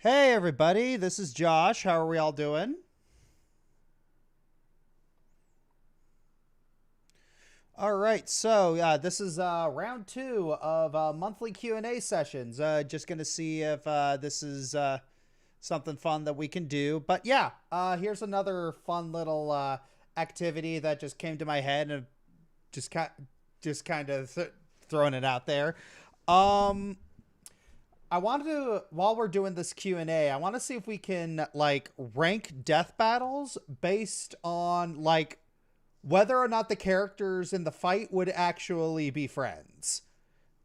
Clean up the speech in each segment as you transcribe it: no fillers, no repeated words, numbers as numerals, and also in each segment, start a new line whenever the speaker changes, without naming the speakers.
Hey everybody, this is Josh. How are we all doing? All right, so this is round two of monthly Q&A sessions. Just gonna see if this is something fun that we can do. But yeah, here's another fun little activity that just came to my head and just kind of throwing it out there. Um, I wanted to, while we're doing this Q&A, I want to see if we can like rank death battles based on like whether or not the characters in the fight would actually be friends.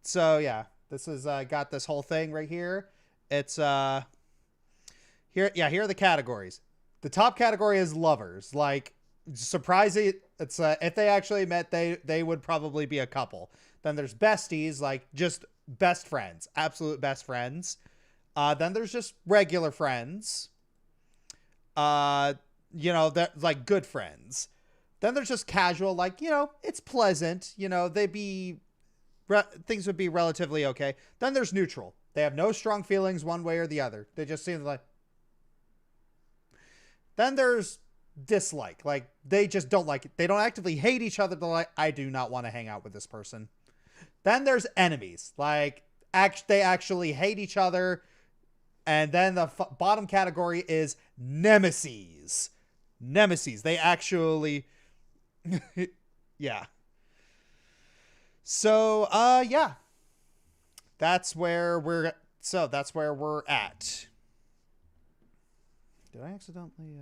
So yeah, this is got this whole thing right here. It's here, yeah, here are the categories. The top category is lovers. Like surprising, it's if they actually met, they would probably be a couple. Then there's besties, like just best friends, absolute best friends. Then there's just regular friends. Uh, that like good friends. Then there's just casual, like it's pleasant. They'd be things would be relatively okay. Then there's neutral. They have no strong feelings one way or the other. They just seem like. Then there's dislike. Like they just don't like it. They don't actively hate each other. They're like, I do not want to hang out with this person. Then there's enemies. Like they actually hate each other. And then the bottom category is nemeses. Nemeses. They actually, yeah. So, yeah. That's where we're. So that's where we're at. Did I accidentally?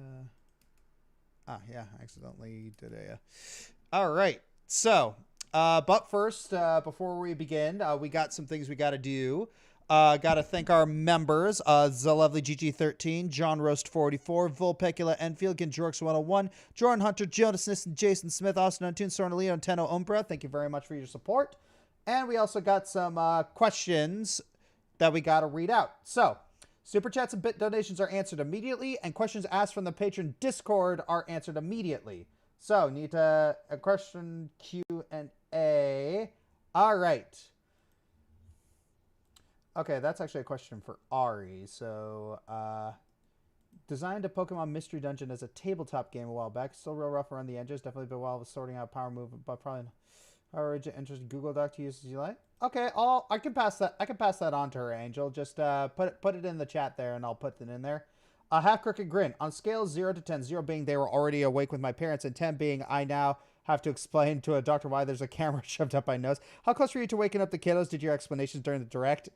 Yeah, I accidentally did a. All right. So, but first, before we begin, we got some things we got to do. Got to thank our members, The Lovely GG13, John Roast 44, Vulpecula Enfield, Ginjorx 101, Jordan Hunter, Jonas Nissen, Jason Smith, Austin Untune, Sorna Leo, and Tenno Umbra. Thank you very much for your support. And we also got some questions that we got to read out. So, Super Chats and bit donations are answered immediately, and questions asked from the patron Discord are answered immediately. So, need a question Q&A. All right. Okay, that's actually a question for Ari. So, designed a Pokemon Mystery Dungeon as a tabletop game a while back. Still real rough around the edges. Definitely been a while with sorting out power move, but probably interested Google Doc to use as you like. Okay, I can pass that. I can pass that on to her, Angel. Just put it in the chat there, and I'll put it in there. Half crooked grin on scale 0 to 10. 0 being they were already awake with my parents, and 10 being I now have to explain to a doctor why there's a camera shoved up my nose. How close were you to waking up the kiddos? Did your explanations during the direct?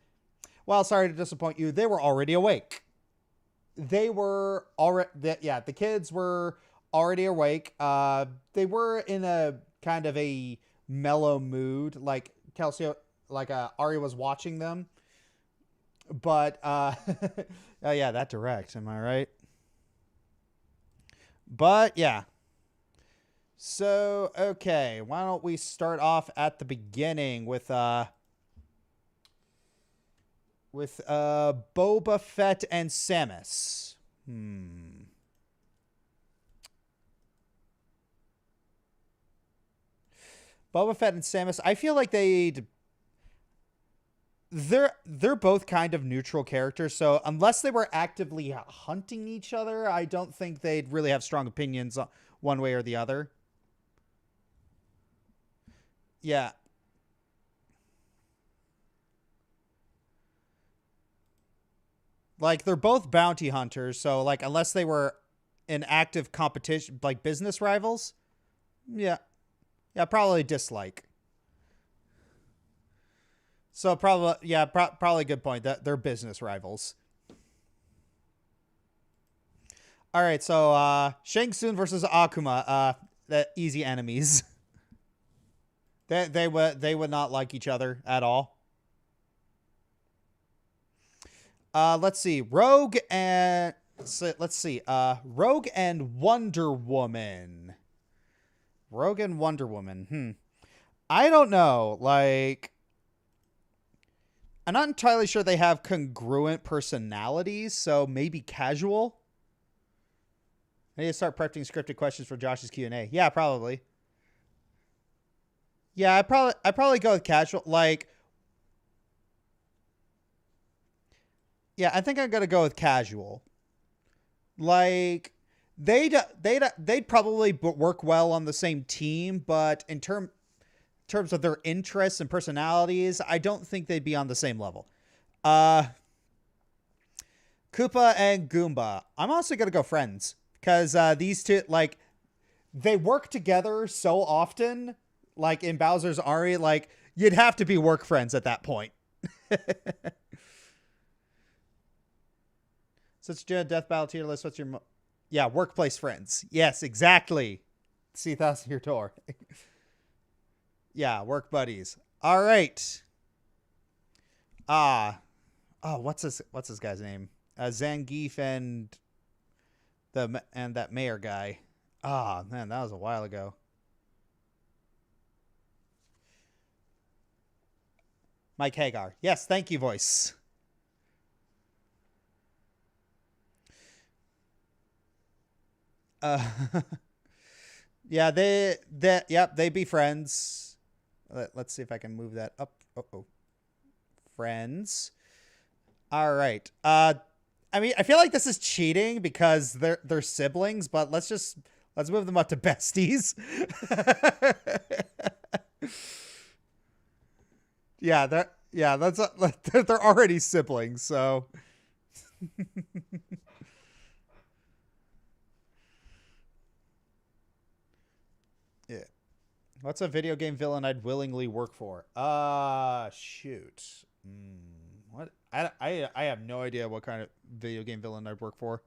Well, sorry to disappoint you. They were already awake. They were already, yeah, the kids were already awake. They were in a kind of a mellow mood, like Calcio, like Ari was watching them. But, oh yeah, that direct, am I right? But, yeah. So, okay, why don't we start off at the beginning with Boba Fett and Samus. Boba Fett and Samus, I feel like they're both kind of neutral characters, so unless they were actively hunting each other, I don't think they'd really have strong opinions one way or the other. Yeah. Like, they're both bounty hunters, so, like, unless they were in active competition, like, business rivals, yeah. Yeah, probably dislike. So, probably, yeah, probably a good point. That they're business rivals. All right, so, Shang Tsung versus Akuma, the easy enemies. They would not like each other at all. Let's see. Rogue and Wonder Woman. Rogue and Wonder Woman. I don't know. Like, I'm not entirely sure they have congruent personalities, so maybe casual. I need to start prepping scripted questions for Josh's Q&A. Yeah, probably. Yeah, I probably go with casual. Like, Yeah, I think I'm gonna go with casual. Like they'd probably work well on the same team, but in terms of their interests and personalities, I don't think they'd be on the same level. Koopa and Goomba. I'm also gonna go friends because these two, like, they work together so often. Like in Bowser's Ari, like you'd have to be work friends at that point. Such a death battle tier list. What's your yeah, workplace friends? Yes, exactly. See that's your door. Yeah, work buddies. All right. Oh, what's this guy's name? Zangief and that mayor guy. Ah, man, that was a while ago. Mike Hagar. Yes, thank you, voice. Yeah, they'd be friends. Let's see if I can move that up. Oh. Friends. All right. I mean, I feel like this is cheating because they're siblings, but let's move them up to besties. Yeah, they're already siblings, so yeah. What's a video game villain I'd willingly work for? Shoot. What? I have no idea what kind of video game villain I'd work for.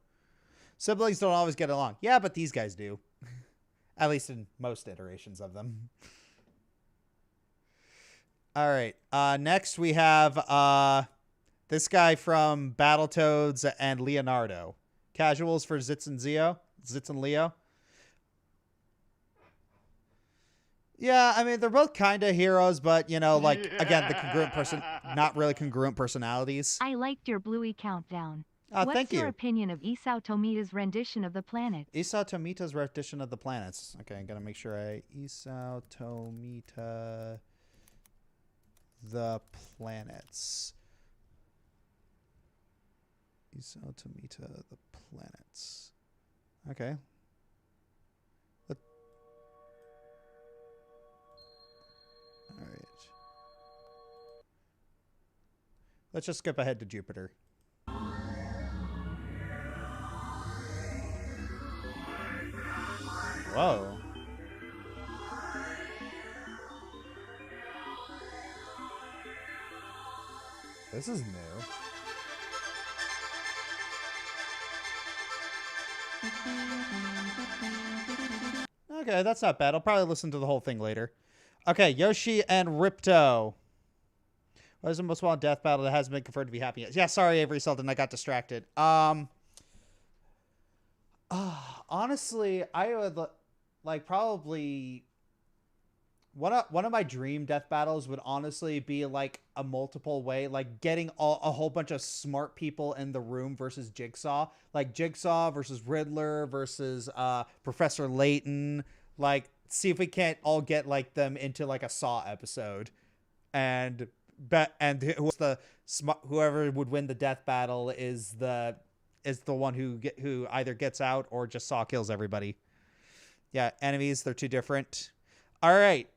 Siblings don't always get along. Yeah, but these guys do. At least in most iterations of them. All right. Next we have this guy from Battletoads and Leonardo. Casuals for Zitz and Leo. Yeah, I mean, they're both kind of heroes, but, you know, like, again, not really congruent personalities.
I liked your Bluey countdown.
What's
your opinion of Isao Tomita's rendition of the planets?
Isao Tomita's rendition of the planets. Okay, I'm going to make sure Isao Tomita the planets. Isao Tomita the planets. Okay. All right. Let's just skip ahead to Jupiter. Whoa. This is new. Okay, that's not bad. I'll probably listen to the whole thing later. Okay, Yoshi and Ripto. What is the most wild death battle that hasn't been confirmed to be happening yet? Yeah, sorry, Avery Sultan, I got distracted. Honestly, I would like probably one of my dream death battles would honestly be like a multiple way, like getting a whole bunch of smart people in the room versus Jigsaw, like Jigsaw versus Riddler versus Professor Layton, like see if we can't all get like them into like a Saw episode, and whoever would win the death battle is the one who either gets out or just Saw kills everybody. Yeah, enemies, they're too different. All right.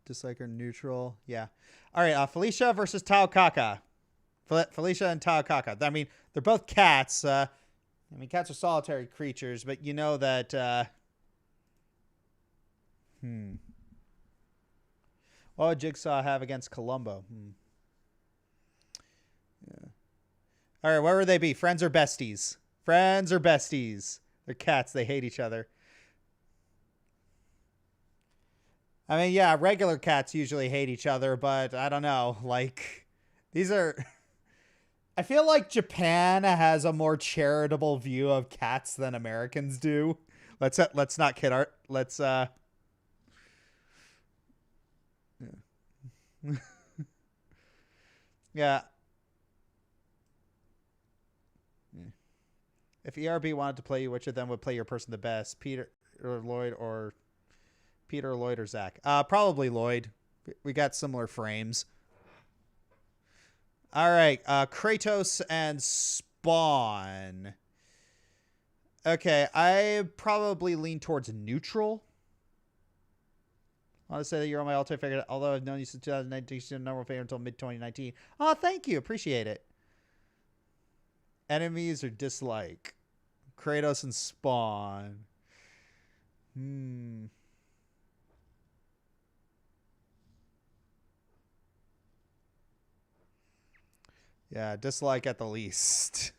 Dislike her neutral. Yeah. All right. Felicia versus Tao Kaka. Felicia and Tao Kaka. I mean, they're both cats. I mean, cats are solitary creatures, but you know that. What would Jigsaw have against Columbo? Yeah. All right. Where would they be? Friends or besties? Friends or besties? They're cats. They hate each other. I mean, yeah, regular cats usually hate each other, but I don't know. Like, these are... I feel like Japan has a more charitable view of cats than Americans do. Let's not kid our... Let's, Yeah. Yeah. If ERB wanted to play you, which of them would play your person the best? Peter or Lloyd or Peter, Lloyd, or Zach? Probably Lloyd. We got similar frames. All right. Kratos and Spawn. Okay, I probably lean towards neutral. I want to say that you're on my all-time favorite, although I've known you since 2019, you're number favorite until mid-2019. Oh, thank you. Appreciate it. Enemies or dislike? Kratos and Spawn. Yeah, dislike at the least.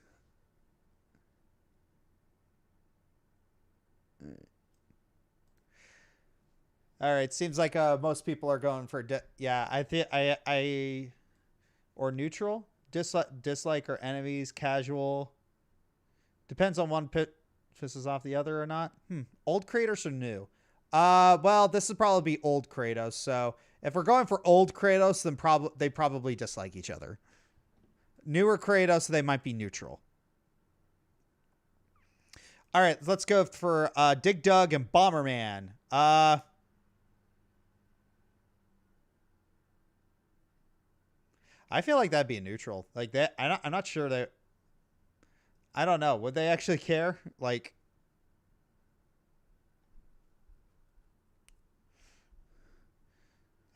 All right, seems like most people are going for yeah. I think I or neutral, dislike or enemies, casual. Depends on one pisses off the other or not. Old Kratos or new? Well, this would probably be old Kratos. So if we're going for old Kratos, then they probably dislike each other. Newer Kratos, they might be neutral. All right, let's go for Dig Dug and Bomberman. I feel like that'd be a neutral. Like that, I'm not sure that. I don't know. Would they actually care? Like,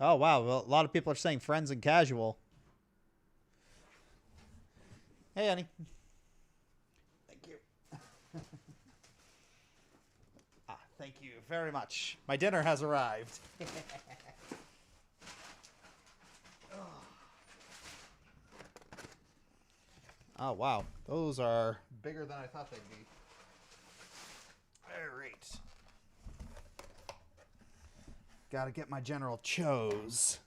oh wow, well, a lot of people are saying friends and casual. Hey, honey. Thank you. Thank you very much. My dinner has arrived. Oh, wow. Those are bigger than I thought they'd be. All right. Gotta get my General Cho's.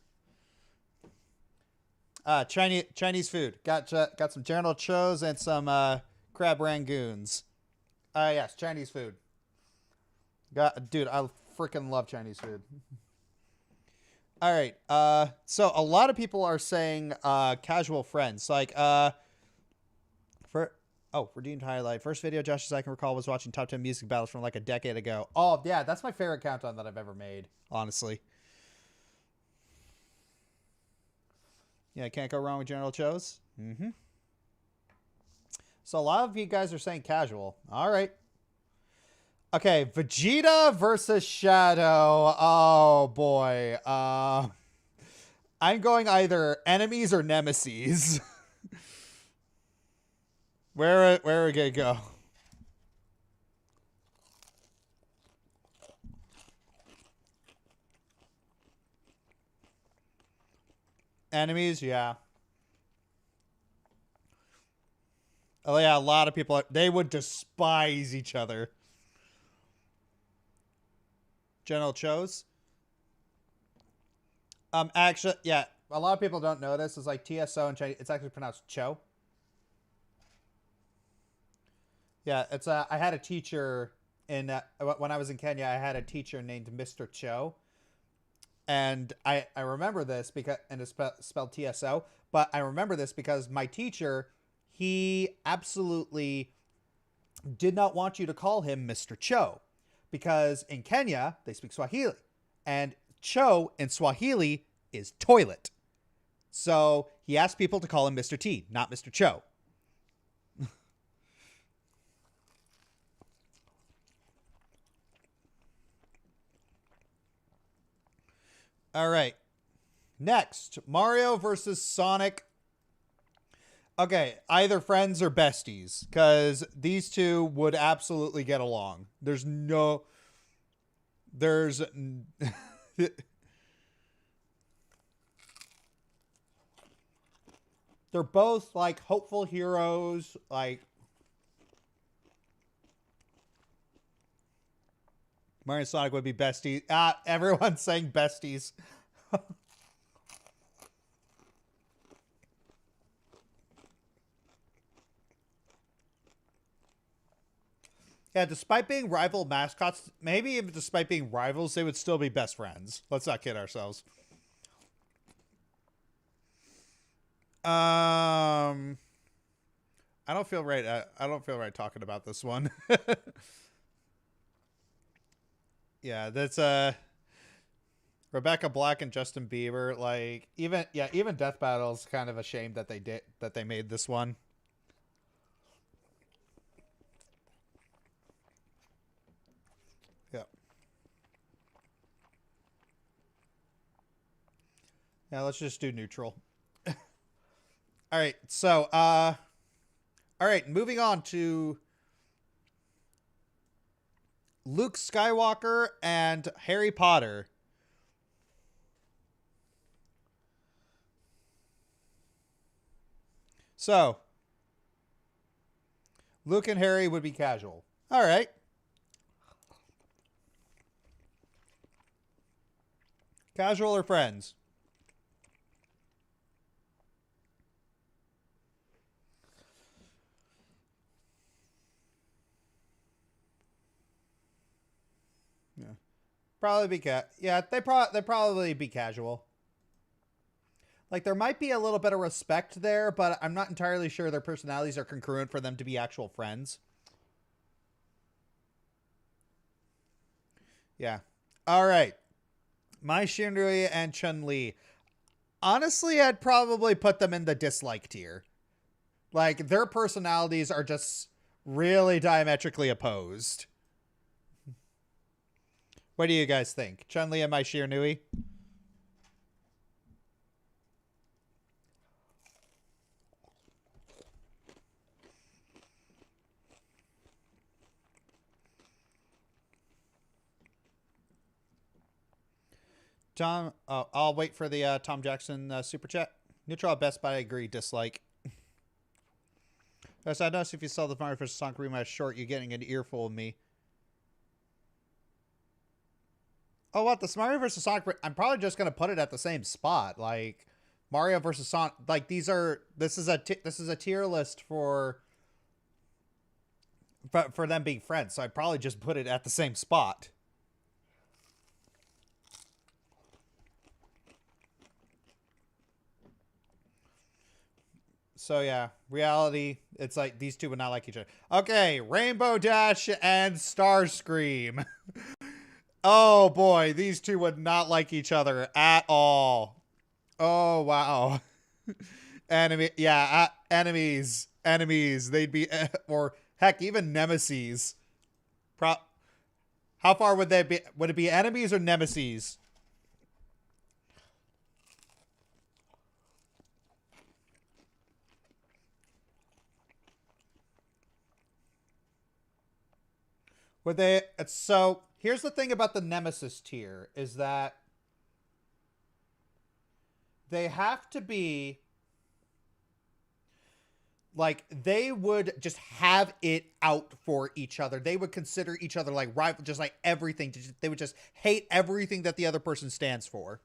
Chinese food. Got some General Cho's and some crab rangoons. Yes, Chinese food. Dude, I freaking love Chinese food. All right. So a lot of people are saying casual friends. Like redeemed highlight. First video Josh as I can recall was watching top 10 music battles from like a decade ago. Oh, yeah, that's my favorite countdown that I've ever made, honestly. Yeah, can't go wrong with General Cho's. So a lot of you guys are saying casual. All right. Okay, Vegeta versus Shadow. Oh, boy. I'm going either enemies or nemeses. Where are we gonna go? Enemies, yeah. Oh yeah, a lot of people they would despise each other. General Cho's. Actually, yeah, a lot of people don't know this. It's like TSO and Chinese. It's actually pronounced Cho. Yeah, it's I had a teacher in when I was in Kenya. I had a teacher named Mr. Cho, and I remember this because it's spelled TSO. But I remember this because my teacher, he absolutely did not want you to call him Mr. Cho, because in Kenya they speak Swahili, and Cho in Swahili is toilet. So he asked people to call him Mr. T, not Mr. Cho. All right. Next, Mario versus Sonic. Okay, either friends or besties, because these two would absolutely get along. There's they're both like hopeful heroes, like Mario and Sonic would be besties. Everyone's saying besties. Yeah, despite being rival mascots, maybe even despite being rivals, they would still be best friends. Let's not kid ourselves. I don't feel right. I don't feel right talking about this one. Yeah, that's Rebecca Black and Justin Bieber, like even Death Battle's kind of ashamed that they made this one. Yeah. Yeah, let's just do neutral. All right, so all right, moving on to Luke Skywalker and Harry Potter. So, Luke and Harry would be casual. All right. Casual or friends? Yeah. Probably be they probably be casual. Like, there might be a little bit of respect there, but I'm not entirely sure their personalities are congruent for them to be actual friends. Yeah. All right. Mai Shiranui and Chun-Li. Honestly, I'd probably put them in the dislike tier. Like, their personalities are just really diametrically opposed. What do you guys think? Chun-Li and Mai Shiranui? Tom, I'll wait for the Tom Jackson super chat. Neutral at best, but I agree. Dislike. Yes, I noticed if you saw the Mario vs. Sonic rematch short, you're getting an earful of me. Oh, what? The Mario vs. Sonic? I'm probably just gonna put it at the same spot. Like Mario vs. Sonic. Like this is a tier list for them being friends. So I'd probably just put it at the same spot. So yeah, reality, it's like these two would not like each other. Okay, Rainbow Dash and Starscream. Oh boy, these two would not like each other at all. Oh wow. Enemies. They'd be, or heck, even nemeses. How far would they be? Would it be enemies or nemeses? Would they? So here's the thing about the nemesis tier is that they have to be like, they would just have it out for each other. They would consider each other like rival, just like everything. They would just hate everything that the other person stands for.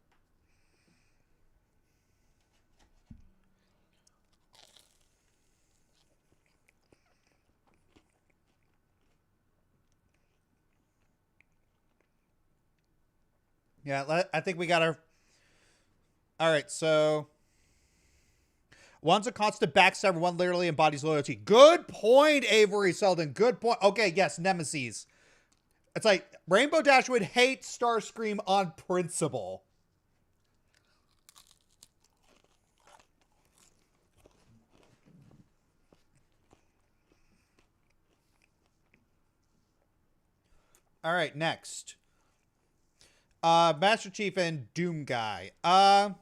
Yeah, I think we got our... All right, so... One's a constant backstabber, one literally embodies loyalty. Good point, Avery Selden. Good point. Okay, yes, nemeses. It's like, Rainbow Dash would hate Starscream on principle. All right, next. Master Chief and Doom Guy. I'd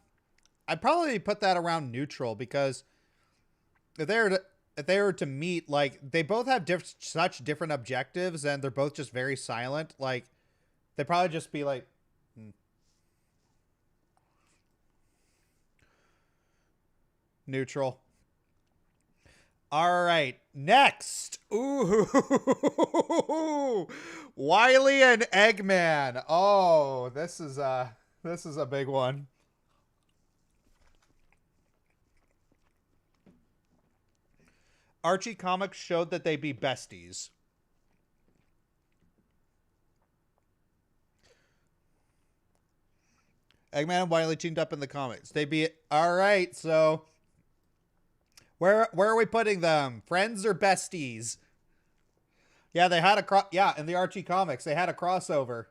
probably put that around neutral because if they were to meet, like, they both have such different objectives and they're both just very silent. Like, they'd probably just be like, neutral. All right, next. Ooh, Wily and Eggman. Oh, this is a big one. Archie Comics showed that they'd be besties. Eggman and Wily teamed up in the comics. They'd be... All right, so... Where are we putting them? Friends or besties? Yeah, they had in the Archie comics, they had a crossover.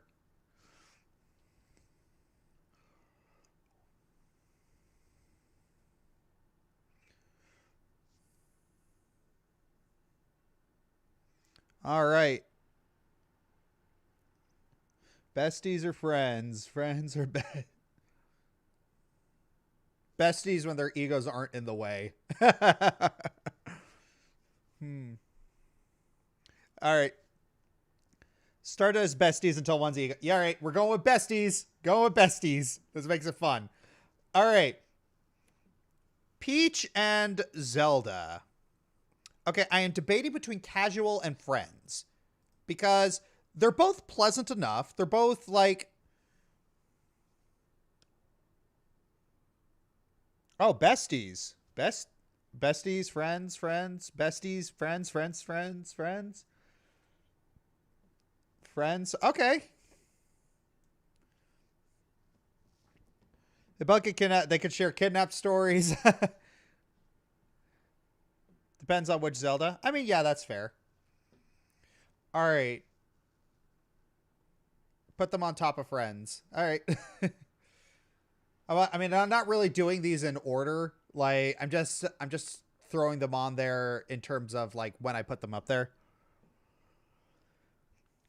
All right. Besties or friends? Friends or besties when their egos aren't in the way. All right. Start as besties until one's ego. Yeah, all right. We're going with besties. Going with besties. This makes it fun. All right. Peach and Zelda. Okay, I am debating between casual and friends. Because they're both pleasant enough. They're both like... Oh, besties. Besties, friends, besties, friends. Okay. They both get kidnapped. They could share kidnapped stories. Depends on which Zelda. I mean, yeah, that's fair. All right. Put them on top of friends. All right. I mean, I'm not really doing these in order. Like, I'm just throwing them on there in terms of like when I put them up there.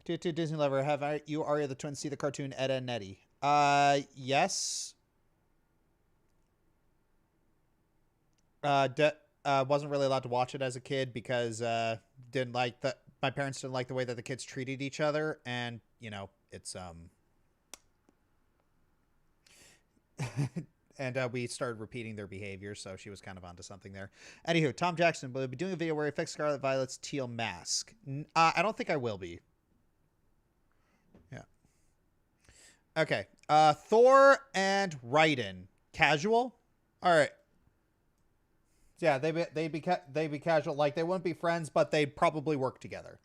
To Disney Lover, have you Aria the twins see the cartoon Ed and Nettie? Yes. Wasn't really allowed to watch it as a kid because didn't like my parents didn't like the way that the kids treated each other, and you know it's and we started repeating their behavior, so she was kind of onto something there. Anywho, Tom Jackson will be doing a video where he fixes Scarlet Violet's teal mask. I don't think I will be. Yeah. Okay. Thor and Raiden. Casual. All right. Yeah, they'd be casual. Like they wouldn't be friends, but they'd probably work together.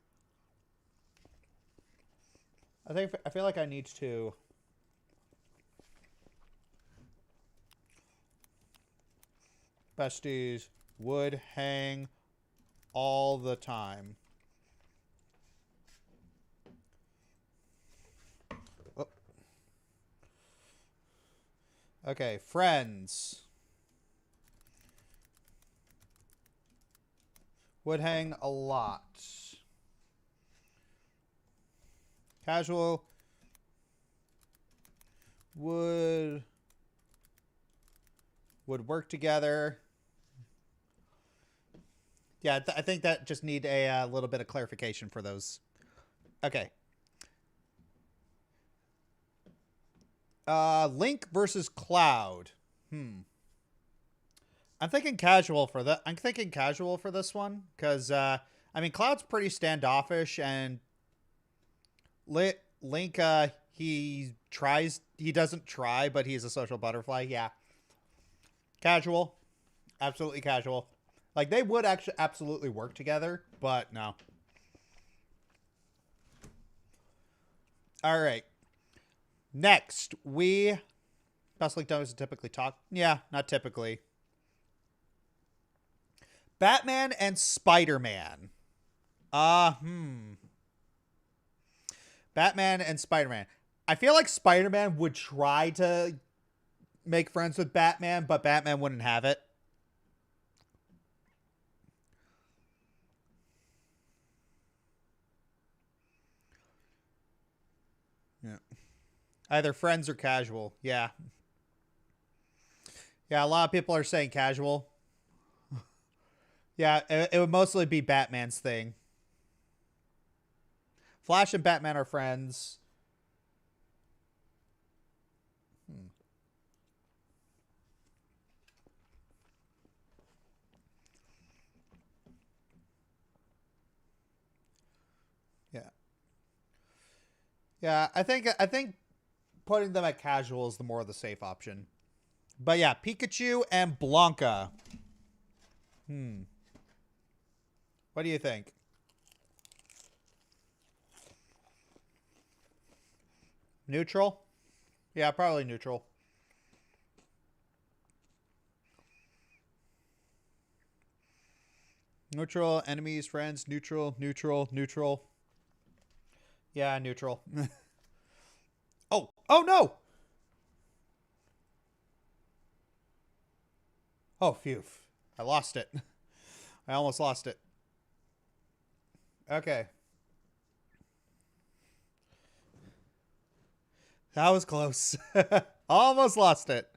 I feel like I need to. Besties would hang all the time. Oh. Okay, friends. Would hang a lot. Casual. Would work together. Yeah, I think that just need a little bit of clarification for those. Okay. Link versus Cloud. I'm thinking casual for that. I'm thinking casual for this one because I mean Cloud's pretty standoffish, and Link he doesn't try, but he's a social butterfly. Yeah, casual, absolutely casual. Like they would actually absolutely work together, but no. All right. Next, Best Link doesn't typically talk. Yeah, not typically. Batman and Spider-Man. Batman and Spider-Man. I feel like Spider-Man would try to make friends with Batman, but Batman wouldn't have it. Yeah. Either friends or casual. Yeah. Yeah, a lot of people are saying casual. Yeah, it would mostly be Batman's thing. Flash and Batman are friends. Yeah. Yeah, I think putting them at casual is the more of the safe option. But yeah, Pikachu and Blanca. What do you think? Neutral? Yeah, probably neutral. Neutral, enemies, friends, neutral. Yeah, neutral. Oh no! Oh, phew. I lost it. I almost lost it. Okay. That was close. Almost lost it.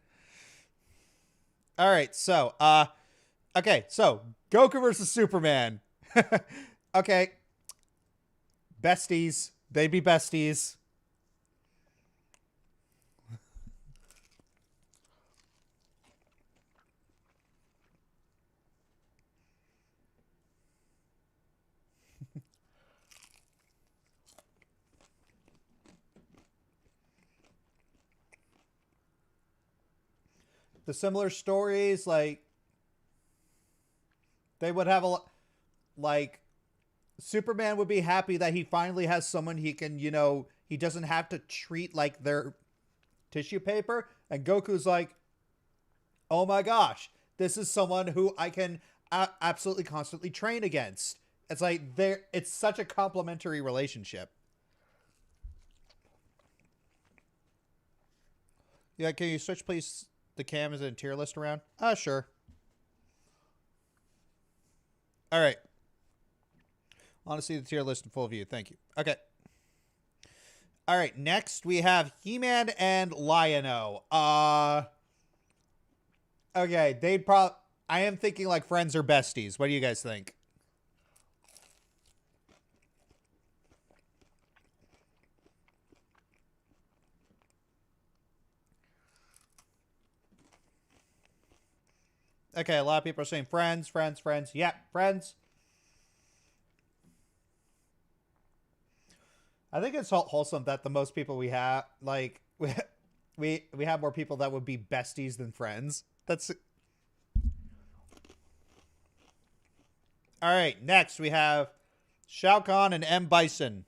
All right, so okay, so Goku versus Superman. Okay. Besties. They'd be besties. The similar stories, like they would have like Superman would be happy that he finally has someone he can, you know, he doesn't have to treat like their tissue paper. And Goku's like, oh my gosh, this is someone who I can absolutely constantly train against. It's like it's such a complementary relationship. Yeah, can you switch please the cams and tier list around? Sure. All right. I want to see the tier list in full view. Thank you. Okay. All right. Next, we have He-Man and Lion-O. Okay. They'd probably... I am thinking like friends or besties. What do you guys think? Okay. A lot of people are saying friends, friends, friends. Yeah, friends. I think it's wholesome that the most people we have, like, we have more people that would be besties than friends. That's... All right, next we have Shao Kahn and M. Bison.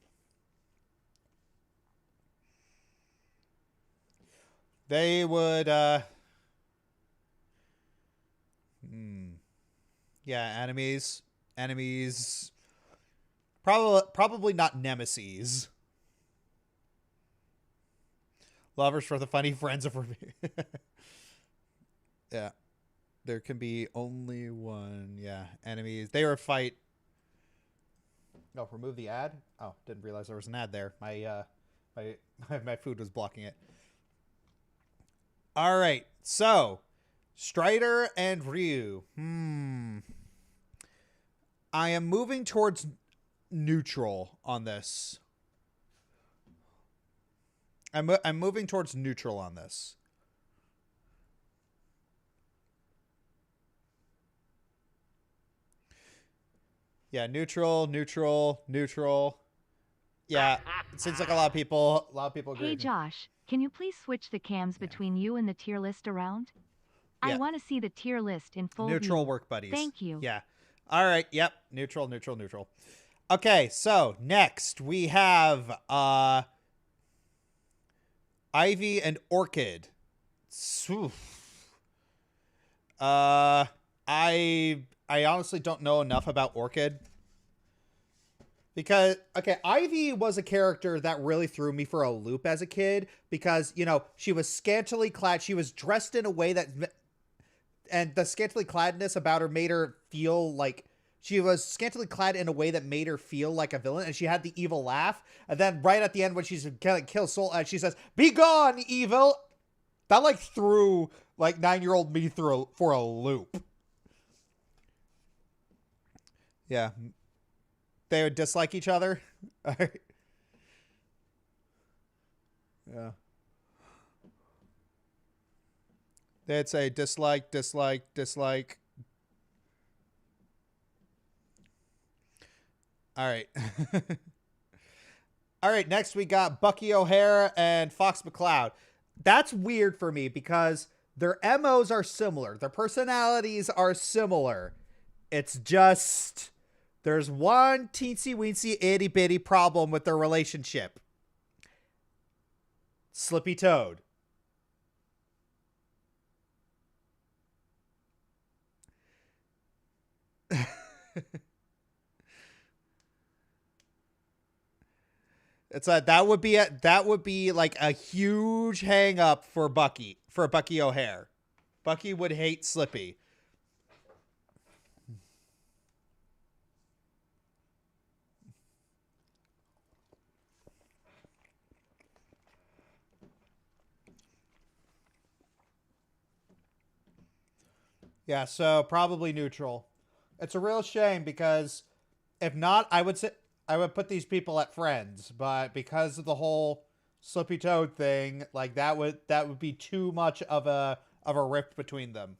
They would, yeah, enemies. Enemies. Probably not nemeses. Lovers for the funny, friends of... Yeah. There can be only one. Yeah. Enemies. They were fight. No, remove the ad. Oh, didn't realize there was an ad there. My food was blocking it. All right. So, Strider and Ryu. I am moving towards neutral on this. I'm moving towards neutral on this. Yeah, neutral. Yeah, it seems like a lot of people agree.
Hey Josh, can you please switch the cams between you and the tier list around?
Yeah.
I want to see the tier list in full
Neutral
view.
work buddies.
Thank you.
Yeah. All right. Yep. Neutral. Okay, so next we have Ivy and Orchid. I honestly don't know enough about Orchid. Because, okay, Ivy was a character that really threw me for a loop as a kid. Because, you know, she was scantily clad. She was dressed in a way that... And the scantily cladness about her made her feel like... She was scantily clad in a way that made her feel like a villain. And she had the evil laugh. And then right at the end when she's gonna kill Soul, she says, "Be gone, evil!" That, like, threw, like, 9-year-old me for a loop. Yeah. They would dislike each other. Yeah. They'd say dislike. All right. All right, next we got Bucky O'Hare and Fox McCloud. That's weird for me because their MOs are similar. Their personalities are similar. It's just... There's one teensy-weensy itty-bitty problem with their relationship. Slippy Toad. It's that would be like a huge hang up for Bucky O'Hare. Bucky would hate Slippy. Yeah, so probably neutral. It's a real shame because if not, I would put these people at friends, but because of the whole Slippy Toad thing, like that would be too much of a rift between them.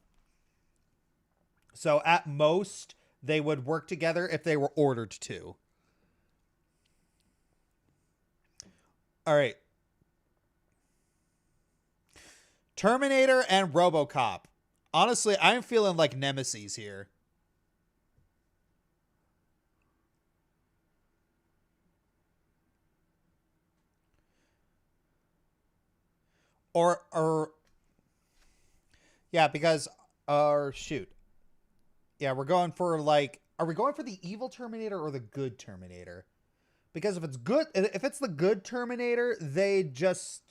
So at most, they would work together if they were ordered to. All right. Terminator and RoboCop. Honestly, I'm feeling like nemeses here. Or yeah, because shoot. Yeah, we're going for like, are we going for the evil Terminator or the good Terminator? Because if it's the good Terminator, it'd just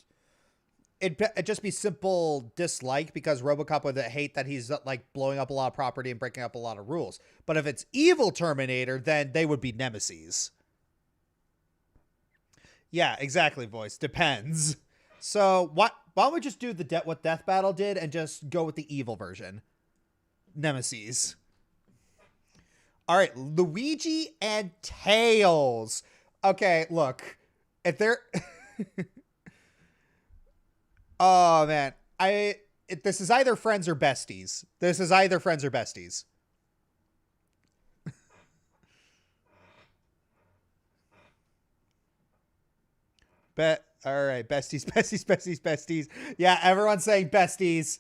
be simple dislike because RoboCop would hate that he's like blowing up a lot of property and breaking up a lot of rules. But if it's evil Terminator, then they would be nemeses. Yeah, exactly, voice. Depends. So why don't we just do what Death Battle did and just go with the evil version? Nemeses. All right, Luigi and Tails. Okay, look. If they're oh man, this is either friends or besties. This is either friends or besties. All right, besties, besties, besties, besties. Yeah, everyone's saying besties.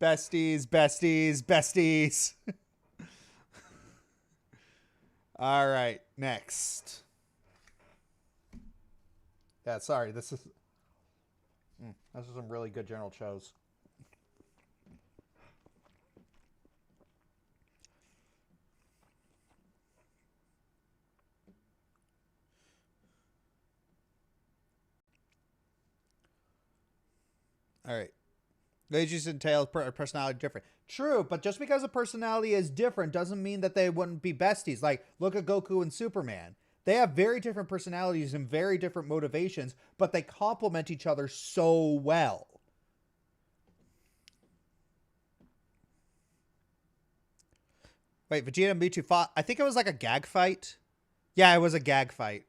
Besties, besties, besties. All right, next. Yeah, sorry. This is some really good general shows. All right. Luigi's and Tails' personality different. True, but just because a personality is different doesn't mean that they wouldn't be besties. Like, look at Goku and Superman. They have very different personalities and very different motivations, but they complement each other so well. Wait, Vegeta and Mewtwo fought. I think it was like a gag fight. Yeah, it was a gag fight.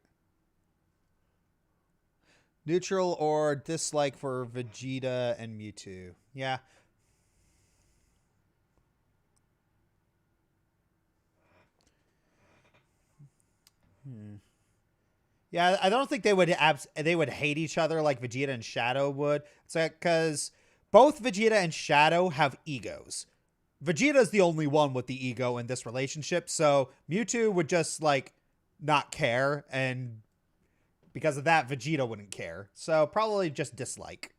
Neutral or dislike for Vegeta and Mewtwo. Yeah. Yeah, I don't think they would hate each other like Vegeta and Shadow would. It's like, because both Vegeta and Shadow have egos. Vegeta's the only one with the ego in this relationship, so Mewtwo would just like not care, and because of that, Vegeta wouldn't care. So probably just dislike.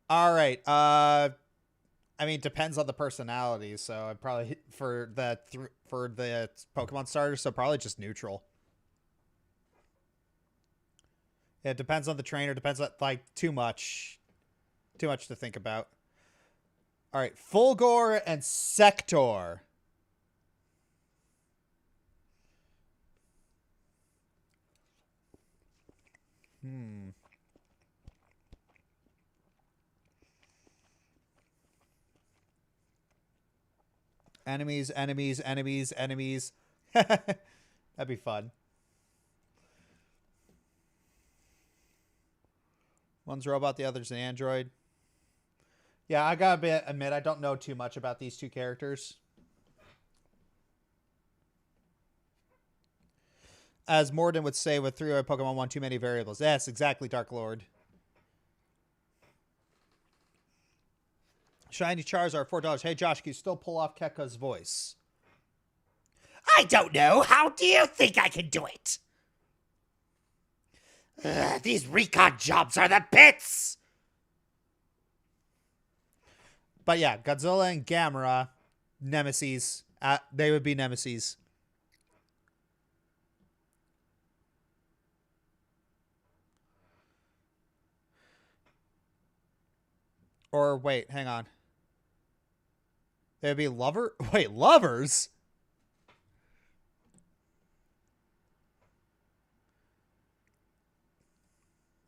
All right. I mean, it depends on the personality. So I'd probably for the Pokemon starters. So probably just neutral. Yeah, it depends on the trainer. Depends on like too much to think about. All right, Fulgor and Sector. Enemies, enemies, enemies, enemies. That'd be fun. One's robot, the other's an android. Yeah, I gotta admit, I don't know too much about these two characters. As Morden would say with 3-way Pokemon, one too many variables. Yes, exactly, Dark Lord. Shiny Charizard, $4. Hey, Josh, can you still pull off Keka's voice?
I don't know. How do you think I can do it? These recon jobs are the pits!
But yeah, Godzilla and Gamera, nemeses. They would be nemeses. Or wait, hang on. They'd be Wait, lovers?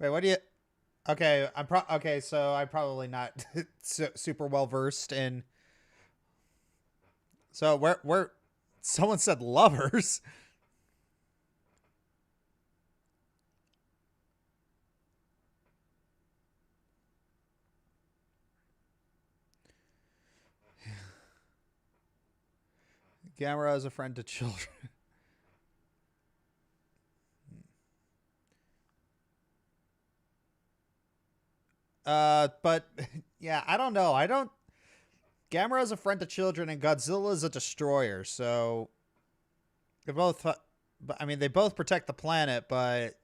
Wait, what do you... Okay, okay, so I'm probably not super well versed in... So where someone said lovers. Gamera is a friend to children. But yeah, I don't know. Gamera is a friend to children and Godzilla is a destroyer. So they're both, I mean, they both protect the planet, but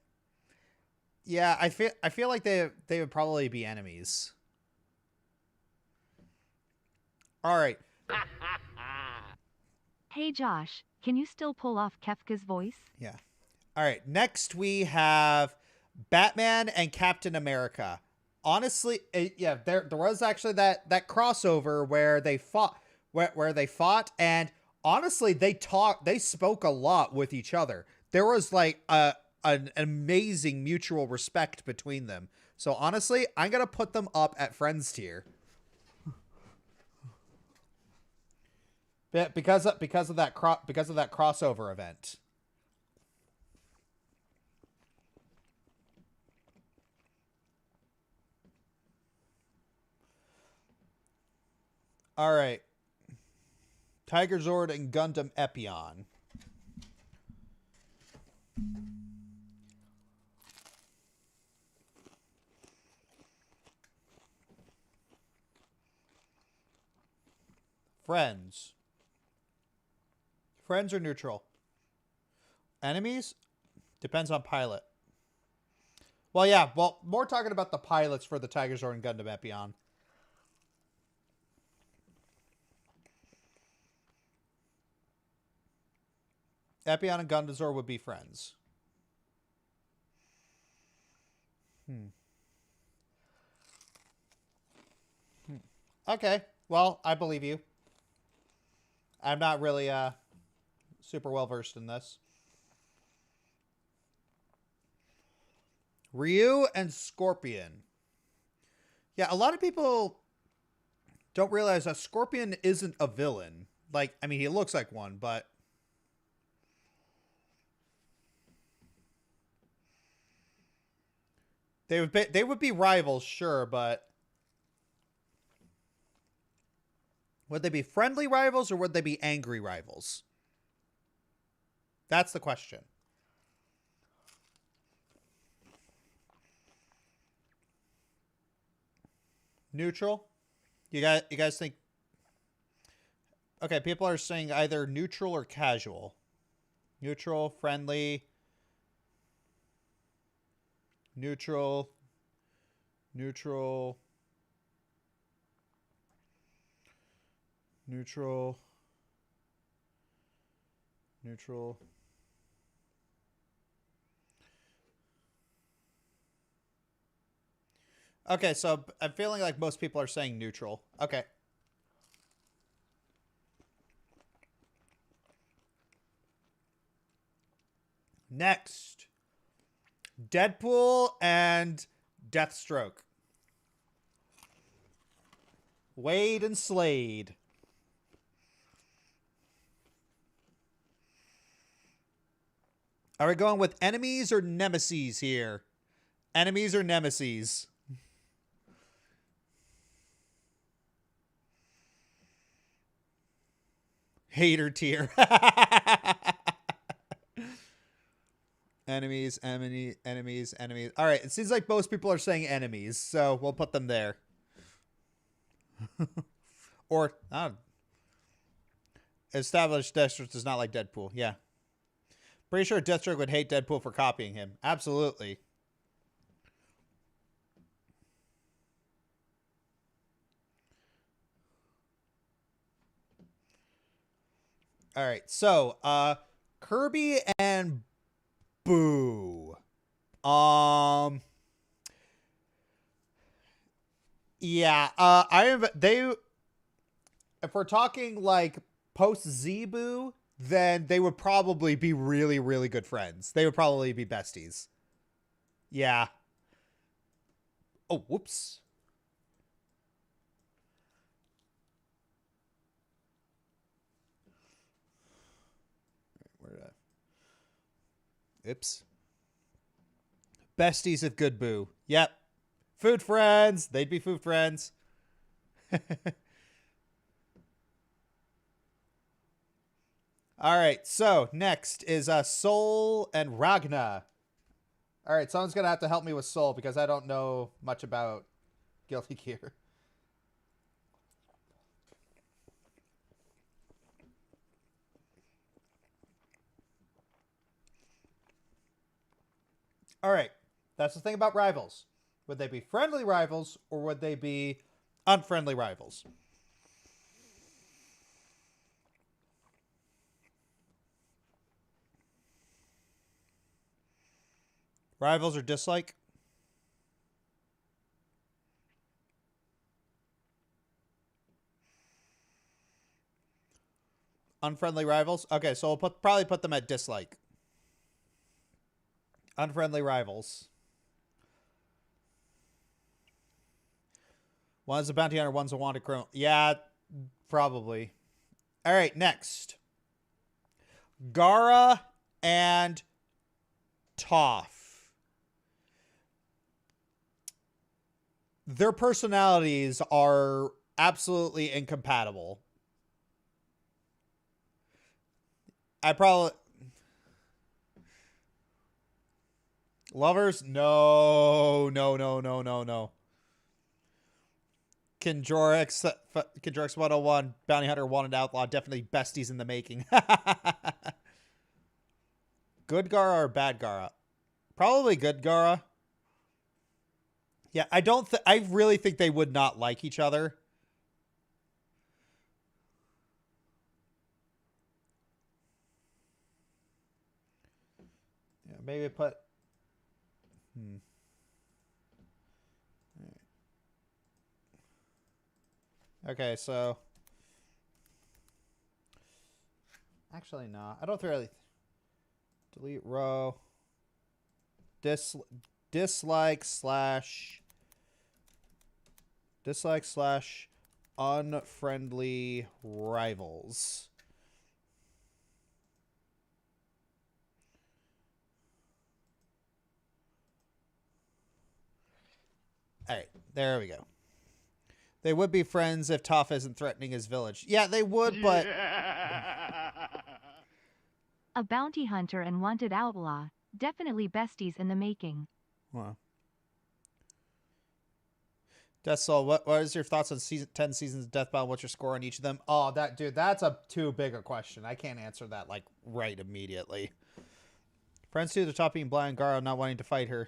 yeah, I feel like they would probably be enemies. All right.
Hey Josh, can you still pull off Kefka's voice?
Yeah. All right. Next we have Batman and Captain America. Honestly, yeah, there was actually that crossover where they fought, where they fought, and honestly, they spoke a lot with each other. There was like an amazing mutual respect between them. So honestly, I'm gonna put them up at friends tier. Because of that crossover event. All right. Tiger Zord and Gundam Epion. Friends. Friends or neutral? Enemies? Depends on pilot. Well, yeah. Well, more talking about the pilots for the Tiger Zord and Gundam Epion. Epion and Gundam Zord would be friends. Okay. Well, I believe you. I'm not really super well versed in this. Ryu and Scorpion. Yeah, a lot of people don't realize that Scorpion isn't a villain. Like, I mean, he looks like one, but they would be rivals, sure, but would they be friendly rivals or would they be angry rivals? That's the question. Neutral? You guys think... Okay, people are saying either neutral or casual. Neutral, friendly, neutral, neutral, neutral, neutral. Okay, so I'm feeling like most people are saying neutral. Okay. Next. Deadpool and Deathstroke. Wade and Slade. Are we going with enemies or nemeses here? Enemies or nemeses? Hater tier. Enemies, enemies. All right, it seems like most people are saying enemies, so we'll put them there. Or, established Deathstroke does not like Deadpool. Yeah. Pretty sure Deathstroke would hate Deadpool for copying him. Absolutely. All right, so Kirby and Boo. Yeah, if we're talking like post Zebu, then they would probably be really, really good friends. They would probably be besties. Yeah. Oh, whoops. Where did I? Oops. Besties of Good Boo. Yep. Food friends. They'd be food friends. All right. So next is Soul and Ragna. All right. Someone's going to have to help me with Soul because I don't know much about Guilty Gear. All right. That's the thing about rivals. Would they be friendly rivals or would they be unfriendly rivals? Rivals or dislike? Unfriendly rivals? Okay, so we'll probably put them at dislike. Unfriendly rivals. One's a bounty hunter, one's a wanted criminal. Yeah, probably. All right, next. Gara and Toph. Their personalities are absolutely incompatible. I probably... Lovers? No. Kendrix 101, Bounty Hunter, Wanted Outlaw, definitely besties in the making. Good Gara or bad Gara? Probably good Gara. Yeah, I really think they would not like each other. Yeah, maybe put... Okay, so... Actually, no. I don't really... Delete row. Dislike slash unfriendly rivals. All right, there we go. They would be friends if Toph isn't threatening his village. Yeah, they would, but...
A bounty hunter and wanted outlaw. Definitely besties in the making.
Wow. Death Soul, what is your thoughts on 10 seasons of Deathbound? What's your score on each of them? Oh, that's a too big a question. I can't answer that, like, right immediately. Friends to the top being blind, Gara not wanting to fight her.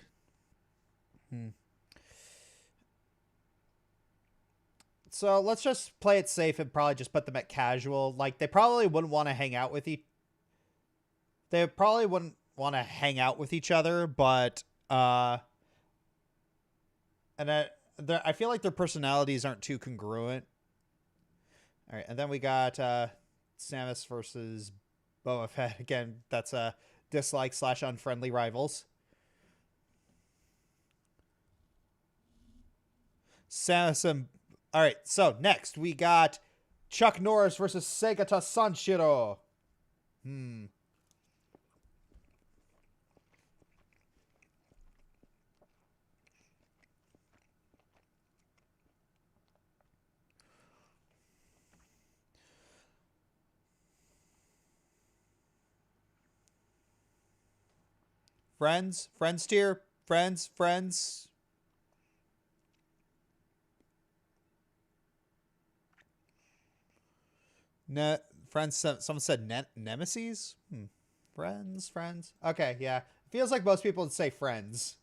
So let's just play it safe and probably just put them at casual. Like, they probably wouldn't want to hang out with They probably wouldn't want to hang out with each other, but I feel like their personalities aren't too congruent. All right, and then we got Samus versus Boba Fett. Again, that's a dislike / unfriendly rivals. Samus and... All right, so next we got Chuck Norris versus Segata Sanshiro. Friends tier, friends. Friends. Someone said nemeses. Friends. Okay, yeah. Feels like most people would say friends.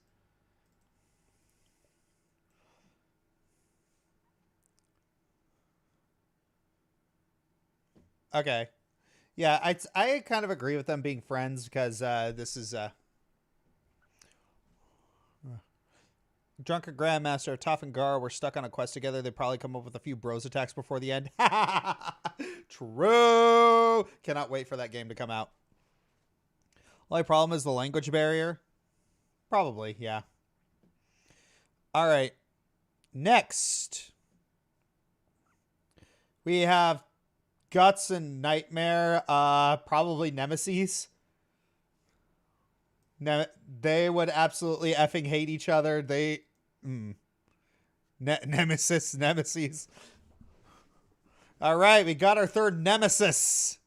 Okay. Yeah, I kind of agree with them being friends because this is Drunken Grandmaster, Toph and Gar were stuck on a quest together. They'd probably come up with a few bros attacks before the end. True. Cannot wait for that game to come out. Only problem is the language barrier. Probably, yeah. All right. Next, we have Guts and Nightmare. Probably nemeses. They would absolutely effing hate each other. They... Nemeses. All right, we got our third nemesis.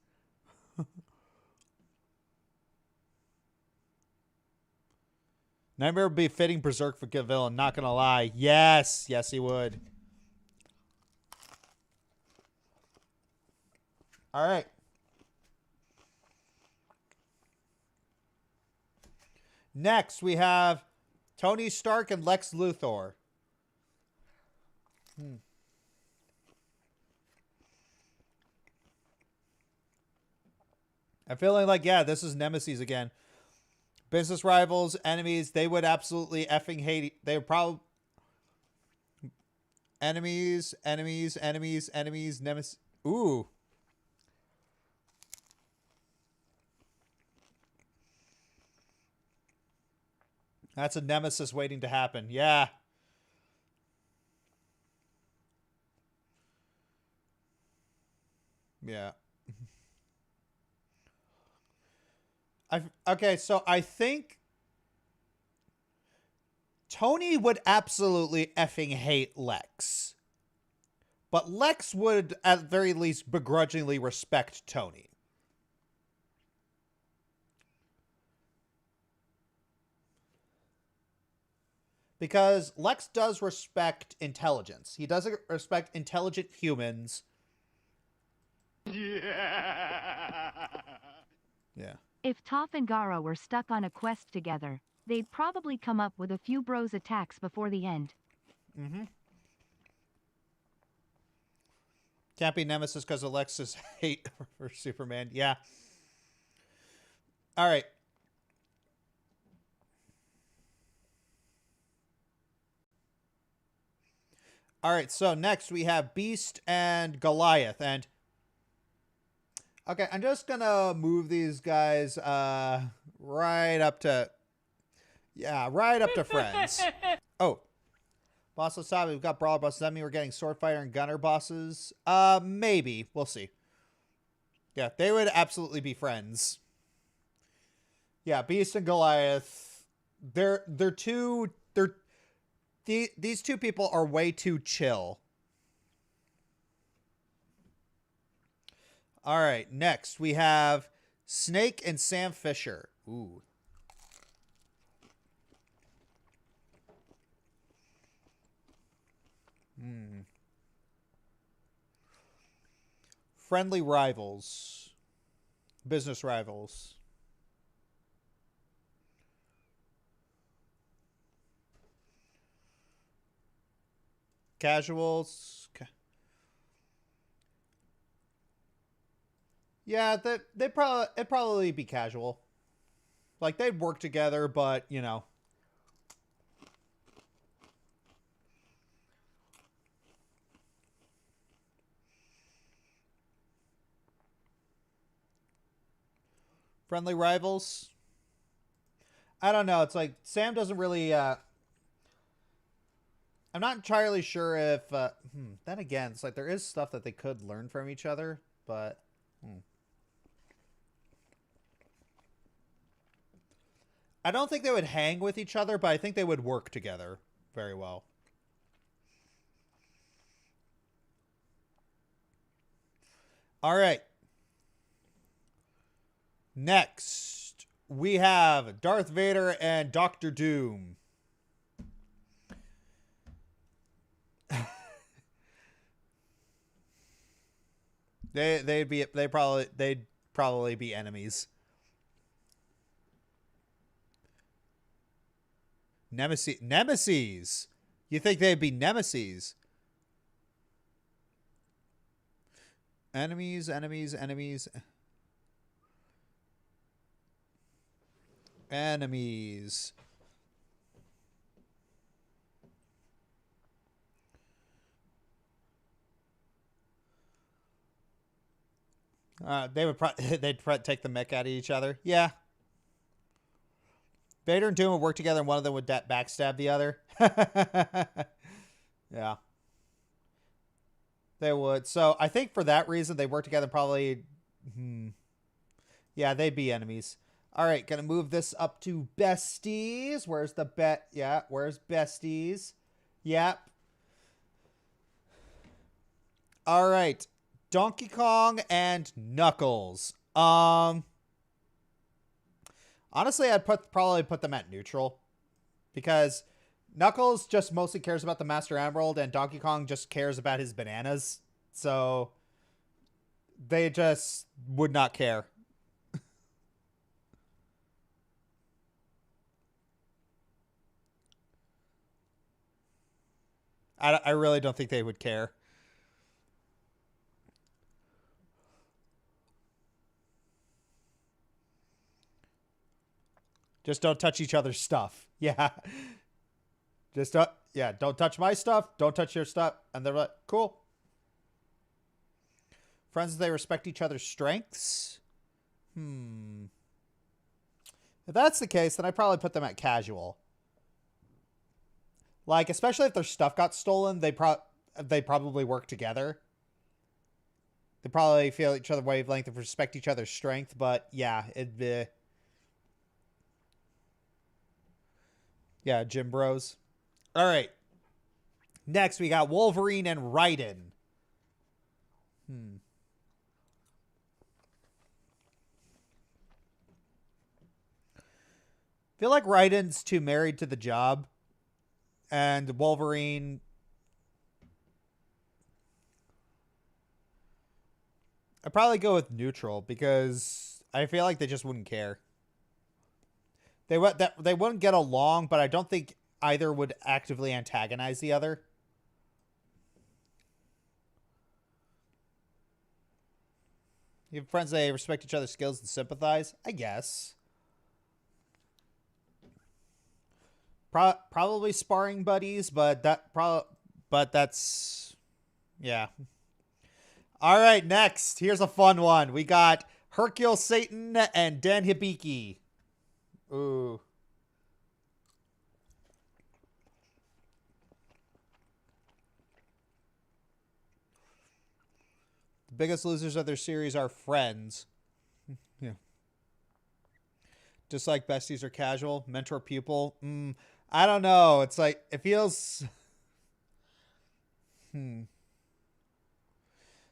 Nightmare would be a fitting berserk for good villain, not gonna lie. Yes, he would. All right. Next, we have Tony Stark and Lex Luthor. I'm feeling like, yeah, this is nemesis again. Business rivals, enemies, they would absolutely effing hate. They would probably... Enemies, nemesis. Ooh. That's a nemesis waiting to happen. Yeah. Yeah. Okay, so I think Tony would absolutely effing hate Lex. But Lex would, at the very least, begrudgingly respect Tony. Because Lex does respect intelligence. He doesn't respect intelligent humans. Yeah.
If Toph and Gara were stuck on a quest together, they'd probably come up with a few bros attacks before the end.
Can't be nemesis because of Lex's hate for Superman. Yeah. All right. All right, so next we have Beast and Goliath. And okay, I'm just gonna move these guys right up to friends. Oh, boss Wasabi, we've got brawler bosses. Does that mean we're getting sword fighter and gunner bosses? Maybe. We'll see. Yeah, they would absolutely be friends. Yeah, Beast and Goliath. These two people are way too chill. All right, next we have Snake and Sam Fisher. Ooh. Friendly rivals. Business rivals. Casuals. Yeah, it'd probably be casual. Like, they'd work together, but, you know. Friendly rivals. I don't know. It's like, Sam doesn't really, I'm not entirely sure if, then again, it's like there is stuff that they could learn from each other, but, I don't think they would hang with each other, but I think they would work together very well. All right. Next, we have Darth Vader and Doctor Doom. They'd probably be enemies. Nemeses. You think they'd be nemeses? Enemies. They'd take the mech out of each other. Yeah. Vader and Doom would work together, and one of them would backstab the other. Yeah. They would. So I think for that reason, they work together probably. Yeah, they'd be enemies. All right, gonna move this up to besties. Where's the bet? Yeah, where's besties? Yep. All right, Donkey Kong and Knuckles. Honestly, I'd probably put them at neutral because Knuckles just mostly cares about the Master Emerald, and Donkey Kong just cares about his bananas. So they just would not care. I really don't think they would care. Just don't touch each other's stuff. Yeah. Just don't, yeah, don't touch my stuff. Don't touch your stuff. And they're like, cool. Friends, they respect each other's strengths. If that's the case, then I'd probably put them at casual. Like, especially if their stuff got stolen, they probably work together. They probably feel each other's wavelength and respect each other's strength. But yeah, it'd be... Yeah, gym bros. All right. Next, we got Wolverine and Raiden. Feel like Raiden's too married to the job. And Wolverine... I'd probably go with neutral because I feel like they just wouldn't care. They wouldn't get along, but I don't think either would actively antagonize the other. You have friends, they respect each other's skills and sympathize, I guess. Probably sparring buddies, but that's yeah. All right, next. Here's a fun one. We got Hercule Satan and Dan Hibiki. Ooh. The biggest losers of their series are friends. Yeah. Just like besties are casual, mentor pupil. I don't know. It's like it feels.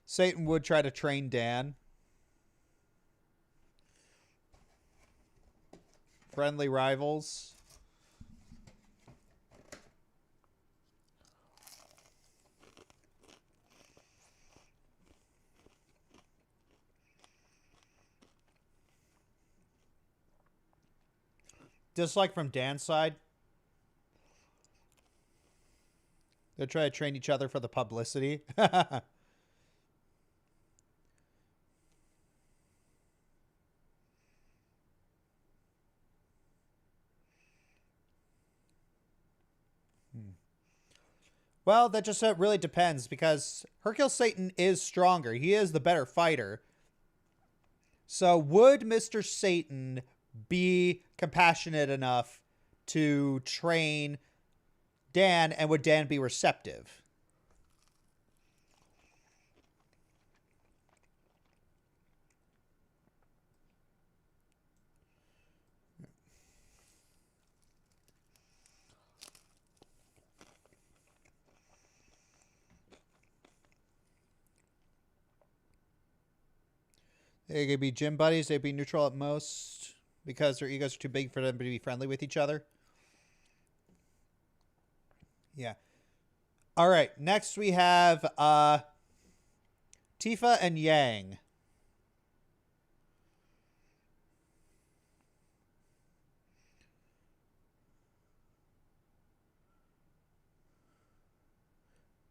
Satan would try to train Dan. Friendly rivals. Dislike from Dan's side. They'll try to train each other for the publicity. Well, that just really depends because Hercule Satan is stronger. He is the better fighter. So would Mr. Satan be compassionate enough to train Dan, and would Dan be receptive? They could be gym buddies. They'd be neutral at most because their egos are too big for them to be friendly with each other. Yeah. All right. Next we have Tifa and Yang.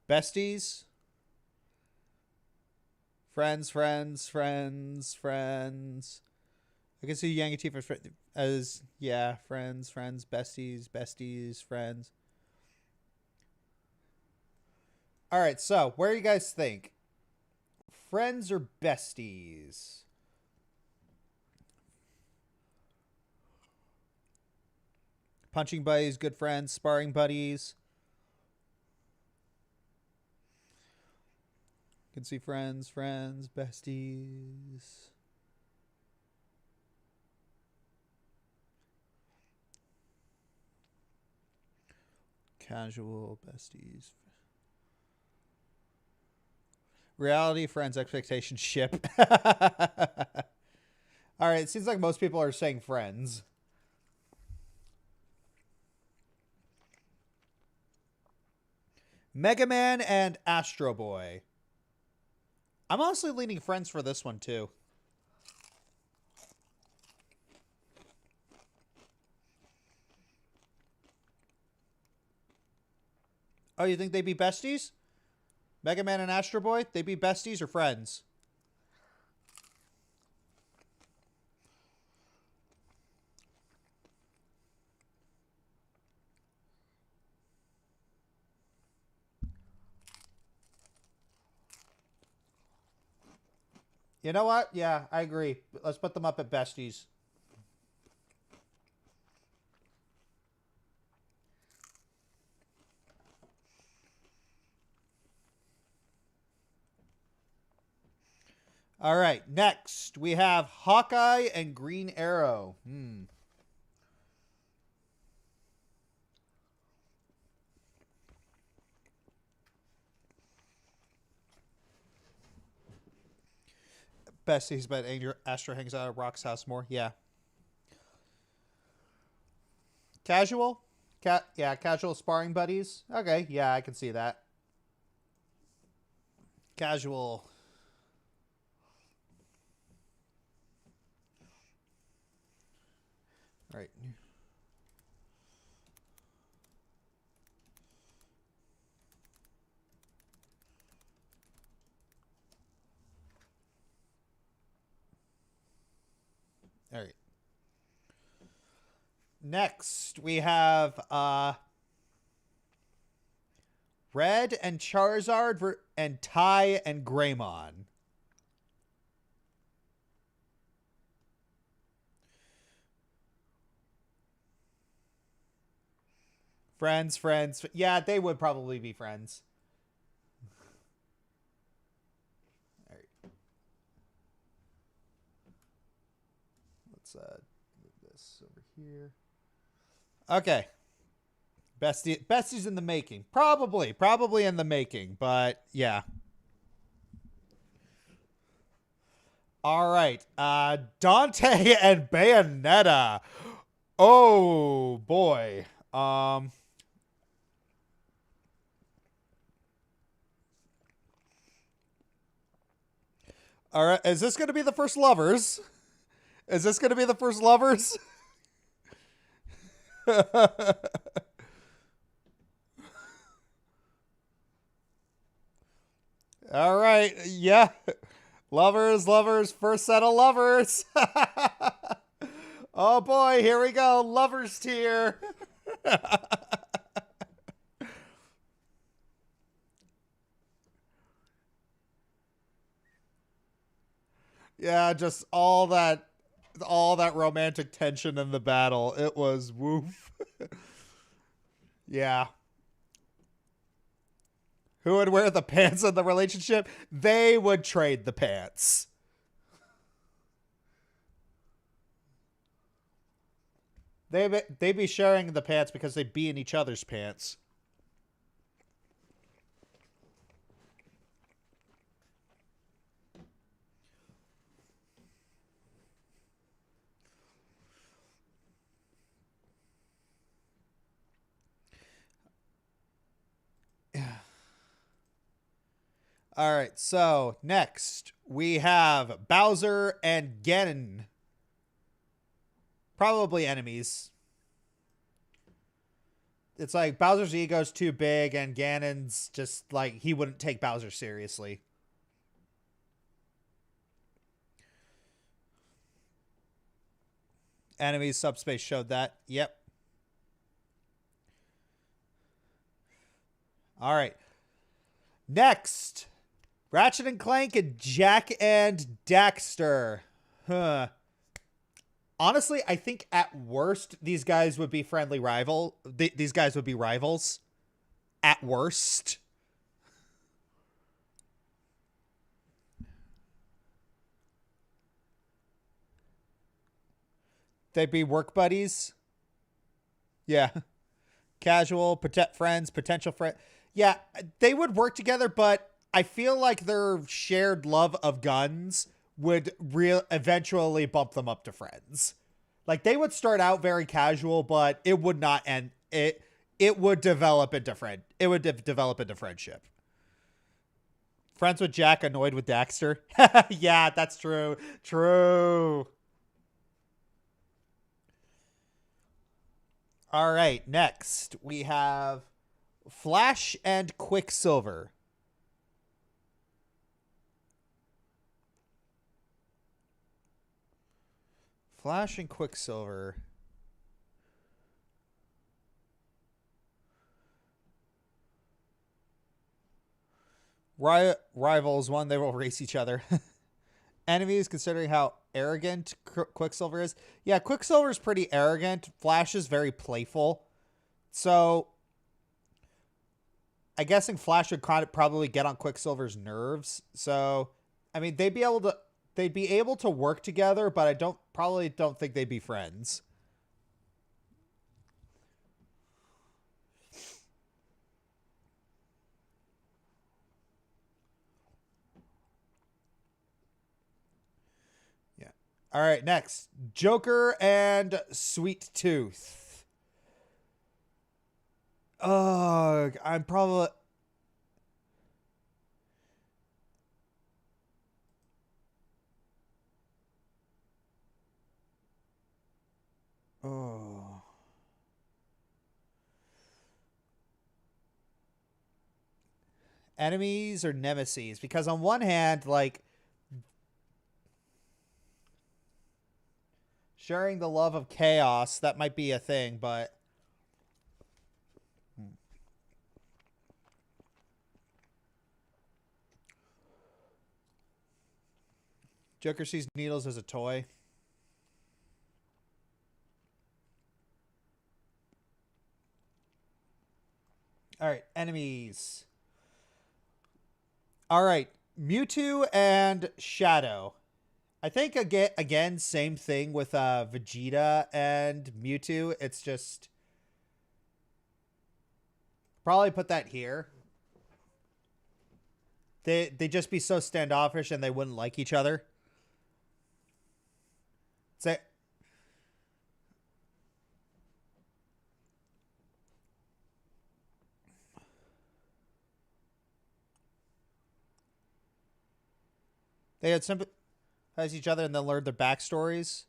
Besties. Friends. I can see Yang and Tifa as, yeah, friends, besties, friends. All right, so where do you guys think? Friends or besties? Punching buddies, good friends, sparring buddies. can see friends, besties. Casual, besties. Reality, friends, expectation, ship. All right, it seems like most people are saying friends. Mega Man and Astro Boy. I'm honestly leaning friends for this one, too. Oh, you think they'd be besties? Mega Man and Astro Boy? They'd be besties or friends? You know what? Yeah, I agree. Let's put them up at besties. All right, next we have Hawkeye and Green Arrow. Besties, but Astro hangs out at Rock's house more. Yeah. Casual? Yeah, casual sparring buddies. Okay, yeah, I can see that. Casual. All right. All right. Next, we have Red and Charizard and Ty and Greymon. Friends. Yeah, they would probably be friends. All right. Let's move this over here. Okay. Bestie's in the making. Probably in the making, but yeah. All right. Dante and Bayonetta. Oh boy. All right. Is this going to be the first lovers? Is this going to be the first lovers? All right. Yeah. Lovers. First set of lovers. Oh boy. Here we go. Lovers tier. Yeah. Just all that romantic tension in the battle. It was woof. Yeah. Who would wear the pants in the relationship? They would trade the pants. They'd be sharing the pants because they'd be in each other's pants. All right, so next we have Bowser and Ganon. Probably enemies. It's like Bowser's ego's too big and Ganon's just like, he wouldn't take Bowser seriously. Enemies subspace showed that. Yep. All right. Next, Ratchet and Clank and Jak and Daxter. Huh. Honestly, I think at worst, these guys would be friendly rival. These guys would be rivals. At worst. They'd be work buddies. Yeah. Casual, friends, potential friend. Yeah, they would work together, but I feel like their shared love of guns would eventually bump them up to friends. Like, they would start out very casual, but it would not end. It would develop into develop into friendship. Friends with Jack, annoyed with Daxter. Yeah, that's true. True. All right, next we have Flash and Quicksilver. Flash and Quicksilver. Rivals, one, they will race each other. Enemies, considering how arrogant Quicksilver is. Yeah, Quicksilver is pretty arrogant. Flash is very playful. So, I'm guessing Flash would probably get on Quicksilver's nerves. So, I mean, they'd be able to work together, but I probably don't think they'd be friends. Yeah. All right, next. Joker and Sweet Tooth. Ugh, I'm probably... Oh. Enemies or nemeses? Because on one hand, like, sharing the love of chaos, that might be a thing, but... Joker sees needles as a toy. All right, enemies. All right, Mewtwo and Shadow. I think, again, same thing with Vegeta and Mewtwo. It's just... Probably put that here. They'd just be so standoffish and they wouldn't like each other. Say... They had sympathize each other and then learned their backstories.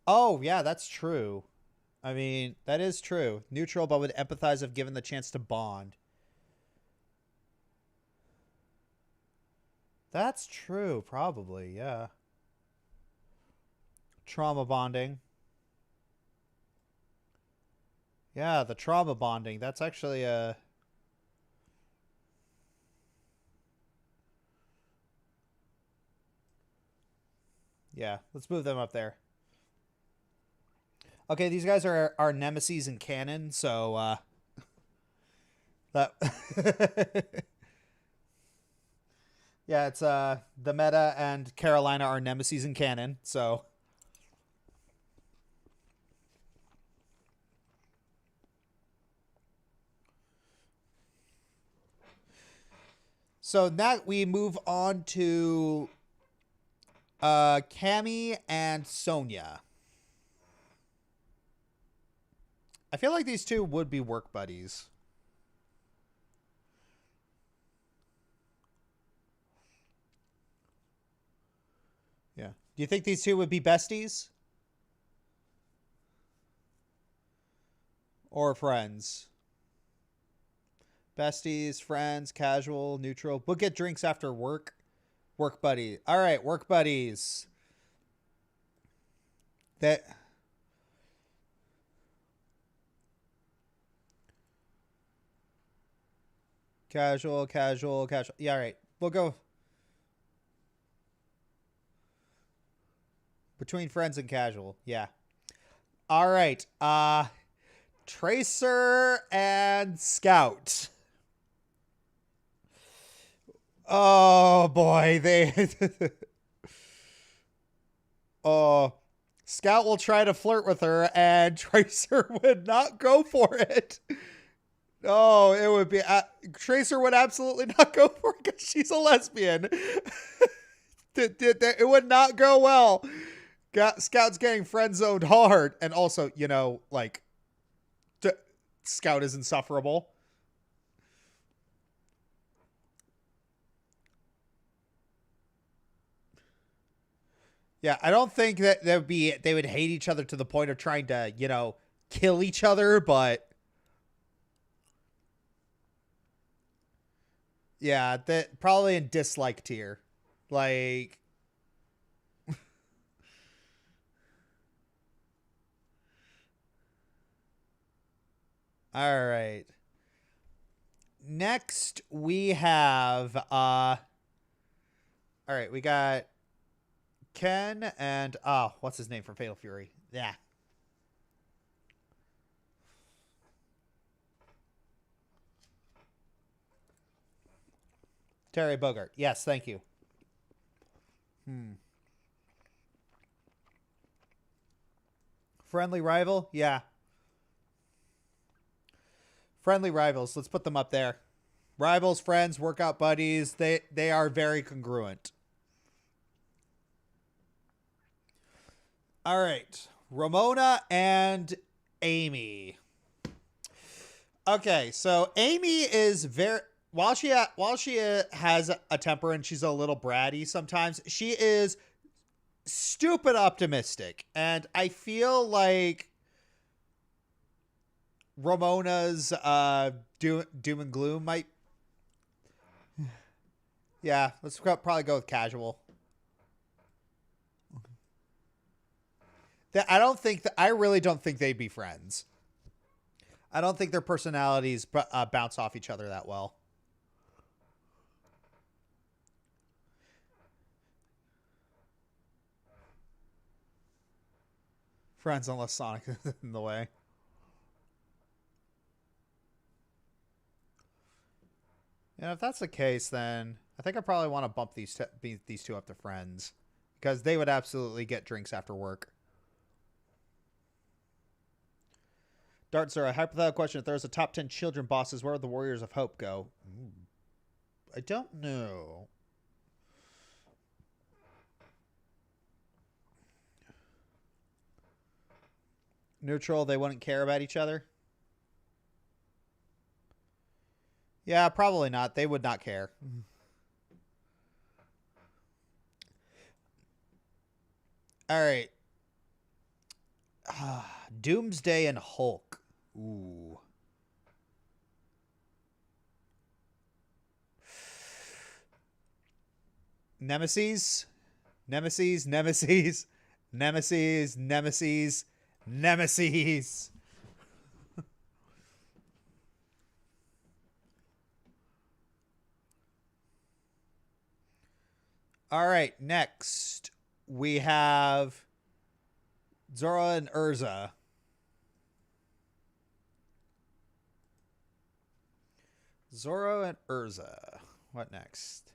Oh, yeah, that's true. I mean, that is true. Neutral, but would empathize if given the chance to bond. That's true, probably, yeah. Trauma bonding. Yeah, the trauma bonding. That's actually a... Yeah, let's move them up there. Okay, these guys are our nemeses in canon, so that yeah, it's the Meta and Carolina are nemeses in canon, so now we move on to Cammy and Sonya. I feel like these two would be work buddies. Yeah. Do you think these two would be besties? Or friends? Besties, friends, casual, neutral. We'll get drinks after work. Work buddy. All right, work buddies. That... Casual. Yeah, all right. We'll go between friends and casual. Yeah. All right. Tracer and Scout. Oh boy, they oh, Scout will try to flirt with her, and Tracer would not go for it. Oh, it would be... Tracer would absolutely not go for it because she's a lesbian. It would not go well. Scout's getting friend-zoned hard. And also, you know, like... Scout is insufferable. Yeah, I don't think that they would hate each other to the point of trying to, you know, kill each other, but yeah, that probably in dislike tier. Like all right. Next we have all right, we got Ken and what's his name from Fatal Fury? Yeah. Terry Bogart. Yes, thank you. Friendly rival? Yeah. Friendly rivals. Let's put them up there. Rivals, friends, workout buddies. They are very congruent. All right. Ramona and Amy. Okay, so Amy is very... While she has a temper and she's a little bratty sometimes, she is stupid optimistic. And I feel like Ramona's doom and gloom might... Yeah, let's probably go with casual. I really don't think they'd be friends. I don't think their personalities bounce off each other that well. Friends unless Sonic is in the way. And if that's the case, then I think I probably want to bump these two up to friends. Because they would absolutely get drinks after work. Dart Sir, a hypothetical question. If there was a top 10 children bosses, where would the Warriors of Hope go? I don't know. Neutral, they wouldn't care about each other? Yeah, probably not. They would not care. All right. Doomsday and Hulk. Ooh. Nemeses. Nemeses. Nemeses. Nemeses. Nemeses. Nemeses. All right, next we have Zora and Urza. Zoro and Urza. What next?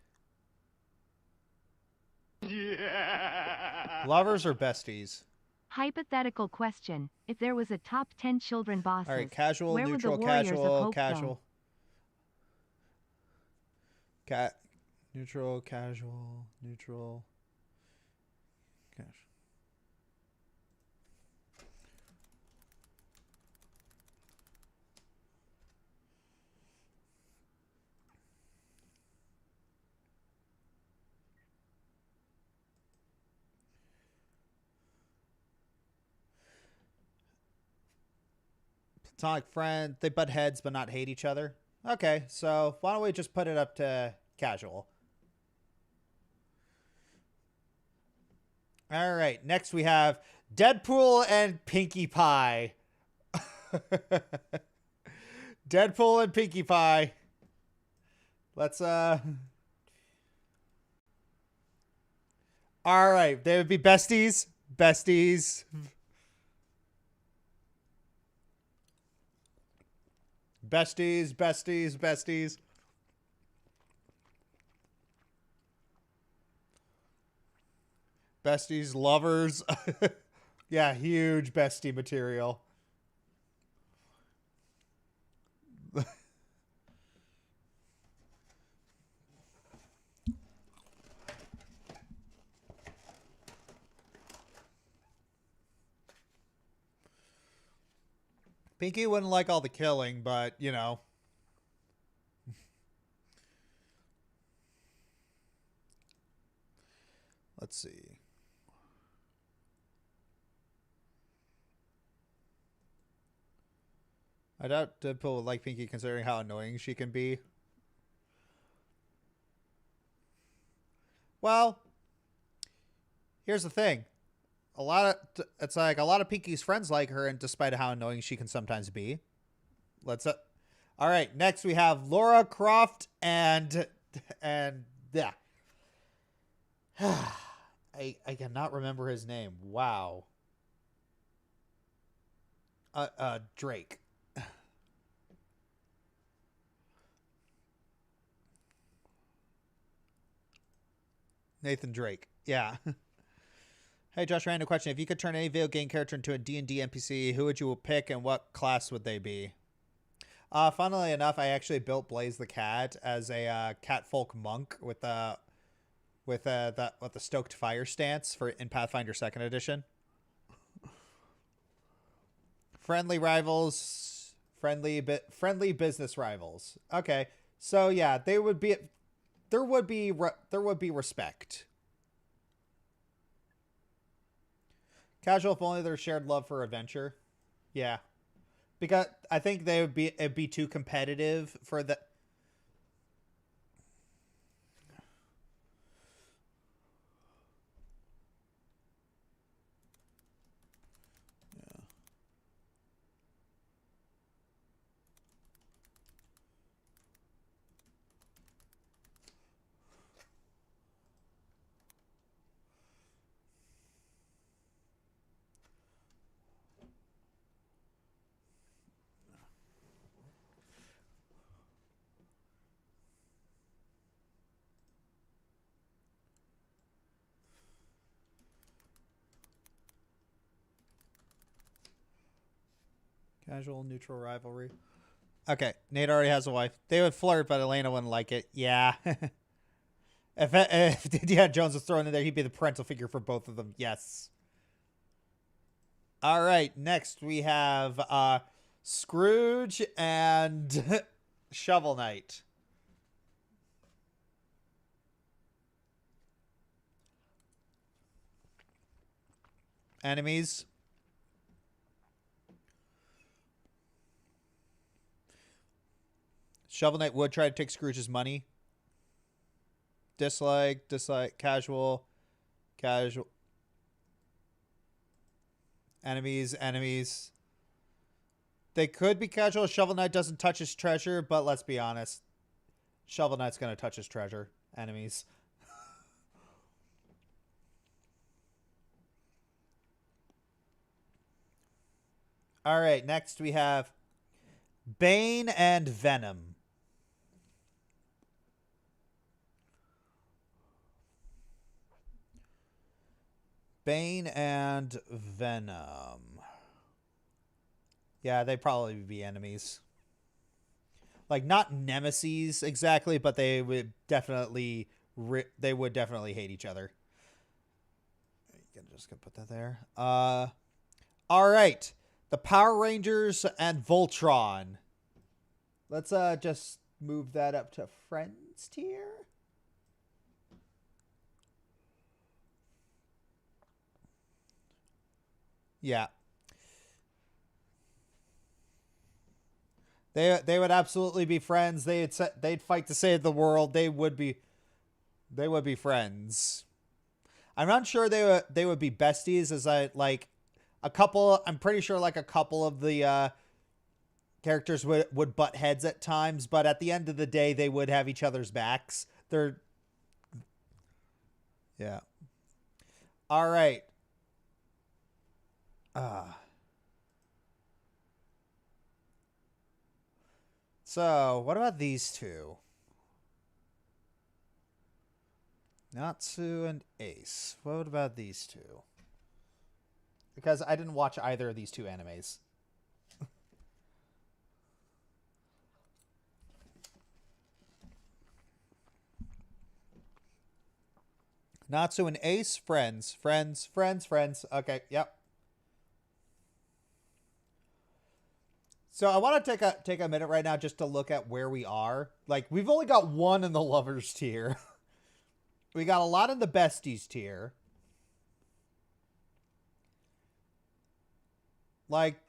Yeah. Lovers or besties?
Hypothetical question. If there was a top 10 children bosses,
all right, casual,
where
neutral,
would the Warriors
casual,
of Hope
casual.
Go?
Neutral, casual, neutral. Casual. Platonic friend. They butt heads but not hate each other. Okay, so why don't we just put it up to casual? All right, next we have Deadpool and Pinkie Pie. Deadpool and Pinkie Pie. Let's all right, they would be besties. Besties. Besties, besties, besties. Besties, lovers. Yeah, huge bestie material. Pinky wouldn't like all the killing, but, you know. Let's see. I doubt people would like Pinky considering how annoying she can be. Well, here's the thing. It's like a lot of Pinky's friends like her, and despite how annoying she can sometimes be. All right, next we have Laura Croft and yeah. I cannot remember his name. Wow. Drake. Nathan Drake. Yeah. Hey, Josh, random question. If you could turn any video game character into a D&D NPC, who would you pick and what class would they be? Funnily enough, I actually built Blaze the Cat as a catfolk monk with the stoked fire stance in Pathfinder 2nd Edition. Friendly rivals, friendly business rivals. Okay, so yeah, there would be respect. Casual if only their shared love for adventure. Yeah. Because I think it'd be too competitive for the. Yeah. Casual, neutral rivalry. Okay, Nate already has a wife. They would flirt, but Elena wouldn't like it. Yeah. if Indiana Jones was thrown in there, he'd be the parental figure for both of them. Yes. All right, next we have Scrooge and Shovel Knight. Enemies. Shovel Knight would try to take Scrooge's money. Dislike, casual. Enemies. They could be casual. Shovel Knight doesn't touch his treasure, but let's be honest. Shovel Knight's going to touch his treasure. Enemies. All right, next we have Bane and Venom. Bane and Venom. Yeah, they'd probably be enemies. Like, not nemeses exactly, but they would definitely hate each other. You can just put that there. All right. The Power Rangers and Voltron. Let's just move that up to friends tier. Yeah. They would absolutely be friends. They'd fight to save the world. They would be friends. I'm not sure they would be besties, as I'm pretty sure like a couple of the characters would butt heads at times, but at the end of the day they would have each other's backs. Yeah. All right. So, what about these two? Natsu and Ace. What about these two? because I didn't watch either of these two animes. Natsu and Ace, friends. Okay, yep. So I want to take a minute right now just to look at where we are. Like, we've only got one in the lovers tier. We got a lot in the besties tier. Like,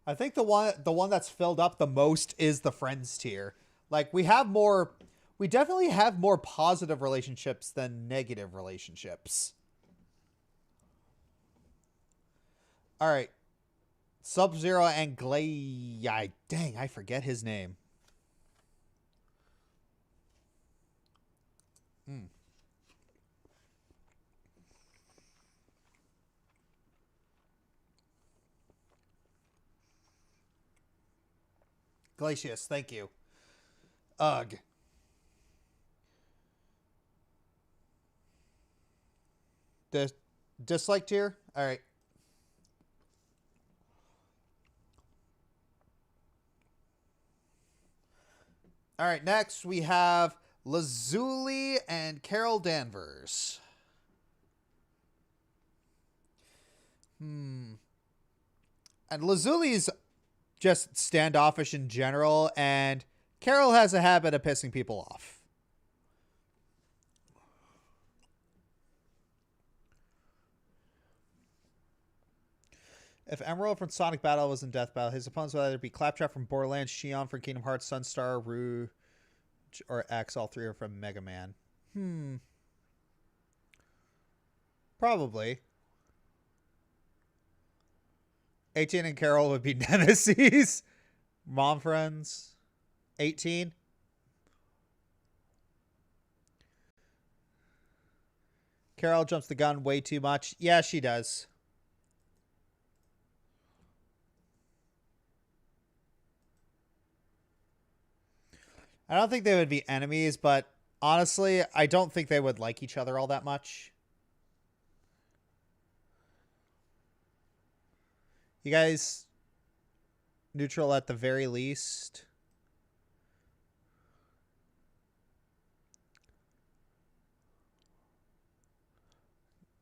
I think the one that's filled up the most is the friends tier. Like, we definitely have more positive relationships than negative relationships. All right. Sub-Zero and dang, I forget his name. Glacius, thank you. Ugh. Dislike tier? All right. All right, next we have Lazuli and Carol Danvers. And Lazuli's just standoffish in general, and Carol has a habit of pissing people off. If Emerald from Sonic Battle was in Death Battle, his opponents would either be Claptrap from Borderlands, Xion from Kingdom Hearts, Sunstar, Rouge, or X. All three are from Mega Man. Probably. 18 and Carol would be nemeses. Mom friends. 18. Carol jumps the gun way too much. Yeah, she does. I don't think they would be enemies, but honestly, I don't think they would like each other all that much. You guys neutral at the very least.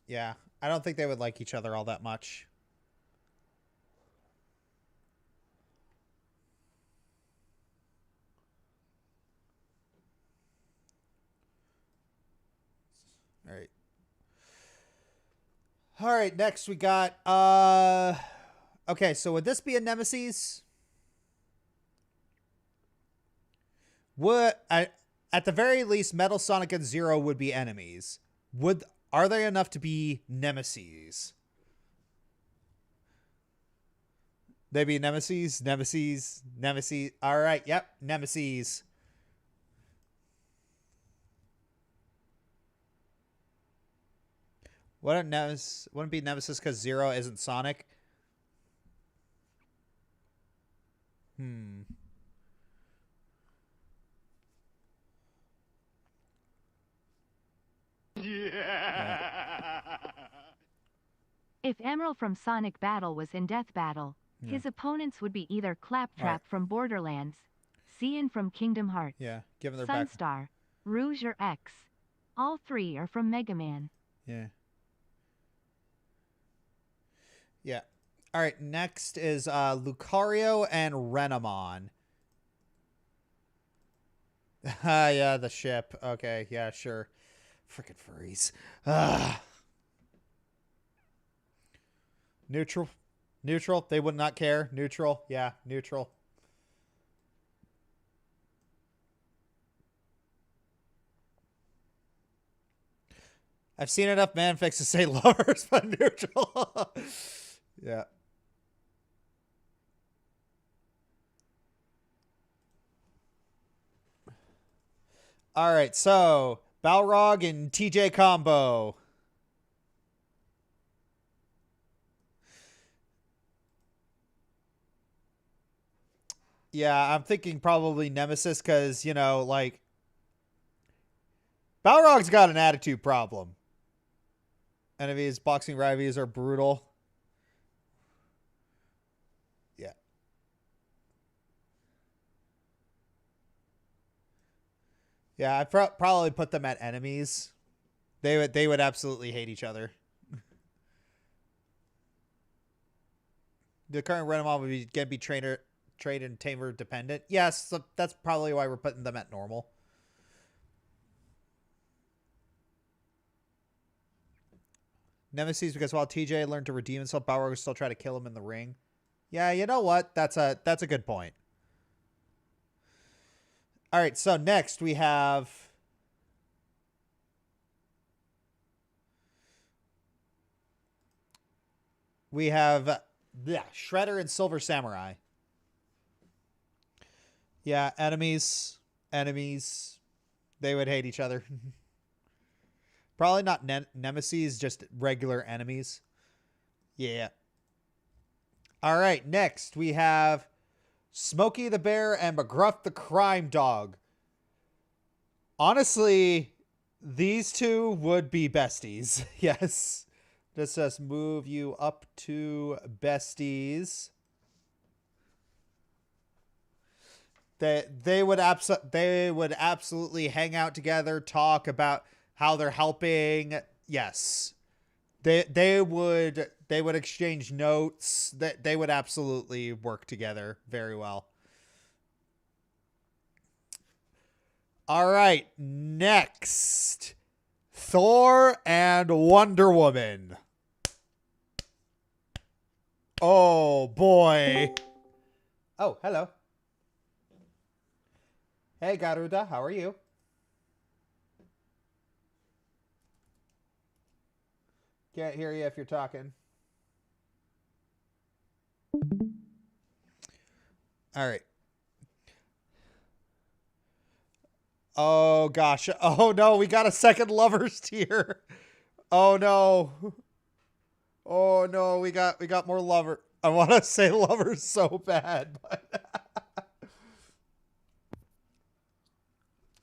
Yeah, I don't think they would like each other all that much. All right. All right, next we got okay, so would this be a nemesis? At the very least, Metal Sonic and Zero would be enemies. Are they enough to be nemeses? They be nemeses? Nemeses? All right, yep, nemeses. Wouldn't be Nemesis because Zero isn't Sonic?
If Emerald from Sonic Battle was in Death Battle, his opponents would be either Claptrap from Borderlands, Xion from Kingdom Hearts,
given their
Sunstar, Rouge or X. All three are from Mega Man.
Yeah. All right, next is Lucario and Renamon. Yeah, the ship. Okay, yeah, sure. Frickin' furries. Neutral. Neutral. They would not care. Neutral. Yeah, neutral. I've seen enough manfics to say lovers, but neutral. Yeah. All right, so Balrog and TJ combo. Yeah, I'm thinking probably Nemesis because, you know, like, Balrog's got an attitude problem. Enemies, boxing rivals are brutal. Yeah. Yeah, I'd probably put them at enemies. They would absolutely hate each other. The current Renamon would be gonna be trade and tamer dependent. Yes, so that's probably why we're putting them at normal. Nemeses, because while TJ learned to redeem himself, Bauer would still try to kill him in the ring. Yeah, you know what? That's a good point. All right, so next we have Shredder and Silver Samurai. Yeah, enemies. They would hate each other. Probably not nemeses, just regular enemies. Yeah. All right, next we have Smokey the Bear and McGruff the Crime Dog. Honestly, these two would be besties. Yes. Just move you up to besties. They would absolutely hang out together, talk about how they're helping. Yes. They would exchange notes. They would absolutely work together very well. All right, next, Thor and Wonder Woman. Oh boy. Oh, hello. Hey Garuda, how are you? Can't hear you if you're talking. All right. Oh gosh. Oh no, we got a second lovers tier. Oh no. Oh no, we got more lover. I want to say lovers so bad, but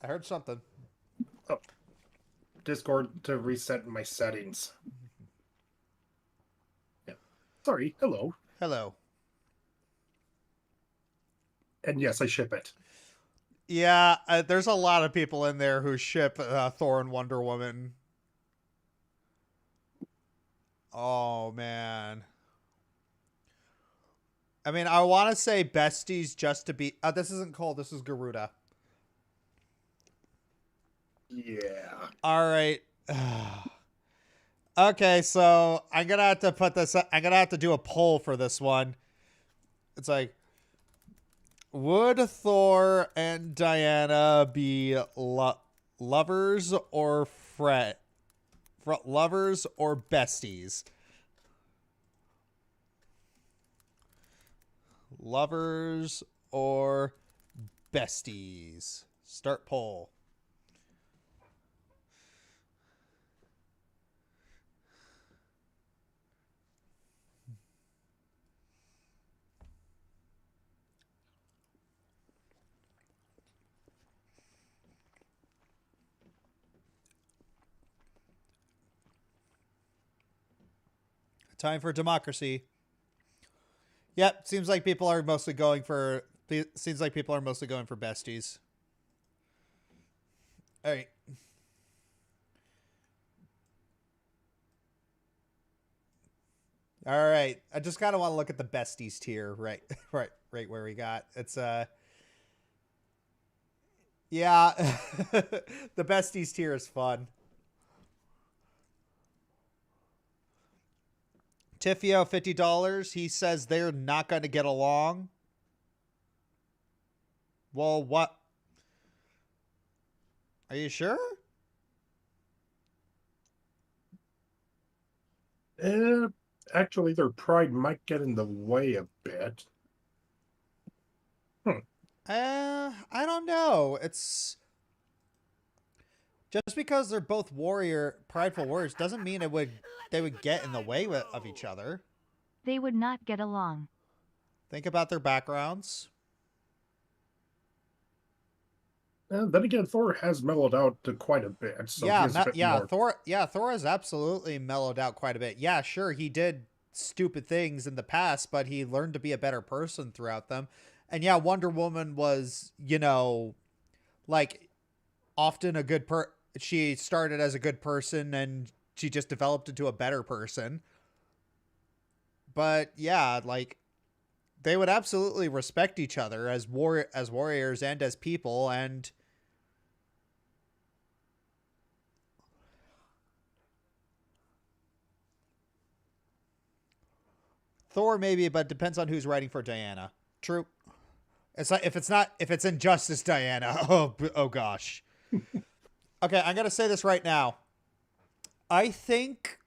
I heard something.
Oh. Discord to reset my settings. Yeah. Sorry. Hello.
Hello.
And yes, I ship it.
Yeah, there's a lot of people in there who ship Thor and Wonder Woman. Oh, man. I mean, I want to say besties just to be... this isn't Cole, this is Garuda.
Yeah.
All right. Okay, so I'm going to have to put this... I'm going to have to do a poll for this one. It's like... Would Thor and Diana be lovers or lovers or besties? Lovers or besties? Start poll. Time for democracy. Yep, seems like people are mostly going for besties. All right. All right. I just kind of want to look at the besties tier, right where we got. It's yeah. The besties tier is fun. Tiffio, $50. He says they're not going to get along. Well, what? Are you sure?
Actually, their pride might get in the way a bit.
I don't know. It's just because they're both prideful warriors doesn't mean they would get in the way of each other.
They would not get along.
Think about their backgrounds.
Then again, Thor has mellowed out to quite a bit, so he is a bit more.
Thor has absolutely mellowed out quite a bit. Yeah, sure, he did stupid things in the past, but he learned to be a better person throughout them. And yeah, Wonder Woman was, like often a good she started as a good person and she just developed into a better person. But yeah, like they would absolutely respect each other as warriors and as people. And Thor maybe, but depends on who's writing for Diana. True. It's like if it's Injustice Diana. Oh gosh. Okay, I'm gonna say this right now. I think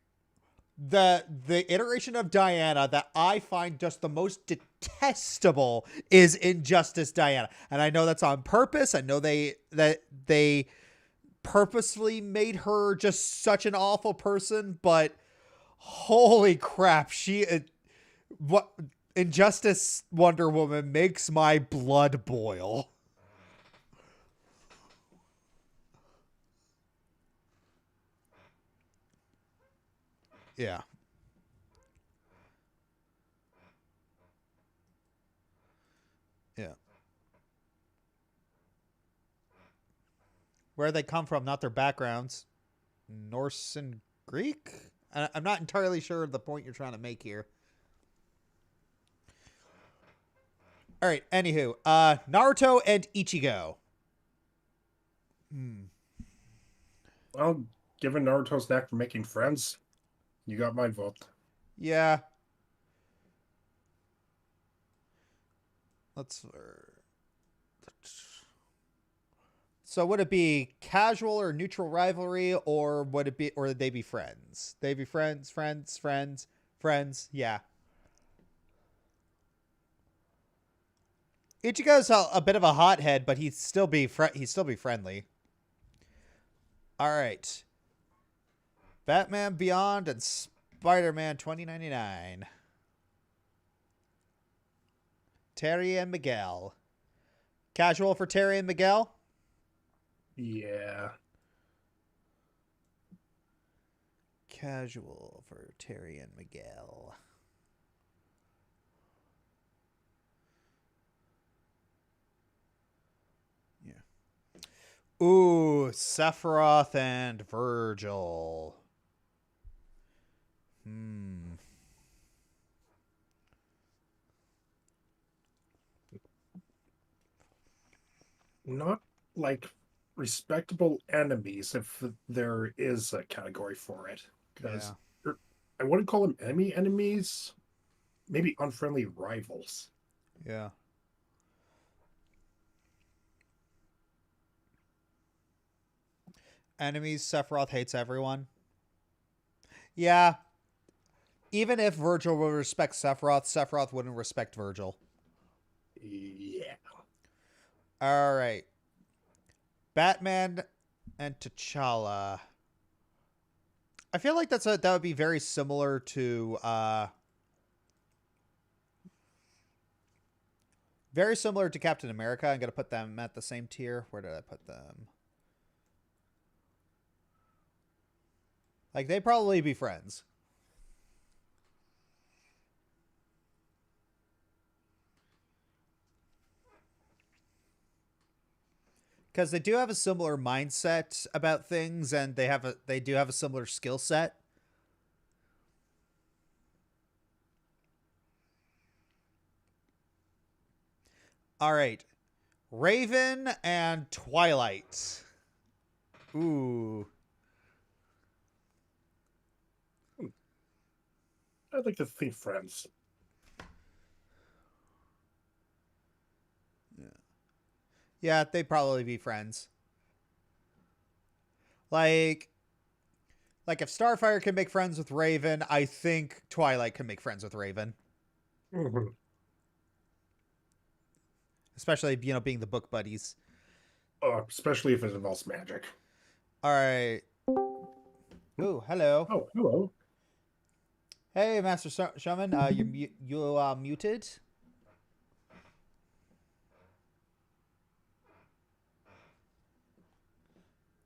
the iteration of Diana that I find just the most detestable is Injustice Diana, and I know that's on purpose. I know they purposely made her just such an awful person, but holy crap, what Injustice Wonder Woman makes my blood boil. Yeah. Yeah. Where they come from, not their backgrounds. Norse and Greek? I'm not entirely sure of the point you're trying to make here. All right, anywho. Naruto and Ichigo.
Well, given Naruto's knack for making friends, you got my vote.
Yeah. So would it be casual or neutral rivalry, or would they be friends? They'd be friends. Yeah. Ichigo's a bit of a hothead, but he'd still be friendly. All right. Batman Beyond and Spider-Man 2099. Terry and Miguel. Casual for Terry and Miguel?
Yeah.
Casual for Terry and Miguel. Yeah. Ooh, Sephiroth and Virgil.
Not like respectable enemies, if there is a category for it. Because I wouldn't call them enemies. Maybe unfriendly rivals.
Yeah. Enemies, Sephiroth hates everyone. Yeah. Even if Virgil would respect Sephiroth, Sephiroth wouldn't respect Virgil.
Yeah.
All right. Batman and T'Challa. I feel like that would be very similar to Captain America. I'm going to put them at the same tier. Where did I put them? Like, they'd probably be friends. Because they do have a similar mindset about things, and they do have a similar skill set. All right. Raven and Twilight. Ooh.
I'd like to think friends.
Yeah, they'd probably be friends. Like if Starfire can make friends with Raven, I think Twilight can make friends with Raven.
Mm-hmm.
Especially, being the book buddies.
Especially if it involves magic.
All right. Ooh, hello.
Oh, hello.
Hey, Master Shaman. You muted?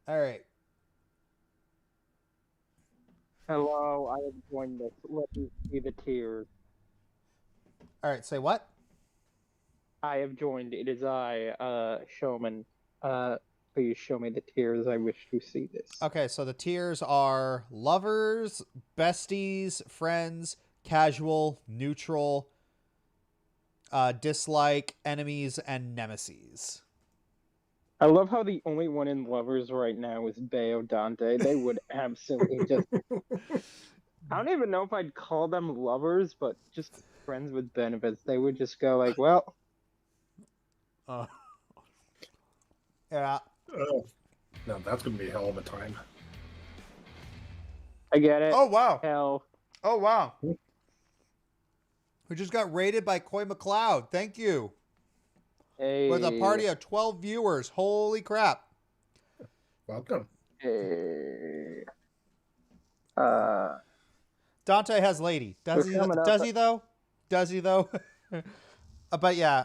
All right.
Hello, I have joined this. Let me see the tiers.
All right. Say what?
I have joined. It is I, Showman. Please show me the tiers. I wish to see this.
Okay. So the tiers are lovers, besties, friends, casual, neutral, dislike, enemies, and nemeses.
I love how the only one in lovers right now is Bayo Dante. They would absolutely just. I don't even know if I'd call them lovers, but just friends with benefits. They would just go like, well.
Yeah.
No, that's gonna be a hell of a time.
I get it.
Oh wow.
Hell.
Oh wow. We just got rated by Coy McLeod. Thank you.
Hey.
With a party of 12 viewers. Holy crap.
Welcome.
Hey.
Dante has lady. Does he though? Does he though? But yeah.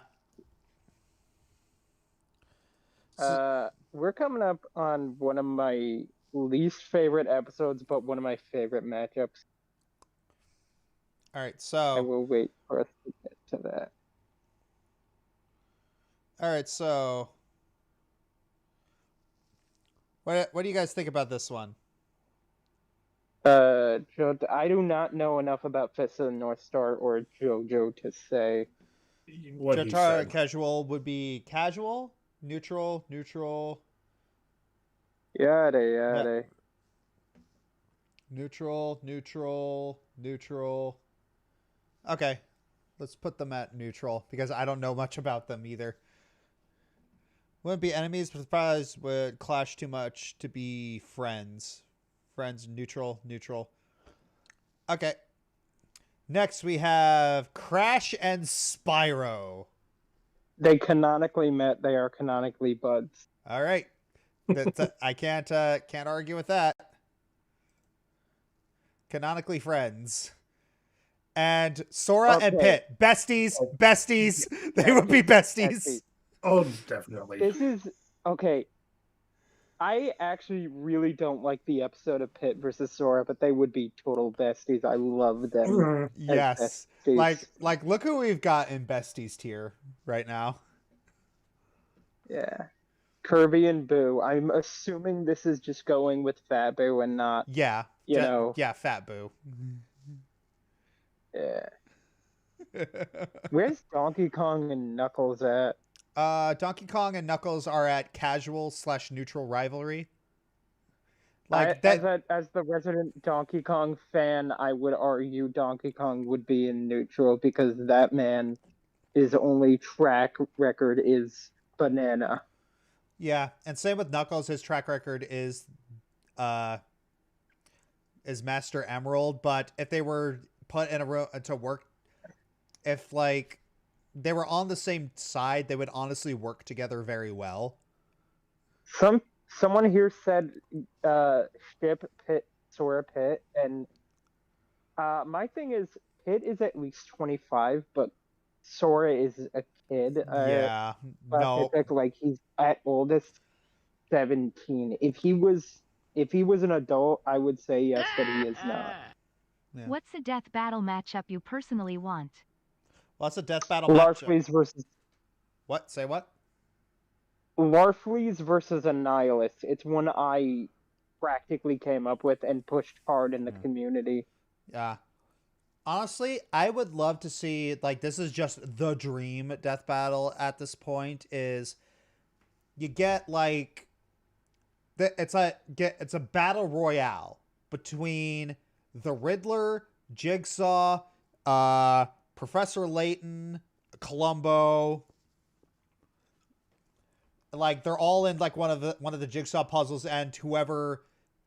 We're coming up on one of my least favorite episodes, but one of my favorite matchups.
All right,
I
so
will wait for us to get to that.
all right, so what do you guys think about this one?
I do not know enough about Fist of the North Star or JoJo to say.
What he
Jotaro
said.
casual would be casual, neutral.
Yada.
Neutral. Okay, let's put them at neutral because I don't know much about them either. Wouldn't be enemies, but surprise would clash too much to be friends. Friends, neutral. Okay. Next we have Crash and Spyro.
They canonically met. They are canonically buds.
All right. I can't argue with that. Canonically friends. And Sora and Pit. Besties. They would be besties.
Oh, definitely.
This is okay. I actually really don't like the episode of Pit versus Sora, but they would be total besties. I love them.
Yes.
Besties.
Like look who we've got in besties tier right now.
Yeah. Kirby and Boo. I'm assuming this is just going with Fat Boo and not,
Yeah. Yeah, Fat Boo.
Yeah. Where's Donkey Kong and Knuckles at?
Donkey Kong and Knuckles are at casual/neutral rivalry. Like
as the resident Donkey Kong fan, I would argue Donkey Kong would be in neutral because that man, his only track record is banana.
Yeah, and same with Knuckles. His track record is Master Emerald. But if they were put in a row to work, if like they were on the same side, they would honestly work together very well.
Someone here said ship Pit, Sora Pit, and my thing is Pit is at least 25, but Sora is a kid.
Yeah, no,
like he's at oldest 17. If he was an adult, I would say yes, but he is not.
Yeah.
What's a death battle matchup you personally want?
Well, that's a death battle matchup.
Larfleeze versus
What? Say what?
Larfleeze versus Annihilus. It's one I practically came up with and pushed hard in the community.
Yeah. Honestly, I would love to see, like, this is just the dream death battle at this point, is you get, like, it's a battle royale between the Riddler, Jigsaw, Professor Layton, Columbo. Like, they're all in, like, one of the Jigsaw puzzles, and whoever,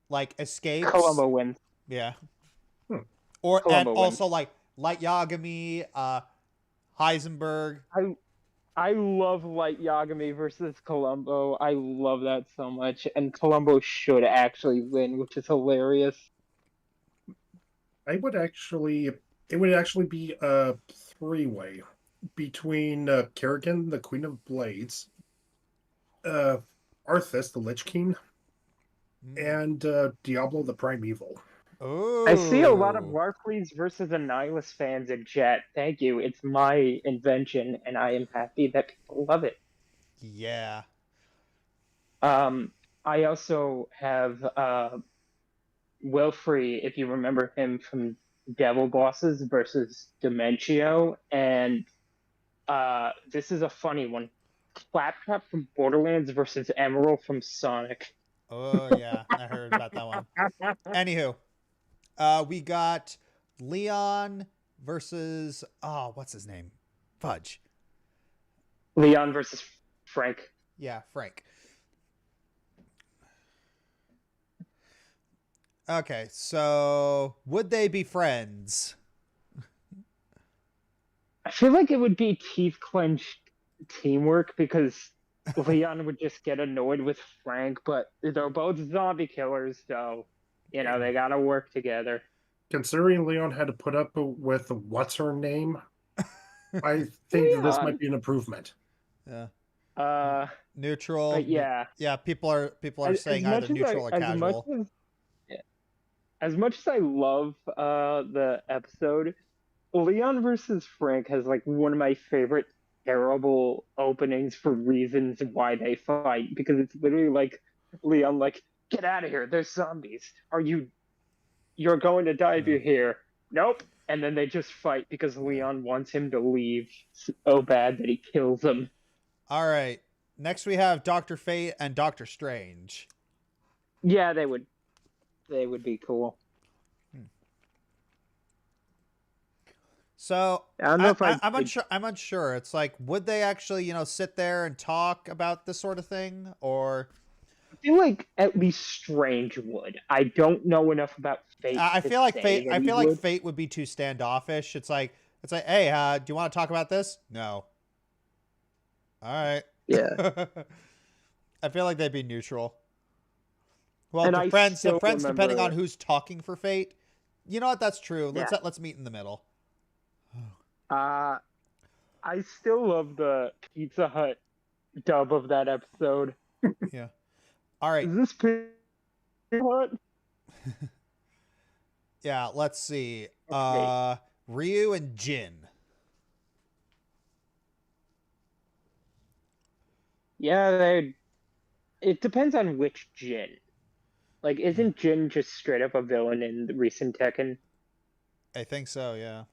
like, escapes.
Columbo wins.
Yeah.
Columbo
And
wins.
also, like, Light Yagami, Heisenberg.
I love Light Yagami versus Columbo. I love that so much. And Columbo should actually win, which is hilarious.
It would actually be a three-way between Kerrigan, the Queen of Blades, Arthas, the Lich King, and Diablo the Primeval.
I see a lot of
Oh.
Warfleas versus Annihilus fans in chat. Thank you. It's my invention, and I am happy that people love it.
Yeah.
I also have Wilfrey, if you remember him from Devil Bosses versus Dementio, and this is a funny one. Claptrap from Borderlands versus Emerald from Sonic.
Oh yeah, I heard about that one. Anywho, we got Leon versus what's his name? Fudge.
Leon versus Frank.
Yeah, Frank. Okay, so would they be friends?
I feel like it would be teeth clenched teamwork because Leon would just get annoyed with Frank, but they're both zombie killers, so they gotta work together.
Considering Leon had to put up with what's her name, I think this might be an improvement.
Yeah. Neutral.
But yeah.
Yeah, people are saying either neutral or casual.
As much as I love the episode, Leon versus Frank has like one of my favorite terrible openings for reasons why they fight, because it's literally like Leon like, get out of here, there's zombies. You're going to die if you're here. Nope. And then they just fight because Leon wants him to leave so bad that he kills him.
All right. Next we have Dr. Fate and Dr. Strange.
Yeah, they would be cool.
So
I don't know if
I'm unsure. I'm unsure. It's like, would they actually, sit there and talk about this sort of thing, or?
I feel like at least Strange would. I don't know enough about Fate.
I feel like Fate would be too standoffish. It's like, hey, do you want to talk about this? No. All right.
Yeah.
I feel like they'd be neutral. Well,
and
the friends, depending on who's talking for Fate. You know what? That's true. Let's meet in the middle.
I still love the Pizza Hut dub of that episode.
Yeah. All right.
Is this Pizza Hut?
Yeah, let's see.
Okay.
Ryu and Jin.
Yeah, it depends on which Jin. Like, isn't Jin just straight up a villain in the recent Tekken?
I think so, yeah.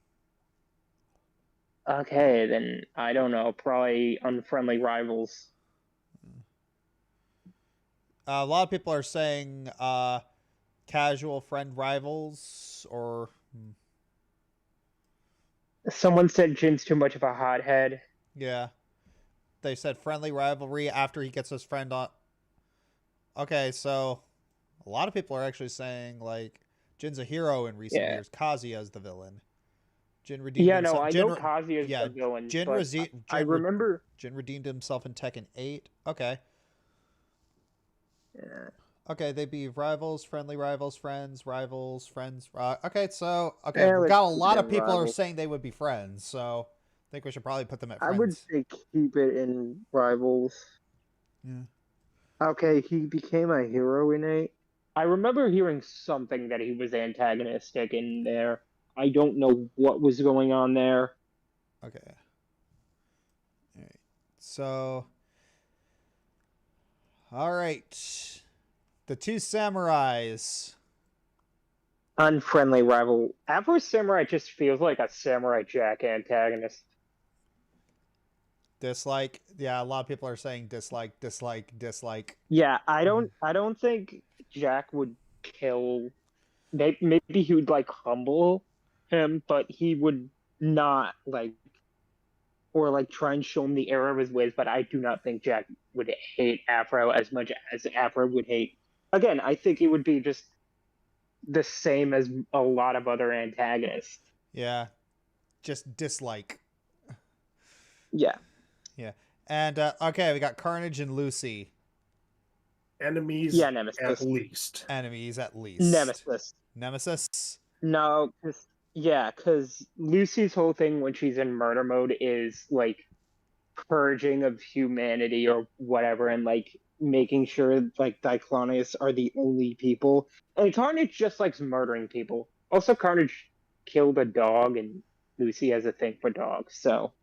Okay, then I don't know. Probably unfriendly rivals.
A lot of people are saying casual friend rivals, or
someone said Jin's too much of a hothead.
Yeah, they said friendly rivalry after he gets his friend on. Okay, so a lot of people are actually saying like Jin's a hero in recent years. Kazuya's the villain. Jin redeemed himself.
I know Kazuya's the villain. I remember
Jin redeemed himself in Tekken 8. Okay.
Yeah.
Okay, they'd be rivals, friendly rivals, friends, friends. Okay, so we got a lot of people are saying they would be friends, so I think we should probably put them at friends.
I would say keep it in rivals.
Yeah.
Okay, he became a hero in 8. I remember hearing something that he was antagonistic in there. I don't know what was going on there.
Okay. All right. So, all right. The two samurais.
Unfriendly rival. Afro Samurai just feels like a Samurai Jack antagonist.
Dislike. Yeah, a lot of people are saying dislike.
Yeah, I don't think Jack would kill. Maybe he would like humble him, but he would not try and show him the error of his ways. But I do not think Jack would hate Afro as much as Afro would hate. Again, I think he would be just the same as a lot of other antagonists.
Yeah, just dislike.
Yeah.
Yeah, and okay, we got Carnage and Lucy.
Enemies.
Yeah, nemesis.
At least.
Enemies at least.
Nemesis. No, because Lucy's whole thing when she's in murder mode is like purging of humanity or whatever, and like making sure like Diclonius are the only people. And Carnage just likes murdering people. Also, Carnage killed a dog, and Lucy has a thing for dogs, so.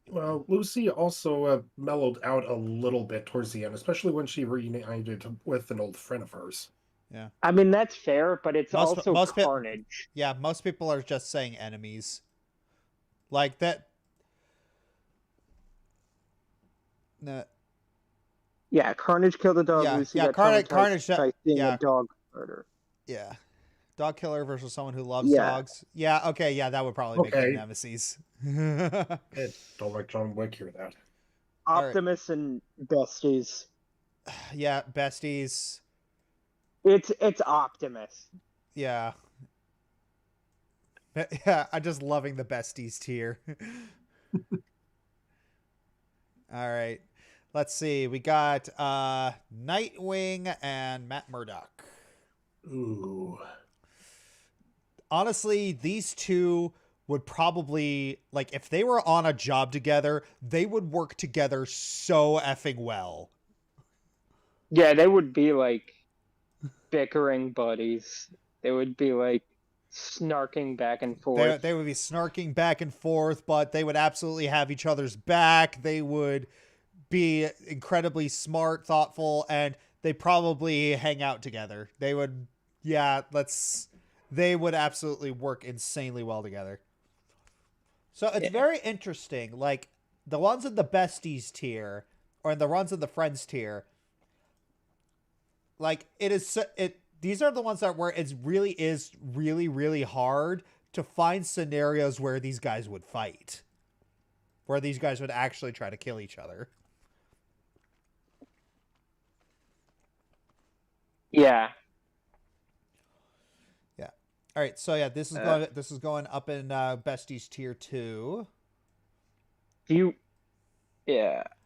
Well, Lucy also mellowed out a little bit towards the end, especially when she reunited with an old friend of hers.
Yeah.
I mean, that's fair, but it's also
most
Carnage.
Yeah, most people are just saying enemies. Like that. No.
Yeah, Carnage killed a dog.
Yeah,
Lucy
yeah,
got
Carnage.
by seeing
Yeah,
a dog murder.
yeah. Dog killer versus someone who loves
Yeah.
dogs. Yeah, okay, yeah, that would probably make them nemesis.
Don't like John Wick hear that.
Optimus and Besties.
Yeah, besties.
It's Optimus.
Yeah. Yeah, I'm just loving the besties tier. All right. Let's see. We got Nightwing and Matt Murdock.
Ooh.
Honestly, these two would probably, like, if they were on a job together, they would work together so effing well.
Yeah, they would be like bickering buddies. They would be like snarking back and forth.
They would be snarking back and forth, but they would absolutely have each other's back. They would be incredibly smart, thoughtful, and they probably hang out together. They would, they would absolutely work insanely well together. So it's very interesting. Like, the ones in the besties tier, or in the ones in the friends tier, like, these are the ones that where it really is really hard to find scenarios where these guys would fight. Where these guys would actually try to kill each other.
Yeah.
Yeah. All right. So yeah, this is going up in besties tier 2.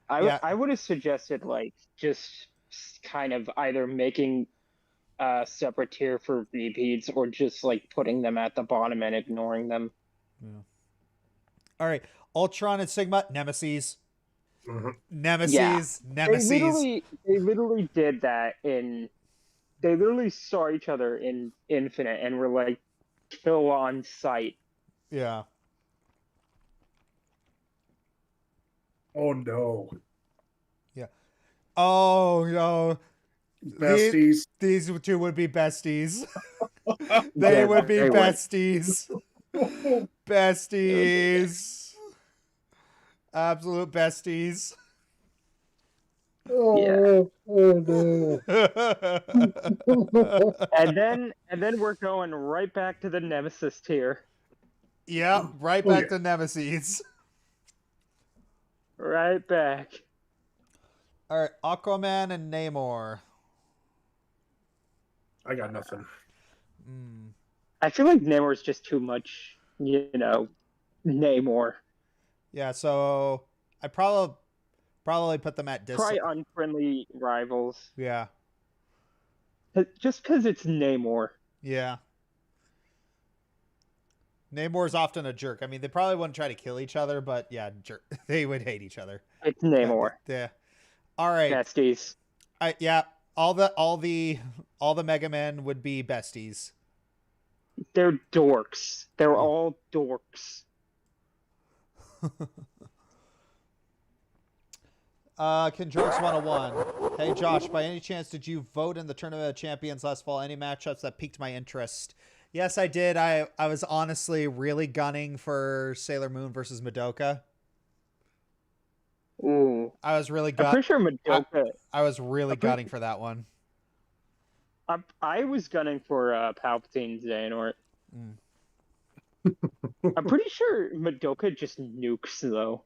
I would have suggested like just kind of either making a separate tier for repeats or just like putting them at the bottom and ignoring them.
Yeah. All right. Ultron and Sigma, nemeses.
Mm-hmm.
Nemeses.
They literally did that they literally saw each other in Infinite and were like, kill on sight.
Yeah.
Oh no.
Yeah. Oh no.
Besties.
These two would be besties. They would be besties. Besties. Absolute besties.
Oh
no.
and then we're going right back to the nemesis tier.
Yeah, right back to nemesis.
Right back.
All right, Aquaman and Namor.
I got nothing.
I feel like Namor's just too much, Namor.
Yeah, so I probably put them at
Try unfriendly rivals.
Yeah.
Just because it's Namor.
Yeah. Namor's often a jerk. I mean, they probably wouldn't try to kill each other, but yeah, they would hate each other.
It's Namor.
Yeah. All right.
Besties.
All the Mega Men would be besties.
They're dorks. They're all dorks.
Conjurks 101. Hey Josh, by any chance did you vote in the Tournament of Champions last fall? Any matchups that piqued my interest? Yes, I did. I was honestly really gunning for Sailor Moon versus Madoka.
Ooh.
I was really
I'm pretty sure Madoka.
I was really gunning for that one.
I was gunning for Palpatine Xehanort. I'm pretty sure Madoka just nukes though.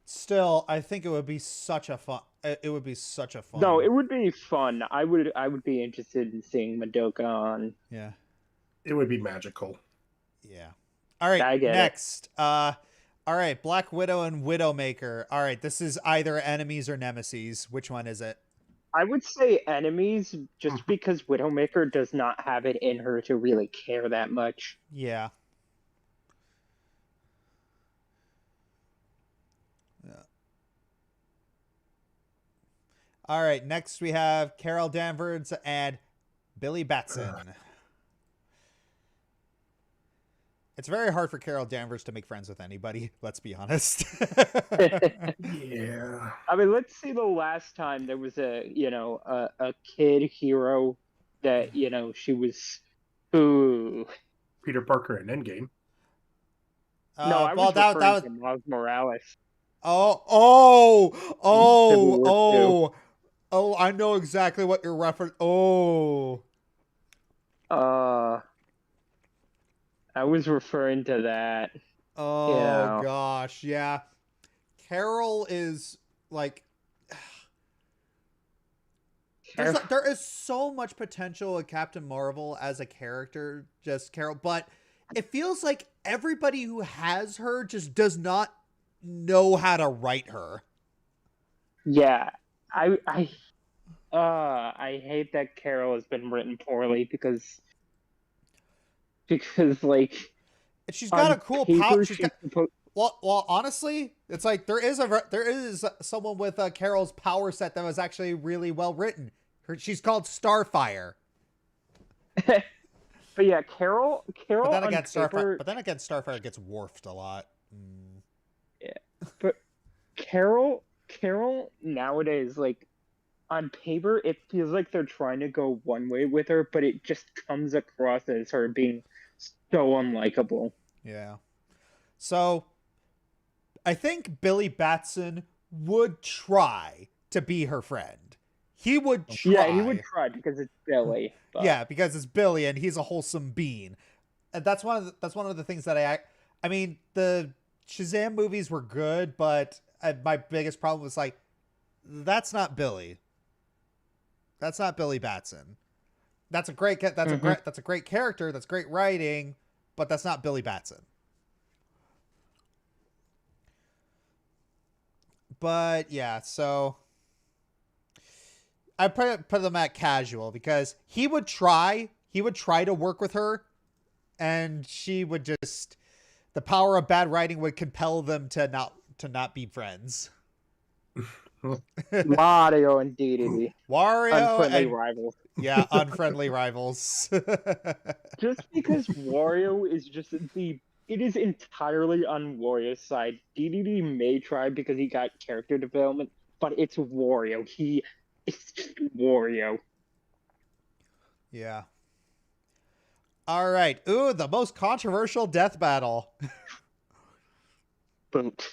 Still, I think it would be such a fun. It would be such a fun.
No, it would be fun. I would be interested in seeing Madoka on.
Yeah.
It would be magical.
Yeah. All right. Next. All right. Black Widow and Widowmaker. All right. This is either enemies or nemeses. Which one is it?
I would say enemies, just because Widowmaker does not have it in her to really care that much.
Yeah. All right, next we have Carol Danvers and Billy Batson. It's very hard for Carol Danvers to make friends with anybody, let's be honest.
Yeah.
I mean, let's see the last time there was a kid hero that, she was, ooh.
Peter Parker in Endgame.
No, I was referring to Miles Morales.
Oh, I know exactly what you're referencing.
I was referring to that.
Oh, gosh, yeah. Carol is, like... there is so much potential in Captain Marvel as a character, just Carol, but it feels like everybody who has her just does not know how to write her.
Yeah, I hate that Carol has been written poorly because like,
she's got a cool power. Well, honestly, it's like there is someone with Carol's power set that was actually really well written. She's called Starfire.
But yeah, Carol.
But then again, Starfire gets warped a lot.
Yeah, but Carol nowadays, like, on paper, it feels like they're trying to go one way with her, but it just comes across as her being so unlikable.
Yeah. So, I think Billy Batson would try to be her friend. He would try.
Yeah, he would try because it's Billy. But...
Yeah, because it's Billy and he's a wholesome being. And that's one of the things that I mean, the Shazam movies were good, but my biggest problem was like, that's not Billy. That's not Billy Batson. That's a great that's a great character, that's great writing, but that's not Billy Batson. But yeah, so I put them at casual because he would try to work with her, and she would just, the power of bad writing would compel them to not be friends.
Wario and DDD.
Unfriendly
rivals.
Yeah, unfriendly rivals.
Just because Wario is it is entirely on Wario's side. DDD may try because he got character development, but it's Wario. It's just Wario.
Yeah. All right. Ooh, the most controversial death battle.
Boot.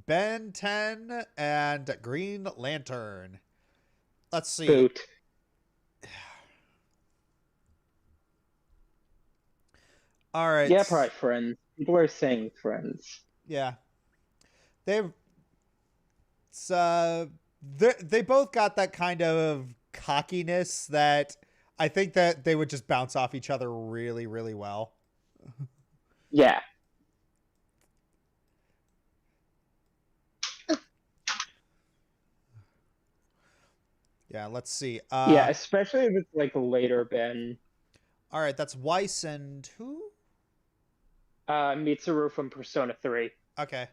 Ben 10 and Green Lantern. Let's see.
Boot.
All right.
Yeah, probably friends. People are saying friends.
Yeah. They both got that kind of cockiness that I think that they would just bounce off each other really, really well.
Yeah.
Yeah, let's see.
Yeah, especially if it's like later Ben.
All right, that's Weiss and who?
Mitsuru from Persona 3.
Okay.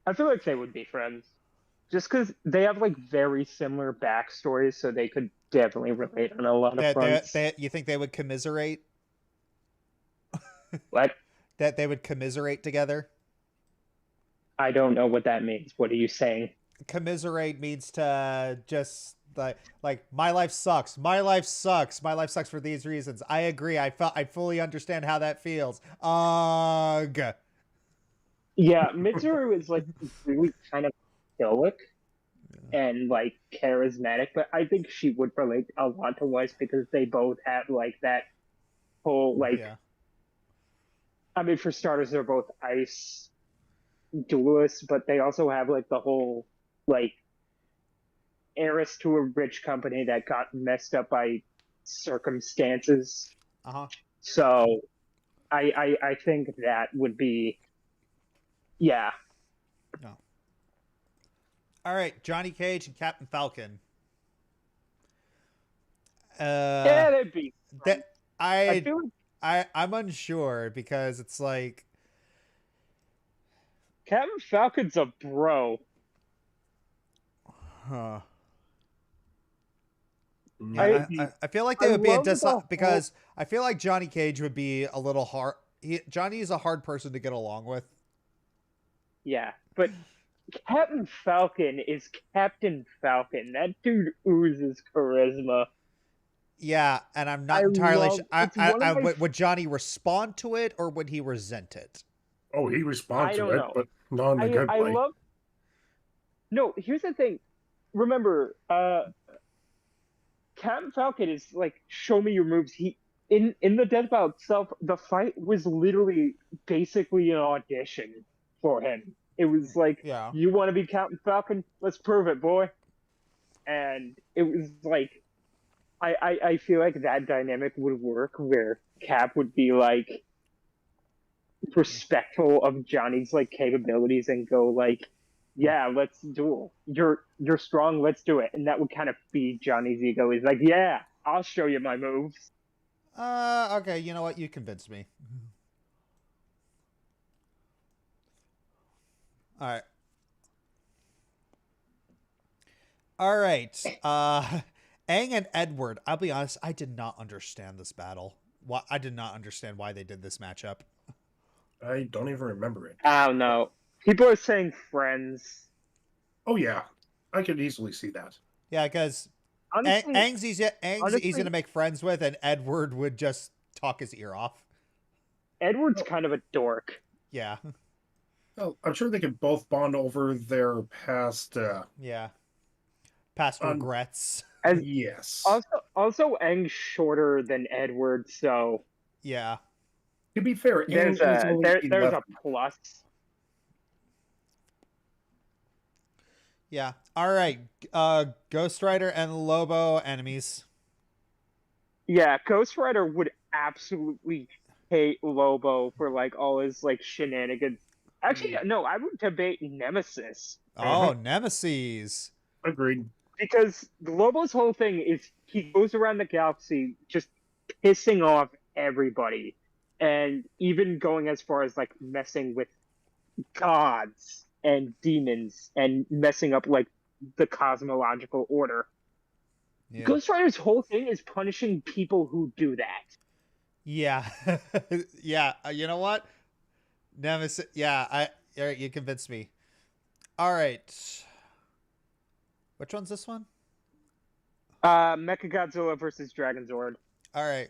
I feel like they would be friends. Just because they have like very similar backstories, so they could definitely relate on a lot of fronts.
You think they would commiserate?
What?
That they would commiserate together?
I don't know what that means. What are you saying?
Commiserate means to just like my life sucks. My life sucks. My life sucks for these reasons. I agree. I fully understand how that feels. Ugh.
Yeah, Mitsuru is like really kind of stoic and like charismatic, but I think she would relate a lot to Weiss because they both have like that whole like. Yeah. I mean, for starters, they're both ice duelists, but they also have like the whole like heiress to a rich company that got messed up by circumstances. So I think that would be, yeah.
No. All right, Johnny Cage and Captain Falcon.
Yeah, they'd be.
I'm unsure because it's like
Captain Falcon's a bro.
Huh. Yeah, I feel like they would be a because
whole...
I feel like Johnny Cage would be a little hard. Johnny is a hard person to get along with.
Yeah, but Captain Falcon is Captain Falcon. That dude oozes charisma.
Yeah, and I'm not entirely sure. Would Johnny respond to it or would he resent it?
Oh, he responds to it,
know.
but not in a good way.
No, here's the thing. Remember, Captain Falcon is like, show me your moves. In the death battle itself, the fight was literally basically an audition for him. It was like, you want to be Captain Falcon? Let's prove it, boy. And it was like, I feel like that dynamic would work where Cap would be like respectful of Johnny's like capabilities and go like, yeah, let's duel. You're strong, let's do it. And that would kind of feed Johnny's ego. He's like, yeah, I'll show you my moves.
Okay, you know what? You convinced me. All right. All right. Aang and Edward. I'll be honest, I did not understand this battle. I did not understand why they did this matchup.
I don't even remember it.
I don't know. People are saying friends.
Oh yeah, I could easily see that.
Yeah, because Aang's easy to make friends with, and Edward would just talk his ear off.
Edward's kind of a dork.
Yeah.
Well, I'm sure they could both bond over their past.
Past regrets.
Yes.
Also, Aang's shorter than Edward, so.
Yeah.
To be fair,
there's a plus.
Yeah. All right. Ghost Rider and Lobo enemies.
Yeah, Ghost Rider would absolutely hate Lobo for like all his like shenanigans. Actually, no, I would debate Nemesis.
Oh, Nemeses.
Agreed.
Because Lobo's whole thing is he goes around the galaxy just pissing off everybody. And even going as far as like messing with gods and demons and messing up like the cosmological order. Yeah. Ghost Rider's whole thing is punishing people who do that.
Yeah. Yeah. You know what? Nemesis. Yeah. You convinced me. All right. Which one's this one?
Mechagodzilla versus Dragonzord.
All right.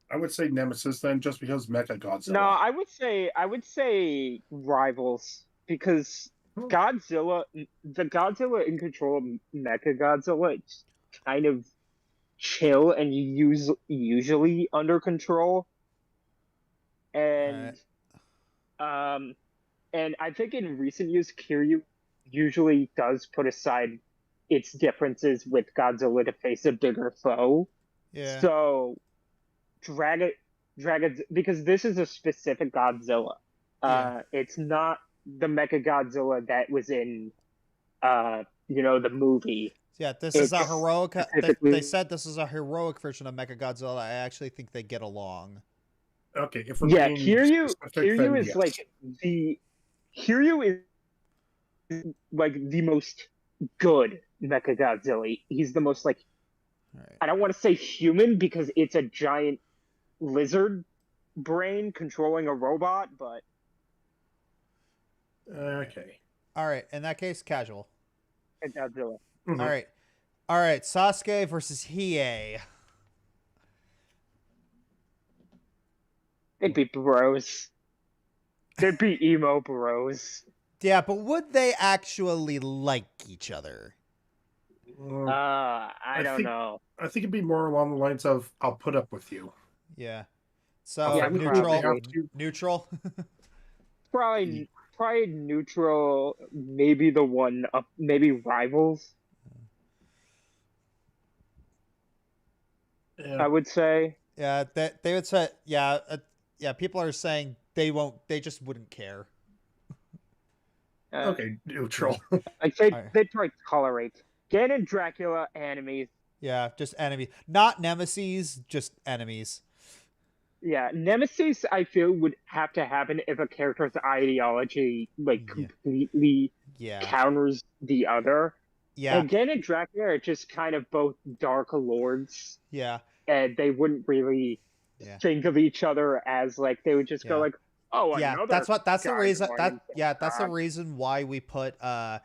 I would say Nemesis then, just because Mechagodzilla.
No, I would say Rivals, because the Godzilla in control of Mechagodzilla is kind of chill and usually under control. And and I think in recent years Kiryu usually does put aside its differences with Godzilla to face a bigger foe.
Yeah.
So Dragon, because this is a specific Godzilla. It's not the Mechagodzilla that was in, the movie.
Yeah, this is a heroic. They said this is a heroic version of Mechagodzilla. I actually think they get along.
Okay, if
Kiryu is yes. Kiryu is like the most good Mechagodzilla. He's the most like, right. I don't want to say human because it's a giant lizard brain controlling a robot, but
okay.
All right, in that case, casual.
And Godzilla.
Mm-hmm. All right. Sasuke versus Hiei.
They'd be bros. They'd be emo bros.
Yeah, but would they actually like each other?
I don't know.
I think it'd be more along the lines of "I'll put up with you."
Yeah. So neutral.
Probably neutral. Maybe the one up. Maybe Rivals.
Yeah.
I would say.
Yeah, they would say. Yeah, people are saying they won't. They just wouldn't care.
Okay, neutral.
They'd probably tolerate. Ganon, Dracula, enemies.
Yeah, just enemies. Not nemeses, just enemies.
Yeah, nemesis, I feel, would have to happen if a character's ideology, completely counters the other.
Yeah.
Again, in Dracula are just kind of both dark lords,
Yeah.
and they wouldn't really
Yeah.
think of each other as like they would just go
Yeah.
like, oh,
Yeah.
another.
That's the
guy
reason
joining
that's the
TikTok.
reason why we put our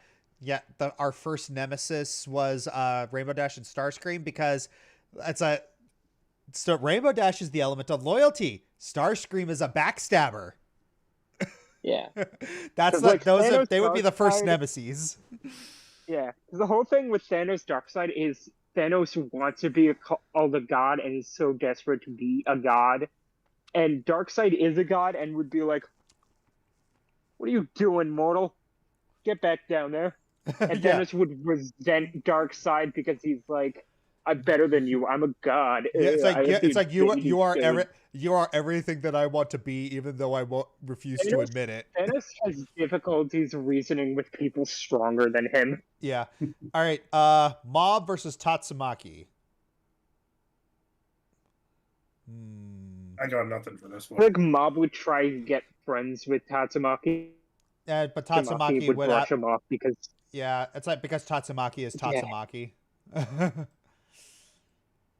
first nemesis was Rainbow Dash and Starscream, because Rainbow Dash is the element of loyalty. Starscream is a backstabber.
Yeah.
That's
like,
they would be the first
Darkseid-
nemeses.
Yeah, the whole thing with Thanos' Darkseid is Thanos wants to be called a god and is so desperate to be a god. And Darkseid is a god and would be like, what are you doing, mortal? Get back down there. And
Yeah.
Thanos would resent Darkseid because he's like, I'm better than you. I'm a god.
Yeah, it's like you are
every.
You are everything that I want to be, even though I won't refuse to admit it.
Thanos has difficulties reasoning with people stronger than him.
Yeah. All right. Mob versus Tatsumaki.
I got nothing for this
I
one.
think Mob would try to get friends with Tatsumaki.
But Tatsumaki
would brush him off because.
Yeah, it's like because Tatsumaki is Tatsumaki. Yeah.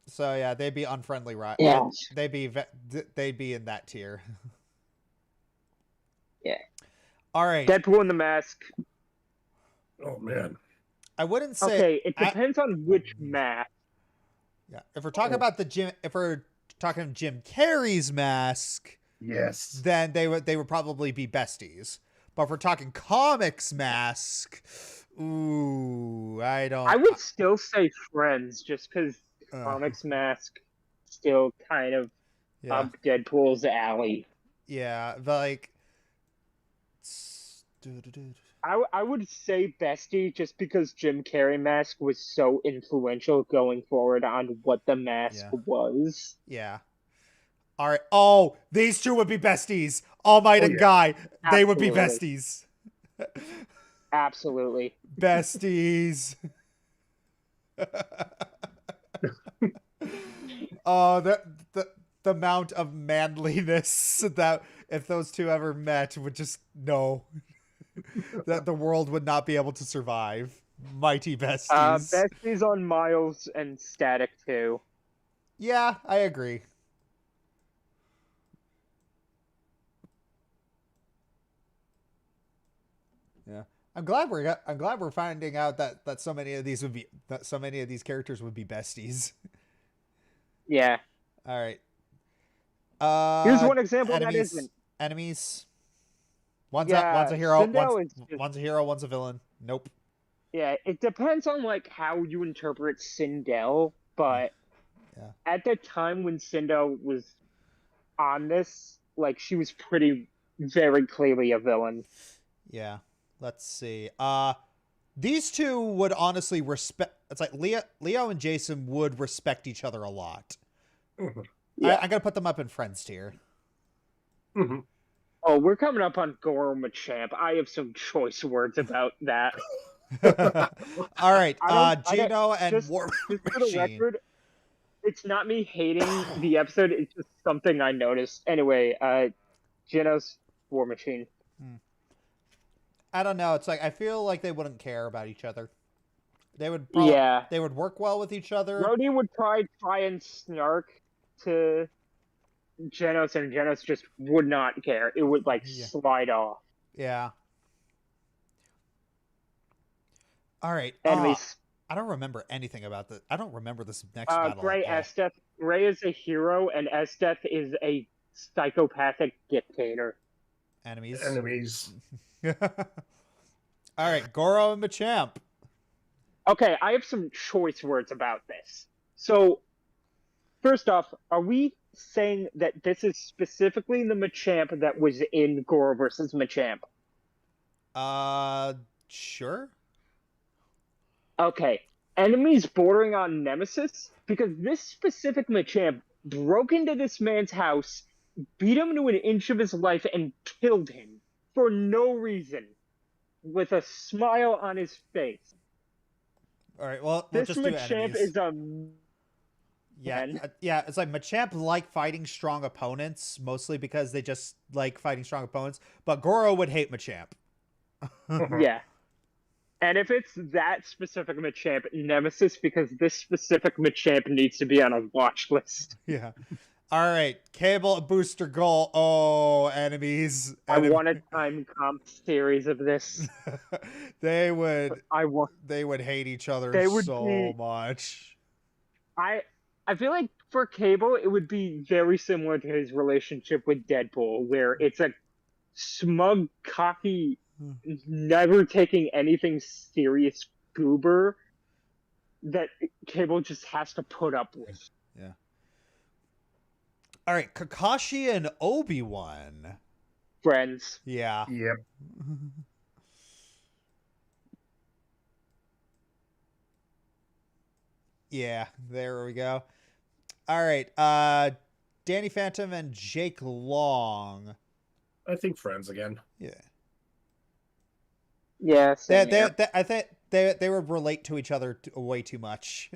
So yeah, they'd be unfriendly, right?
Yeah.
They'd be in that tier.
Yeah.
All right.
Deadpool in the Mask.
Oh man.
I wouldn't say.
Okay, it depends on which mask.
Yeah, if we're talking about if we're talking Jim Carrey's mask,
yes,
then they would probably be besties. But if we're talking comics mask, ooh, I
would still say friends, just because comics mask still kind of up Deadpool's alley.
Yeah, like.
I would say Bestie just because Jim Carrey mask was so influential going forward on what the mask was.
Yeah. All right. Oh, these two would be besties. All Might and Guy.
Absolutely.
They would be besties.
Absolutely.
Besties. Oh, the amount of manliness that if those two ever met would just that the world would not be able to survive. Mighty besties.
Besties on Miles and Static too.
Yeah, I agree. Yeah, I'm glad we're finding out that so many of these characters would be besties.
Yeah.
All right.
Here's one example
enemies,
that isn't.
Enemies. One's a hero. One's a hero. One's a villain. Nope.
Yeah, it depends on like how you interpret Sindel, but at the time when Sindel was on this, like she was very clearly a villain.
Yeah. Let's see. These two would honestly respect. It's like Leo and Jason would respect each other a lot.
Mm-hmm.
Yeah. I'm gonna put them up in friends tier.
Mm-hmm.
Oh, we're coming up on Goro Machamp. I have some choice words about that.
All right, Gino and War
Machine. For the record, it's not me hating the episode. It's just something I noticed. Anyway, Gino's War Machine.
I don't know. It's like I feel like they wouldn't care about each other. They would they would work well with each other.
Brody would try and snark to Genos, and Genos just would not care. It would slide off.
Yeah. All right.
Enemies.
I don't remember anything about this. I don't remember this next battle.
Gray Esteth. Gray is a hero, and Esteth is a psychopathic dictator.
Enemies. All right, Goro and Machamp.
Okay, I have some choice words about this. So, first off, are we saying that this is specifically the Machamp that was in Goro versus Machamp?
Sure.
Okay, enemies bordering on nemesis? Because this specific Machamp broke into this man's house, beat him to an inch of his life, and killed him for no reason, with a smile on his face.
All right, well,
this
just
Machamp is a...
Yeah, it's like Machamp like fighting strong opponents, mostly because they just like fighting strong opponents, but Goro would hate Machamp.
Yeah. And if it's that specific Machamp, Nemesis, because this specific Machamp needs to be on a watch list.
Yeah. All right, Cable Booster Goal. Oh, enemies.
I want a time comp series of this.
They would
They
would hate each other
would
so much.
I feel like for Cable, it would be very similar to his relationship with Deadpool, where it's a smug, cocky, never taking anything serious goober that Cable just has to put up with.
Yeah. All right, Kakashi and Obi-Wan.
Friends.
Yeah.
Yep.
Yeah, there we go. All right, Danny Phantom and Jake Long.
I think friends again.
Yeah.
Yeah,
I think they would relate to each other way too much.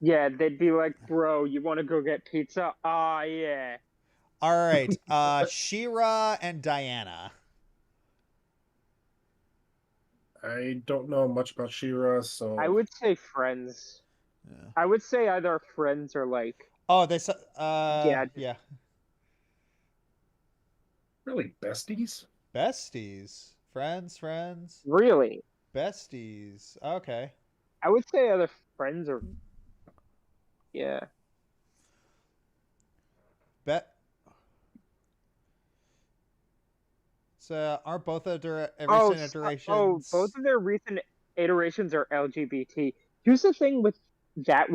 Yeah, they'd be like, bro, you want to go get pizza? Ah, yeah.
All right, She-Ra and Diana.
I don't know much about She-Ra, so...
I would say friends.
Yeah.
I would say either friends or like...
Oh, they yeah.
Really, besties?
Besties. Friends.
Really?
Besties. Okay.
I would say either friends or... Yeah.
So aren't both of their recent iterations?
Oh, both of their recent iterations are LGBT. Here's the thing with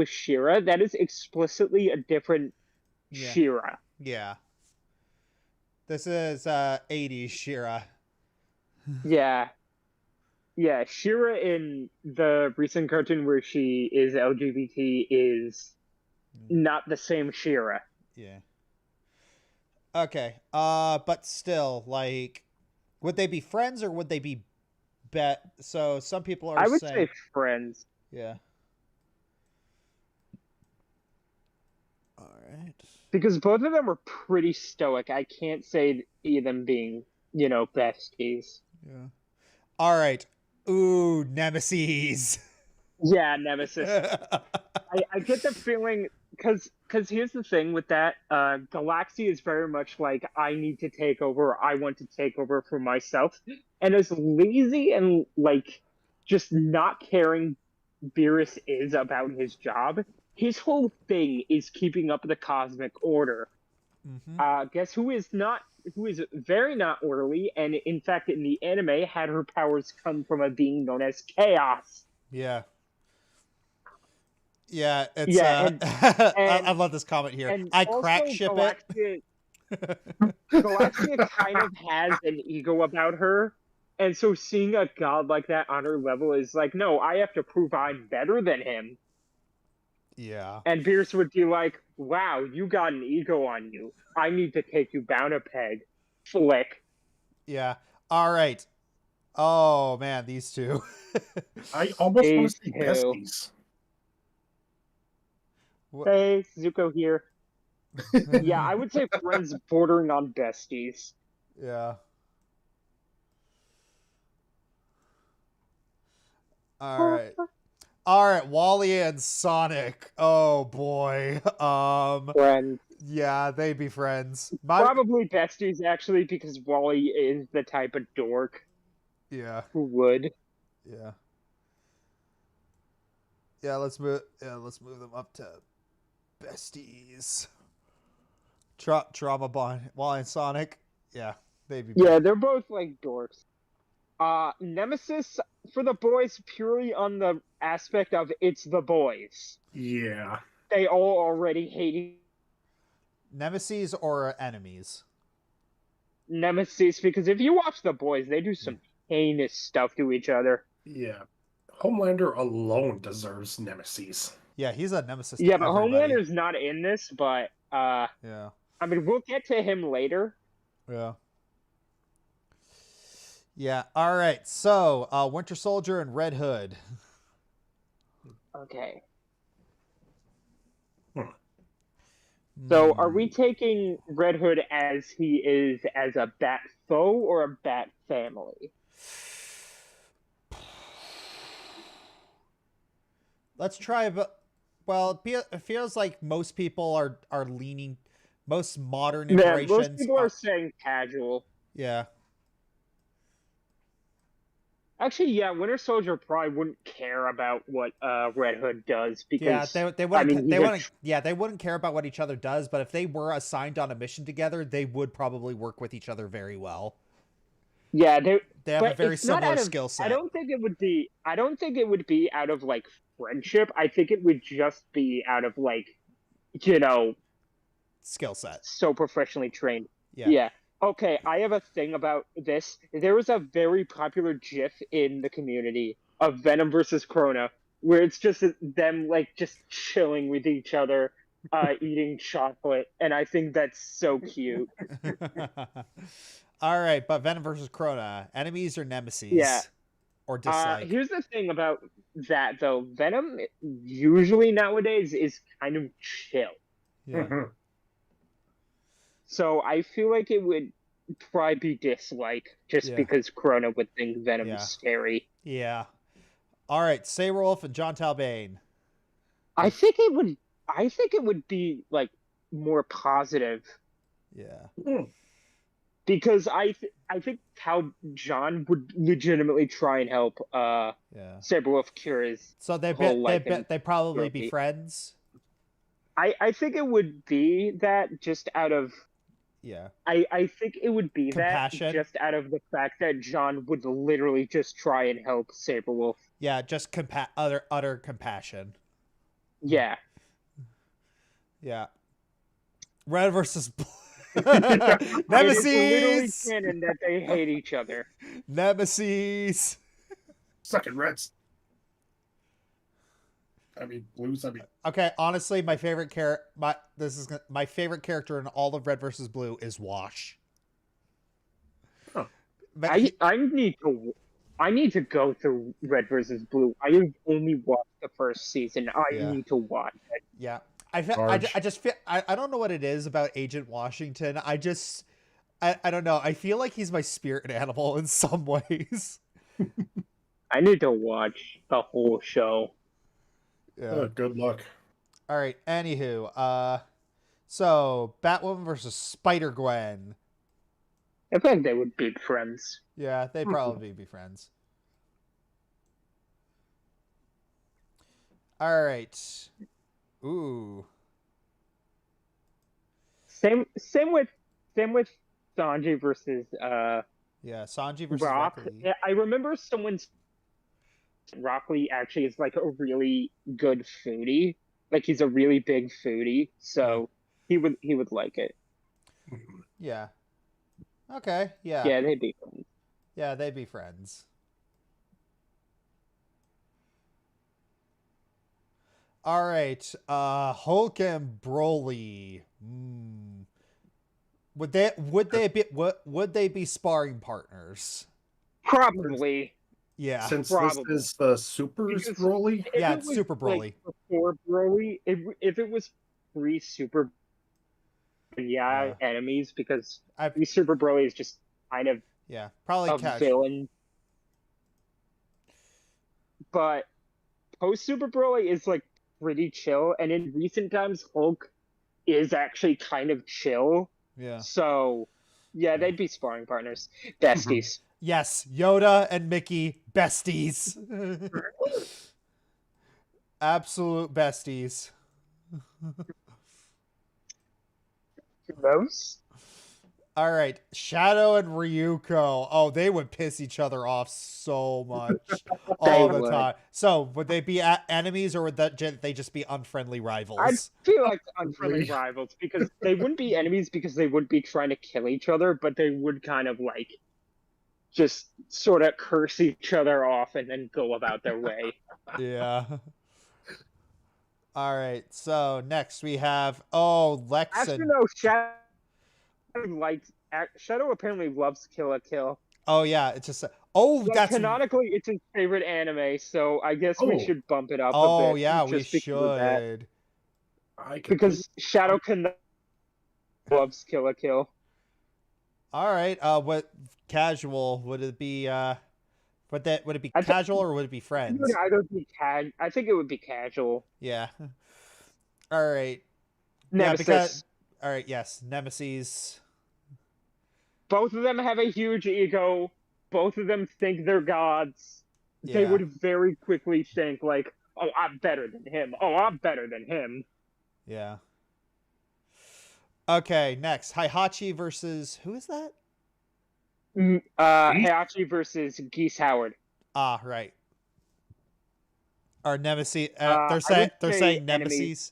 She-Ra, that is explicitly a different She-Ra.
Yeah. This is 80s She-Ra.
Yeah. Yeah, She-Ra in the recent cartoon where she is LGBT is not the same She-Ra.
Yeah. Okay. But still, like, would they be friends or would they be so some people are
I would
saying...
say friends.
Yeah. All right.
Because both of them were pretty stoic. I can't say them being, besties.
Yeah. All right. Ooh, nemeses.
Yeah, nemesis. I get the feeling, because here's the thing with that, Galaxy is very much like, I need to take over, I want to take over for myself. And as lazy and, like, just not caring Beerus is about his job, his whole thing is keeping up the cosmic order.
Mm-hmm.
Guess who is very not orderly, and in fact in the anime had her powers come from a being known as Chaos.
Yeah. Yeah, it's
and
I love this comment here. I crack ship
it. Galaxia kind of has an ego about her, and so seeing a god like that on her level is like, no, I have to prove I'm better than him.
Yeah.
And Beerus would be like, wow, you got an ego on you. I need to take you down a peg. Flick.
Yeah. All right. Oh, man, these two.
I almost want to see besties.
Hey, Zuko here. Yeah, I would say friends bordering on besties.
Yeah. All right, Wally and Sonic. Oh boy.
Friends.
Yeah, they'd be friends.
Probably besties actually, because Wally is the type of dork.
Yeah.
Who would?
Yeah. Yeah, let's move them up to besties. Trauma Bond. Wally and Sonic. Yeah, they'd be
Yeah, they're both like dorks. Nemesis for the boys purely on the aspect of it's the boys.
Yeah.
They all already hate
Nemeses or enemies?
Nemesis, because if you watch the boys, they do some heinous stuff to each other.
Yeah. Homelander alone deserves nemesis.
Yeah, he's a nemesis.
Yeah, but Homelander's not in this, but
yeah.
I mean, we'll get to him later.
Yeah. Yeah. All right. So, Winter Soldier and Red Hood.
Okay. So, are we taking Red Hood as he is as a Bat foe or a Bat family?
Let's try, but well, it feels like most people are leaning, most modern
Yeah,
iterations.
most people are saying casual.
Yeah.
Actually, yeah, Winter Soldier probably wouldn't care about what Red Hood does because
they wouldn't.
I mean,
They wouldn't. Yeah, they wouldn't care about what each other does. But if they were assigned on a mission together, they would probably work with each other very well.
Yeah,
they have a very similar skill set.
I don't think it would be. I don't think it would be out of like friendship. I think it would just be out of like,
skill set.
So professionally trained.
Yeah.
Yeah. Okay, I have a thing about this. There was a very popular GIF in the community of Venom versus Krona, where it's just them like just chilling with each other, eating chocolate, and I think that's so cute.
All right, but Venom versus Krona, enemies or nemeses?
Yeah.
Or dislike?
Here's the thing about that though. Venom usually nowadays is kind of chill.
Yeah.
So I feel like it would probably be dislike just because Krona would think Venom's scary.
Yeah. All right, Sayrolf and John Talbane.
I think it would be like more positive.
Yeah.
Because I think how John would legitimately try and help Saberwolf cure his
they probably be friends.
I think it would be that just out of I think it would be compassion. That just out of the fact that John would literally just try and help Saberwolf.
Yeah, just utter compassion.
Yeah.
Yeah. Red versus Blue.
Nemeses. It's literally canon that they hate each other.
Nemeses.
Suck it, Reds. I mean, Blues.
Okay, honestly, my favorite my favorite character in all of Red versus Blue is Wash.
Huh. I need to go through Red versus Blue. I have only watched the first season. I need to watch it.
Yeah. I just feel I don't know what it is about Agent Washington. I don't know. I feel like he's my spirit animal in some ways.
I need to watch the whole show.
Yeah.
Good luck.
All right. Anywho, so Batwoman versus Spider-Gwen.
I think they would be friends.
Yeah, they'd probably be friends. All right. Ooh.
Same with Sanji versus
Sanji versus
Rock.
Lee.
I remember Rock Lee actually is like a really good foodie. Like he's a really big foodie, so he would like it.
Yeah. Okay. Yeah.
Yeah, they'd be friends.
Yeah, they'd be friends. All right, Hulk and Broly. Would they be sparring partners?
Probably.
Yeah.
Since this is the Super Broly?
Yeah, it's Super Broly.
Like, before Broly, if it was pre-Super, enemies, because Super Broly is just kind of
probably
a villain. But post-Super Broly is like pretty chill, and in recent times Hulk is actually kind of chill.
Yeah.
So they'd be sparring partners. Besties.
Yes, Yoda and Mickey, besties. Absolute besties.
Gross.
All right, Shadow and Ryuko. Oh, they would piss each other off so much all the time. So, would they be enemies, or would they just be unfriendly rivals?
I feel like unfriendly rivals, because they wouldn't be enemies because they wouldn't be trying to kill each other, but they would kind of like just sort of curse each other off and then go about their way.
Yeah. All right, so next we have Lex.
Actually, no, Shadow apparently loves Kill la Kill.
Oh yeah, it's just
that's canonically it's his favorite anime, so I guess we should bump it up a bit.
Oh yeah, we should.
Because Shadow loves Kill la Kill.
All right, what casual would it be? Would it be
I think
casual or would it be
it
friends?
would either be I think it would be casual.
Yeah. All right. Yeah,
Nemesis.
because all right, yes, nemeses.
Both of them have a huge ego. Both of them think they're gods. They
Yeah.
would very quickly think like, "Oh, I'm better than him. Oh, I'm better than him."
Yeah. Okay, next. Heihachi versus who is that?
Heihachi versus Geese Howard.
Ah, right. Or nemesis.
I
They're
would say
saying
enemies.
nemesis.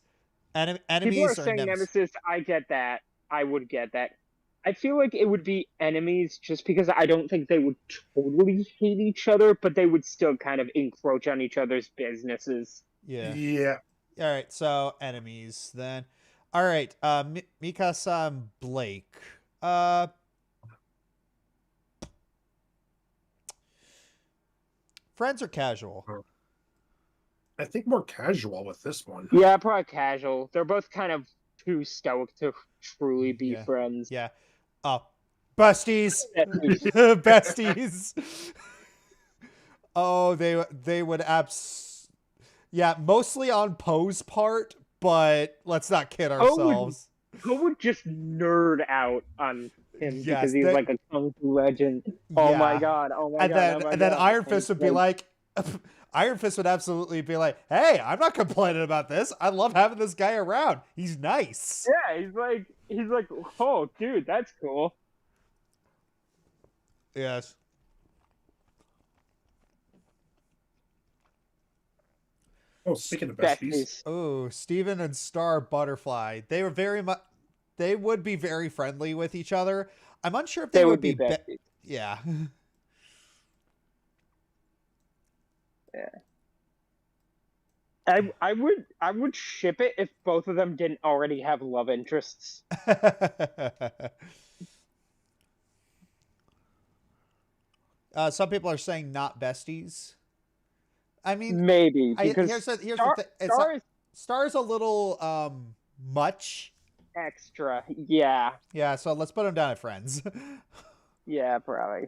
People are
Enemies or
saying
nemesis?
nemesis. I get that. I would get that. I feel like it would be enemies just because I don't think they would totally hate each other, but they would still kind of encroach on each other's businesses.
Yeah.
Yeah.
All right, so enemies then. All right, Mikasa Blake. Friends or casual?
I think more casual with this one.
Yeah, probably casual. They're both kind of too stoic to truly be friends.
Yeah. Besties.
Besties.
Besties. Oh, they would yeah, mostly on Poe's part, but let's not kid ourselves.
Who would just nerd out on him because he's like a kung fu legend. Oh
Yeah.
my god! Oh my god!
And then Iron Fist would be like, Iron Fist would absolutely be like, "Hey, I'm not complaining about this. I love having this guy around. He's nice."
Yeah, he's like, oh, dude, that's cool.
Yes.
Oh, speaking of besties.
Oh, Steven and Star Butterfly. They were they would be very friendly with each other. I'm unsure if they would be
besties.
Yeah.
Yeah. I would ship it if both of them didn't already have love interests.
Some people are saying not besties. I mean,
maybe because
here's the thing. Star's a little much
extra. Yeah.
Yeah, so let's put him down at friends.
Yeah, probably.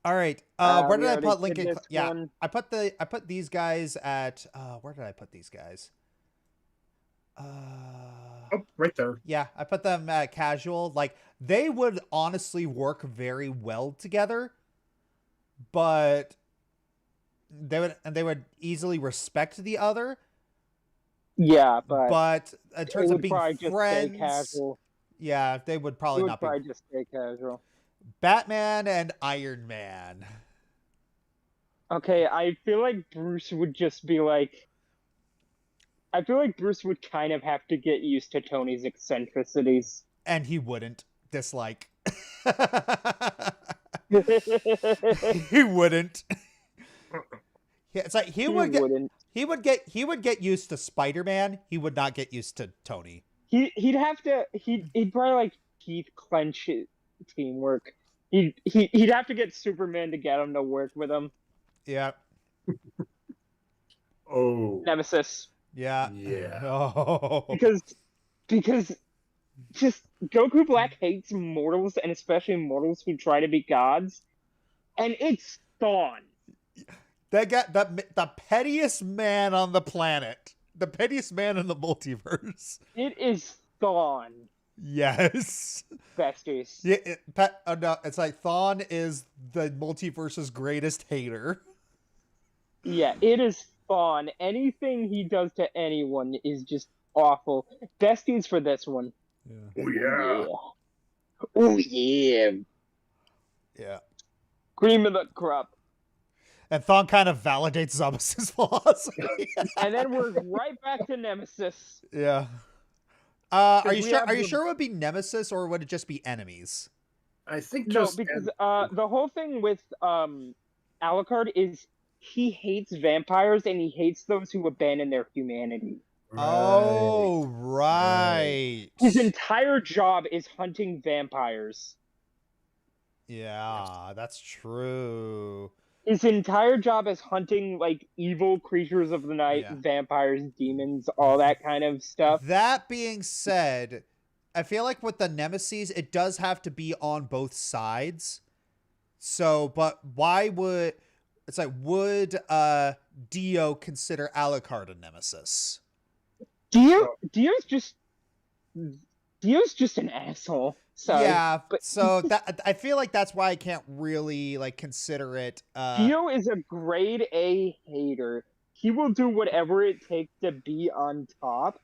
All right. Where did I put Lincoln? Yeah,
one.
I put these guys at where did I put these guys?
Oh, right there.
Yeah, I put them at casual. Like they would honestly work very well together, but they would easily respect the other.
Yeah, but
in terms of being friends, yeah, they would probably not
probably just stay casual.
Batman and Iron Man.
Okay, I feel like Bruce would just be like. I feel like Bruce would kind of have to get used to Tony's eccentricities.
And he wouldn't dislike. He wouldn't. Yeah, it's like he would get used to Spider-Man. He would not get used to Tony.
He'd probably like teeth clench teamwork. He'd have to get Superman to get him to work with him.
Yeah.
Oh.
Nemesis.
Yeah.
Yeah.
Oh.
Because just Goku Black hates mortals, and especially mortals who try to be gods. And it's Thawne.
That got the pettiest man on the planet. The pettiest man in the multiverse.
It is Thawne.
Yes.
Besties.
Yeah, no, it's like Thawne is the multiverse's greatest hater.
Yeah, it is Thawne. Anything he does to anyone is just awful. Besties for this one.
Yeah.
Oh, yeah.
Oh, yeah.
Yeah.
Cream of the crop.
And Thawne kind of validates Zubus's philosophy.
And then we're right back to Nemesis.
Yeah. Are you sure it would be Nemesis or would it just be enemies?
I think
no, because the whole thing with Alucard is he hates vampires and he hates those who abandon their humanity.
Right.
Oh, right.
His entire job is hunting vampires.
Yeah, that's true.
His entire job is hunting, like, evil creatures of the night, vampires, demons, all that kind of stuff.
That being said, I feel like with the nemeses, it does have to be on both sides. So, but why would... It's like, would Dio consider Alucard a nemesis?
Dio's just an asshole. Sorry,
yeah,
but
so that I feel like that's why I can't really like consider it.
Dio is a grade A hater. He will do whatever it takes to be on top.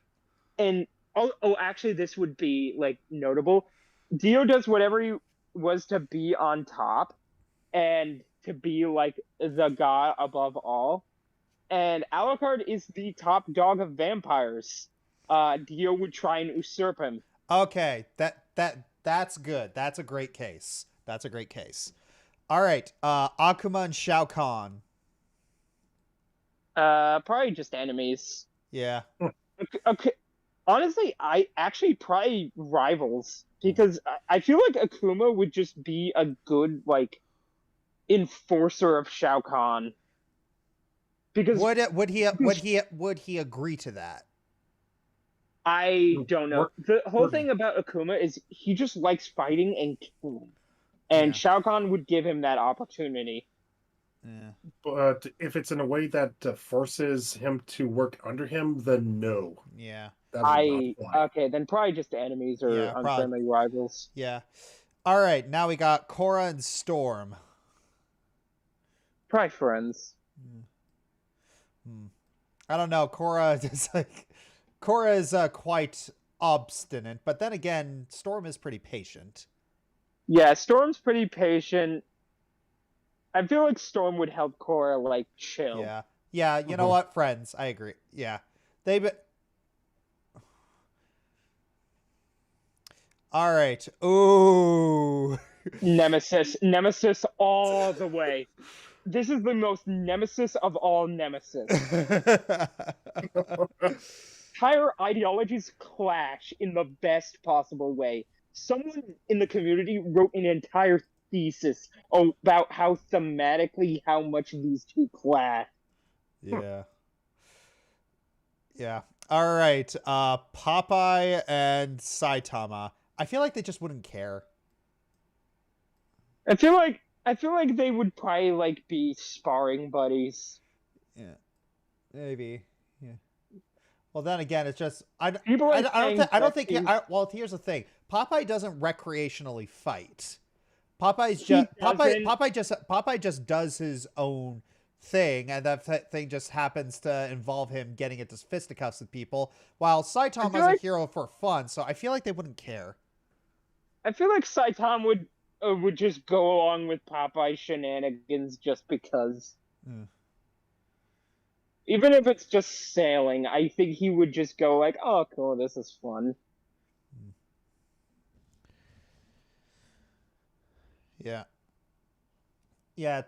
And actually, this would be like notable. Dio does whatever he was to be on top and to be like the god above all. And Alucard is the top dog of vampires. Dio would try and usurp him.
Okay, that's good. That's a great case. That's a great case. All right, Akuma and Shao Kahn.
Probably just enemies.
Yeah.
Okay. Honestly, I actually probably rivals because I feel like Akuma would just be a good like enforcer of Shao Kahn. Because
would he agree to that?
I don't know. The whole thing about Akuma is he just likes fighting and killing, and Shao Kahn would give him that opportunity.
Yeah.
But if it's in a way that forces him to work under him, then no.
Yeah.
Okay, then probably just enemies or unfriendly rivals.
Yeah. All right, now we got Korra and Storm.
Probably friends.
I don't know. Korra is quite obstinate, but then again, Storm is pretty patient.
Yeah, Storm's pretty patient. I feel like Storm would help Korra like chill.
Yeah. Yeah, you know what? Friends. I agree. Yeah. All right. Ooh.
Nemesis all the way. This is the most nemesis of all nemesis. Entire ideologies clash in the best possible way. Someone in the community wrote an entire thesis about how thematically how much these two clash.
Yeah. Yeah. All right. Popeye and Saitama. I feel like they just wouldn't care.
I feel like they would probably like be sparring buddies.
Yeah. Maybe. Yeah. Well, then again, it's just I don't think well, here's the thing. Popeye doesn't recreationally fight. Popeye just does his own thing, and that thing just happens to involve him getting into fisticuffs with people, while Saitama is a hero for fun, so I feel like they wouldn't care.
I feel like Saitama would just go along with Popeye's shenanigans just because. Even if it's just sailing, I think he would just go like, oh, cool, this is fun.
Yeah. Yeah,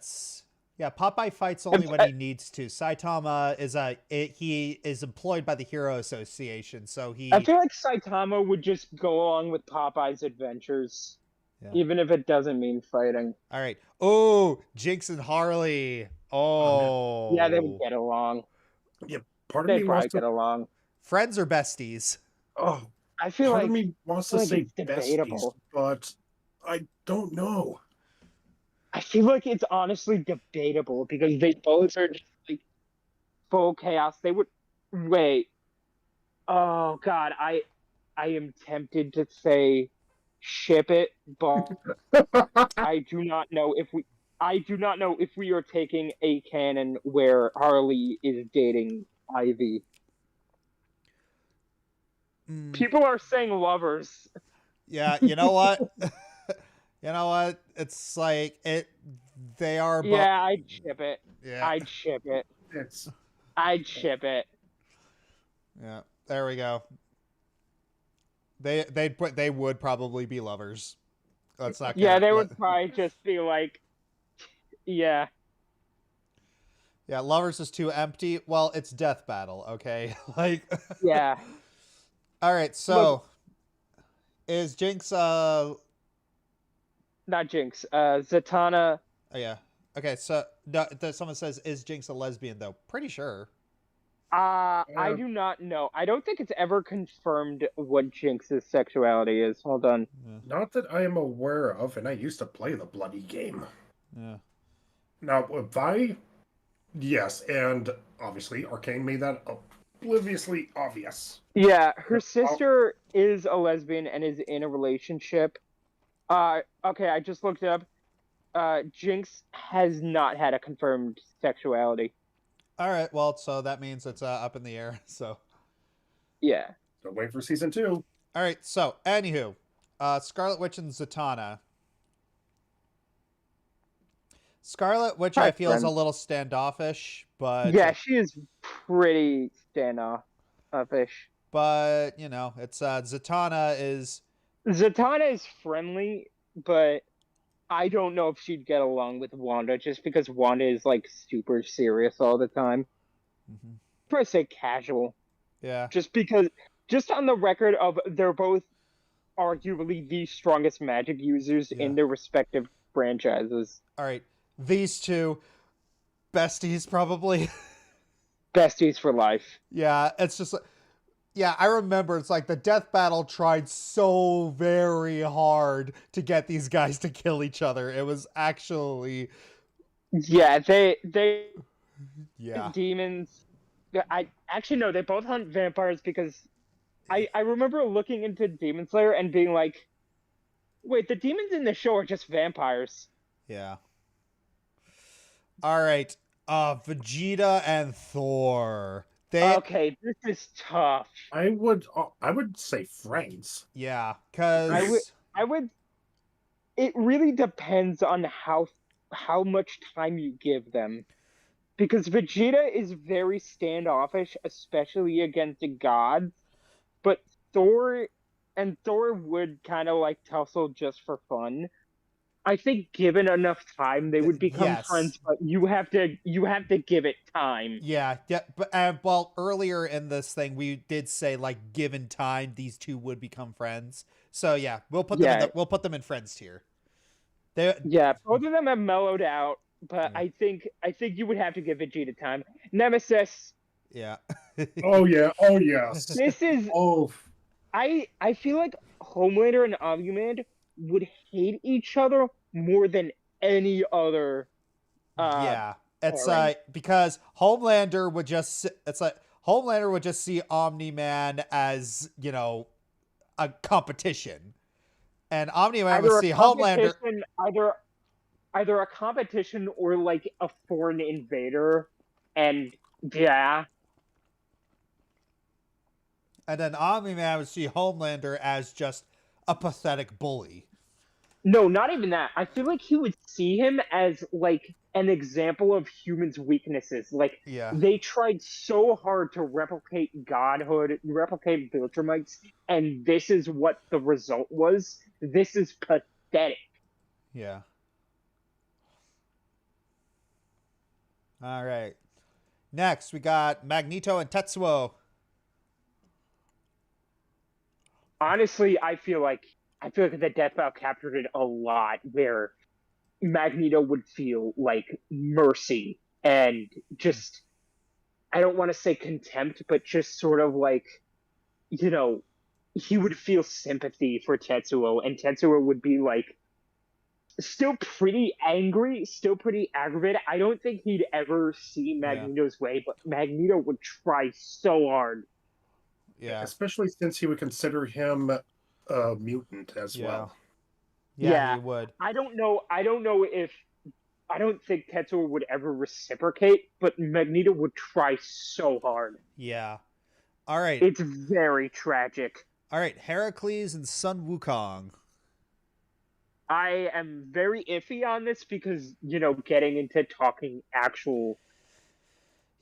Popeye fights only when he needs to. Saitama he is employed by the Hero Association, so I
feel like Saitama would just go along with Popeye's adventures. Yeah. Even if it doesn't mean fighting.
All right. Oh, Jinx and Harley. Oh.
Yeah, they would get along.
Yeah, part of me wants to
get along.
Friends or besties?
Oh,
I feel
part
like
of me wants to say besties, but I don't know.
I feel like it's honestly debatable because they both are just like full chaos. They would wait. Oh God, I am tempted to say ship it, but I do not know if we are taking a canon where Harley is dating Ivy. People are saying lovers.
Yeah, you know what? You know what? It's like they are.
Yeah, I'd ship it.
Yeah,
I'd ship it. I'd ship it.
Yeah, there we go. They would probably be lovers. That's not.
Yeah, they would probably just be like, yeah.
Yeah, lovers is too empty. Well, it's death battle, okay? Like.
Yeah.
All right, so is Jinx
not Jinx, Zatanna.
Oh yeah. Okay, so someone says, is Jinx a lesbian though? Pretty sure.
I do not know. I don't think it's ever confirmed what Jinx's sexuality is. Hold on.
Yeah.
Not that I am aware of, and I used to play the bloody game.
Yeah.
Now, if I Yes, and obviously Arcane made that obliviously obvious.
Yeah, her sister is a lesbian and is in a relationship. Okay, I just looked it up. Jinx has not had a confirmed sexuality.
All right, well, so that means it's up in the air. So,
Yeah.
So wait for season 2.
all right. So, anywho, Scarlet Witch and Zatanna. Scarlet Witch, I feel, is a little standoffish, but
yeah, she is pretty standoffish.
But you know, it's Zatanna is
friendly, but I don't know if she'd get along with Wanda just because Wanda is like super serious all the time. I say casual.
Yeah.
Just on the record of they're both arguably the strongest magic users in their respective franchises.
All right. These two besties probably.
Besties for life.
Yeah, it's just yeah, I remember it's like the death battle tried so very hard to get these guys to kill each other. It was actually
yeah, they
yeah.
demons. I actually no, they both hunt vampires because I remember looking into Demon Slayer and being like, wait, the demons in the show are just vampires.
Yeah. All right. Vegeta and Thor.
Okay, this is tough.
I would say friends.
Yeah, because
I would. It really depends on how much time you give them, because Vegeta is very standoffish, especially against the gods. But Thor would kind of like tussle just for fun. I think given enough time, they would become friends, but you have to give it time.
Yeah, but well, earlier in this thing, we did say like, given time, these two would become friends. So yeah, we'll put them we'll put them in friends tier.
Both of them have mellowed out, but I think you would have to give Vegeta time. Nemesis.
Yeah.
Oh yes.
This is I feel like Homelander and Omni-Man would hate each other more than any other.
It's because Homelander would just see Omni-Man as, you know, a competition, and Omni-Man would see Homelander
either a competition or like a foreign invader, and
and then Omni-Man would see Homelander as just a pathetic bully.
No, not even that. I feel like he would see him as like an example of humans' weaknesses. Like they tried so hard to replicate godhood, replicate Viltrumites, and this is what the result was. This is pathetic.
Yeah. All right. Next, we got Magneto and Tetsuo.
Honestly, I feel like the Death Battle captured it a lot, where Magneto would feel like mercy and just, I don't want to say contempt, but just sort of like, you know, he would feel sympathy for Tetsuo, and Tetsuo would be like still pretty angry, still pretty aggravated. I don't think he'd ever see Magneto's way, but Magneto would try so hard.
Yeah.
Especially since he would consider him a mutant as well.
Yeah, he would.
I don't know if I don't think Tetsuo would ever reciprocate, but Magneto would try so hard.
Yeah. All right.
It's very tragic.
All right, Heracles and Sun Wukong.
I am very iffy on this because, you know, getting into talking actual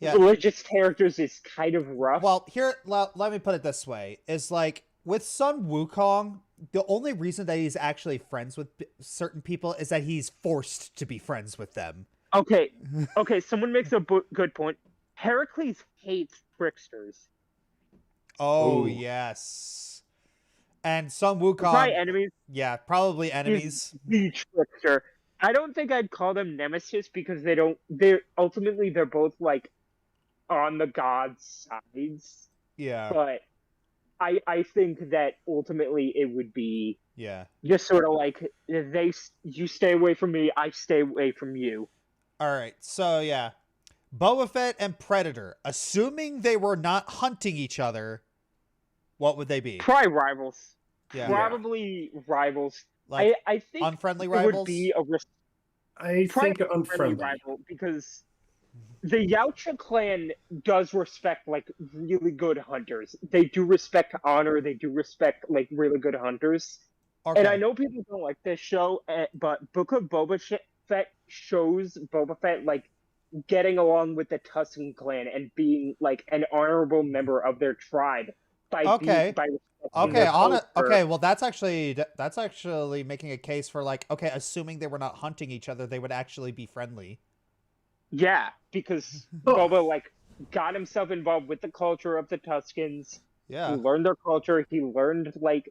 religious characters is kind of rough.
Well, here, let me put it this way. It's like, with Sun Wukong, the only reason that he's actually friends with certain people is that he's forced to be friends with them.
Okay, someone makes a good point. Heracles hates tricksters.
Oh, yes. And Sun Wukong...
Probably enemies.
Yeah, probably enemies.
The Trickster. I don't think I'd call them nemesis because they're both like on the gods' sides.
Yeah.
But I think that ultimately it would be
just
sort of like you stay away from me, I stay away from you.
All right. So yeah. Boba Fett and Predator, assuming they were not hunting each other, what would they be?
Probably rivals.
Yeah.
Probably rivals.
Like
I think
unfriendly
it
rivals?
would be a
I
probably
think
a friendly
unfriendly.
rival because the Yautja clan does respect like really good hunters. They do respect honor. They do respect like really good hunters.
Okay.
And I know people don't like this show, but Book of Boba Fett shows Boba Fett like getting along with the Tusken clan and being like an honorable member of their tribe by
Okay.
by
Okay,
on it.
Okay, well that's actually making a case for like, okay, assuming they were not hunting each other, they would actually be friendly.
Yeah, because Boba like got himself involved with the culture of the Tuskens.
Yeah.
He learned their culture. He learned like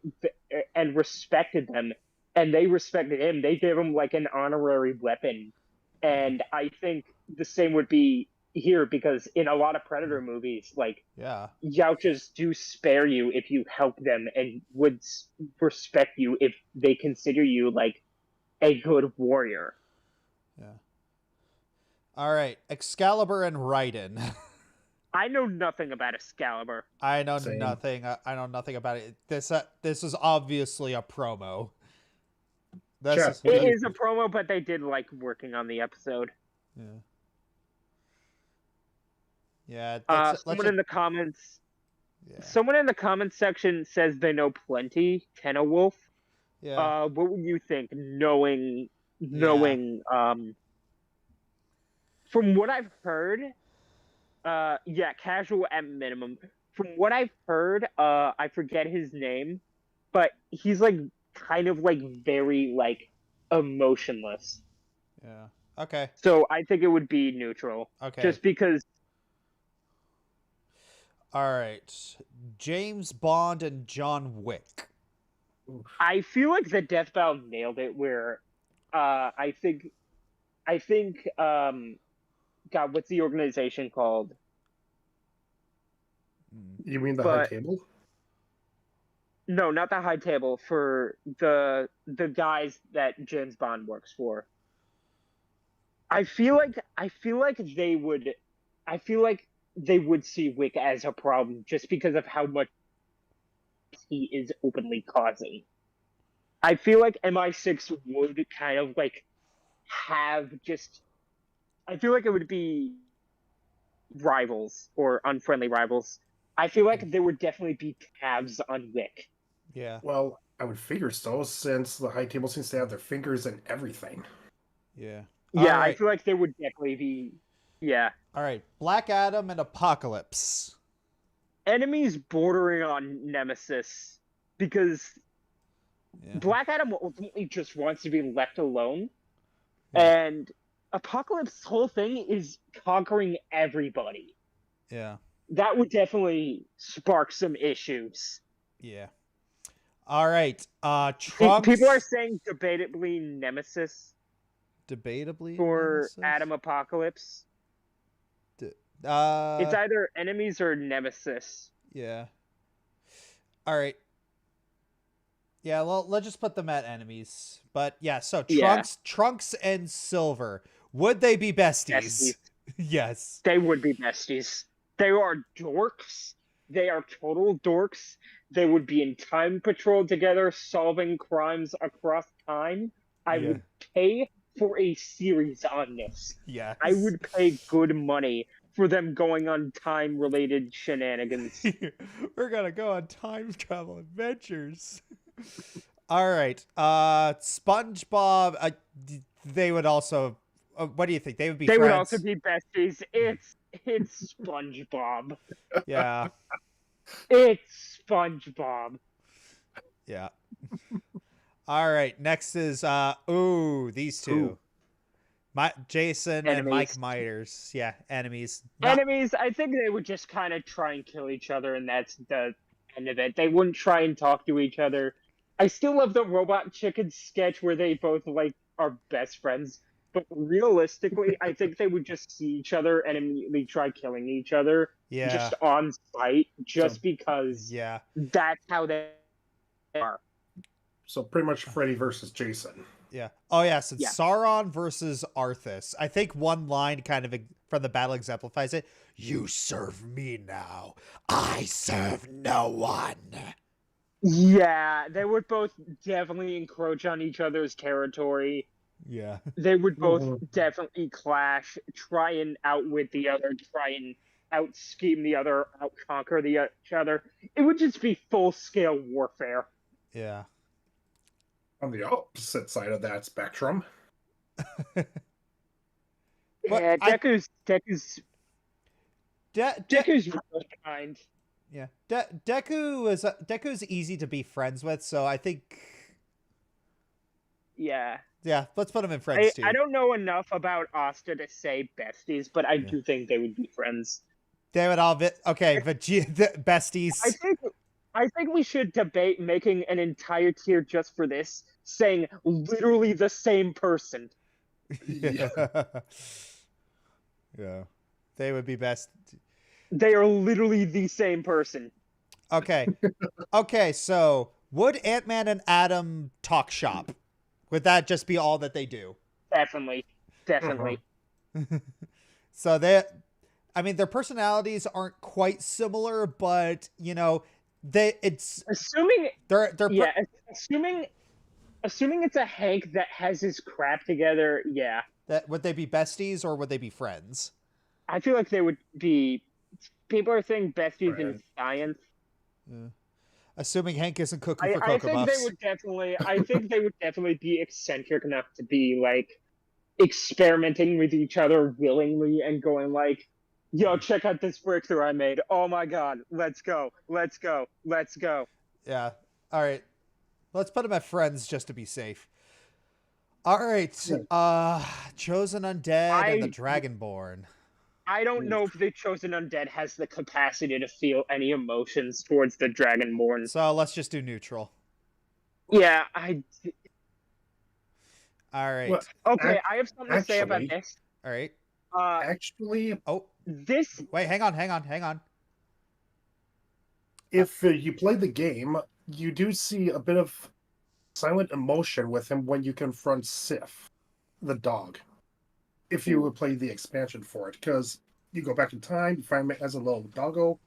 and respected them, and they respected him. They gave him like an honorary weapon, and I think the same would be here because in a lot of Predator movies, like Yautjas do spare you if you help them and would respect you if they consider you like a good warrior.
Yeah. All right, Excalibur and Raiden.
I know nothing about Excalibur.
I know nothing. I know nothing about it. This is obviously a promo.
It is a promo, but they did like working on the episode.
Yeah. Yeah.
Someone in the comments. Yeah. Someone in the comments section says they know plenty. Tenowolf.
Yeah.
What would you think, knowing? From what I've heard, casual at minimum. From what I've heard, I forget his name, but he's like kind of like very like emotionless.
Yeah. Okay.
So I think it would be neutral.
Okay.
Just because.
All right, James Bond and John Wick.
I feel like the Death Battle nailed it. Where, I think, God, what's the organization called?
You mean the High Table?
No, not the High Table. For the guys that James Bond works for. I feel like they would see Wick as a problem just because of how much he is openly causing. I feel like MI6 would kind of like have just. I feel like it would be rivals or unfriendly rivals. I feel like there would definitely be tabs on Wick.
Yeah.
Well, I would figure so, since the High Table seems to have their fingers in everything.
Yeah.
Yeah, right. I feel like there would definitely be. Yeah.
All right, Black Adam and Apocalypse.
Enemies bordering on nemesis, because Black Adam ultimately just wants to be left alone, and Apocalypse's whole thing is conquering everybody.
Yeah.
That would definitely spark some issues.
Yeah. All right. Trunks.
People are saying debatably nemesis.
Debatably
for
nemesis?
Adam Apocalypse. It's either enemies or nemesis.
Yeah. All right. Yeah, well, let's just put them at enemies. But yeah, so Trunks and Silver. Would they be besties? Yes.
They would be besties. They are dorks. They are total dorks. They would be in time patrol together, solving crimes across time. I would pay for a series on this.
Yes.
I would pay good money for them going on time-related shenanigans.
We're gonna go on time travel adventures. All right. SpongeBob. They would also. What do you think? They would be.
They
friends?
would also be besties. It's SpongeBob.
Yeah.
It's SpongeBob.
Yeah. All right. Next is these two. Jason
Enemies.
And Mike Myers. Yeah, enemies.
Enemies, I think they would just kind of try and kill each other, and that's the end of it. They wouldn't try and talk to each other. I still love the Robot Chicken sketch where they both, like, are best friends. But realistically, I think they would just see each other and immediately try killing each other.
Yeah.
Just on sight, because that's how they are.
So pretty much Freddy versus Jason.
Yeah. Oh, yeah. Since
Yeah.
Sauron versus Arthas, I think one line kind of from the battle exemplifies it.
You serve me now. I serve no one.
Yeah, they would both definitely encroach on each other's territory.
Yeah.
They would both
Mhm.
definitely clash, try and outwit the other, try and out scheme the other, out conquer each other. It would just be full scale warfare.
Yeah.
On the opposite side of that spectrum,
But
Yeah, Deku's really kind.
Yeah. Deku's easy to be friends with, so I think.
Yeah.
Yeah, let's put him in friends too.
I don't know enough about Asta to say besties, but I do think they would be friends.
They would all be okay, but besties.
I think we should debate making an entire tier just for this, saying literally the same person.
Yeah. Yeah. They would be best.
They are literally the same person.
Okay. Okay, so would Ant-Man and Adam talk shop? Would that just be all that they do?
Definitely.
So I mean, their personalities aren't quite similar, but
Assuming
they're
assuming it's a Hank that has his crap together, yeah.
that would they be besties or would they be friends?
I feel like they would be. People are saying besties in
Right.
science.
Yeah. Assuming Hank isn't cooking for
I
Cocoa
think
Puffs.
they would definitely. I think they would definitely be eccentric enough to be like experimenting with each other willingly and going like, "Yo, check out this breakthrough I made! Oh my god, let's go!
Yeah. All right. Let's put them at friends just to be safe. All right. Chosen Undead and the Dragonborn.
I don't know if the Chosen Undead has the capacity to feel any emotions towards the Dragonborn.
So let's just do neutral.
Yeah,
All right.
Well,
okay, I have something to say about
actually-
this.
All right.
actually,
Oh,
This
wait, hang on.
if you play the game, you do see a bit of silent emotion with him when you confront Sif, the dog. If you would play the expansion for it, because you go back in time, you find him as a little doggo,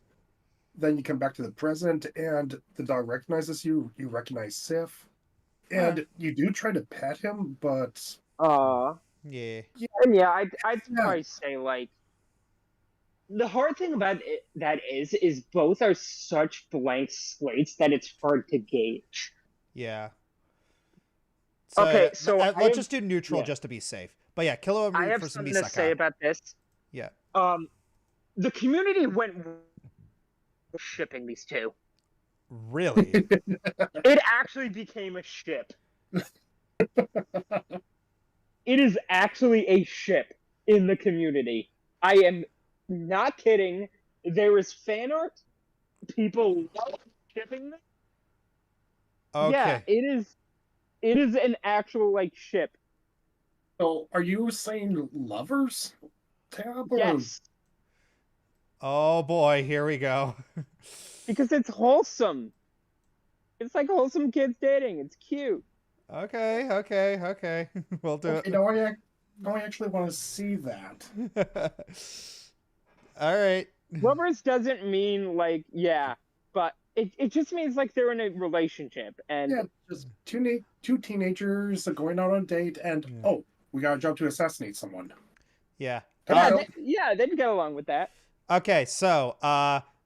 then you come back to the present, and the dog recognizes you. You recognize Sif, and you do try to pet him, but
yeah.
yeah, I'd probably say like the hard thing about that is both are such blank slates that it's hard to gauge.
Yeah.
Okay, so
let's just do neutral just to be safe. But yeah, Kilo and
I
Root
have
versus
something
Misaka.
to say about this.
Yeah.
The community went shipping these two.
Really?
It actually became a ship. It is actually a ship in the community. I am not kidding. There is fan art. People love shipping them.
Okay.
Yeah, it is an actual like ship.
So, are you saying lovers tab? Or...
Yes.
Oh boy, here we go.
Because it's wholesome. It's like wholesome kids dating. It's cute.
Okay. We'll do
Okay, now I actually want to see that.
it. All right.
Lovers doesn't mean like, yeah, but it just means like they're in a relationship. And
Yeah, just two teenagers going out on a date, and we got a job to assassinate someone.
Yeah.
They'd get along with that.
Okay, so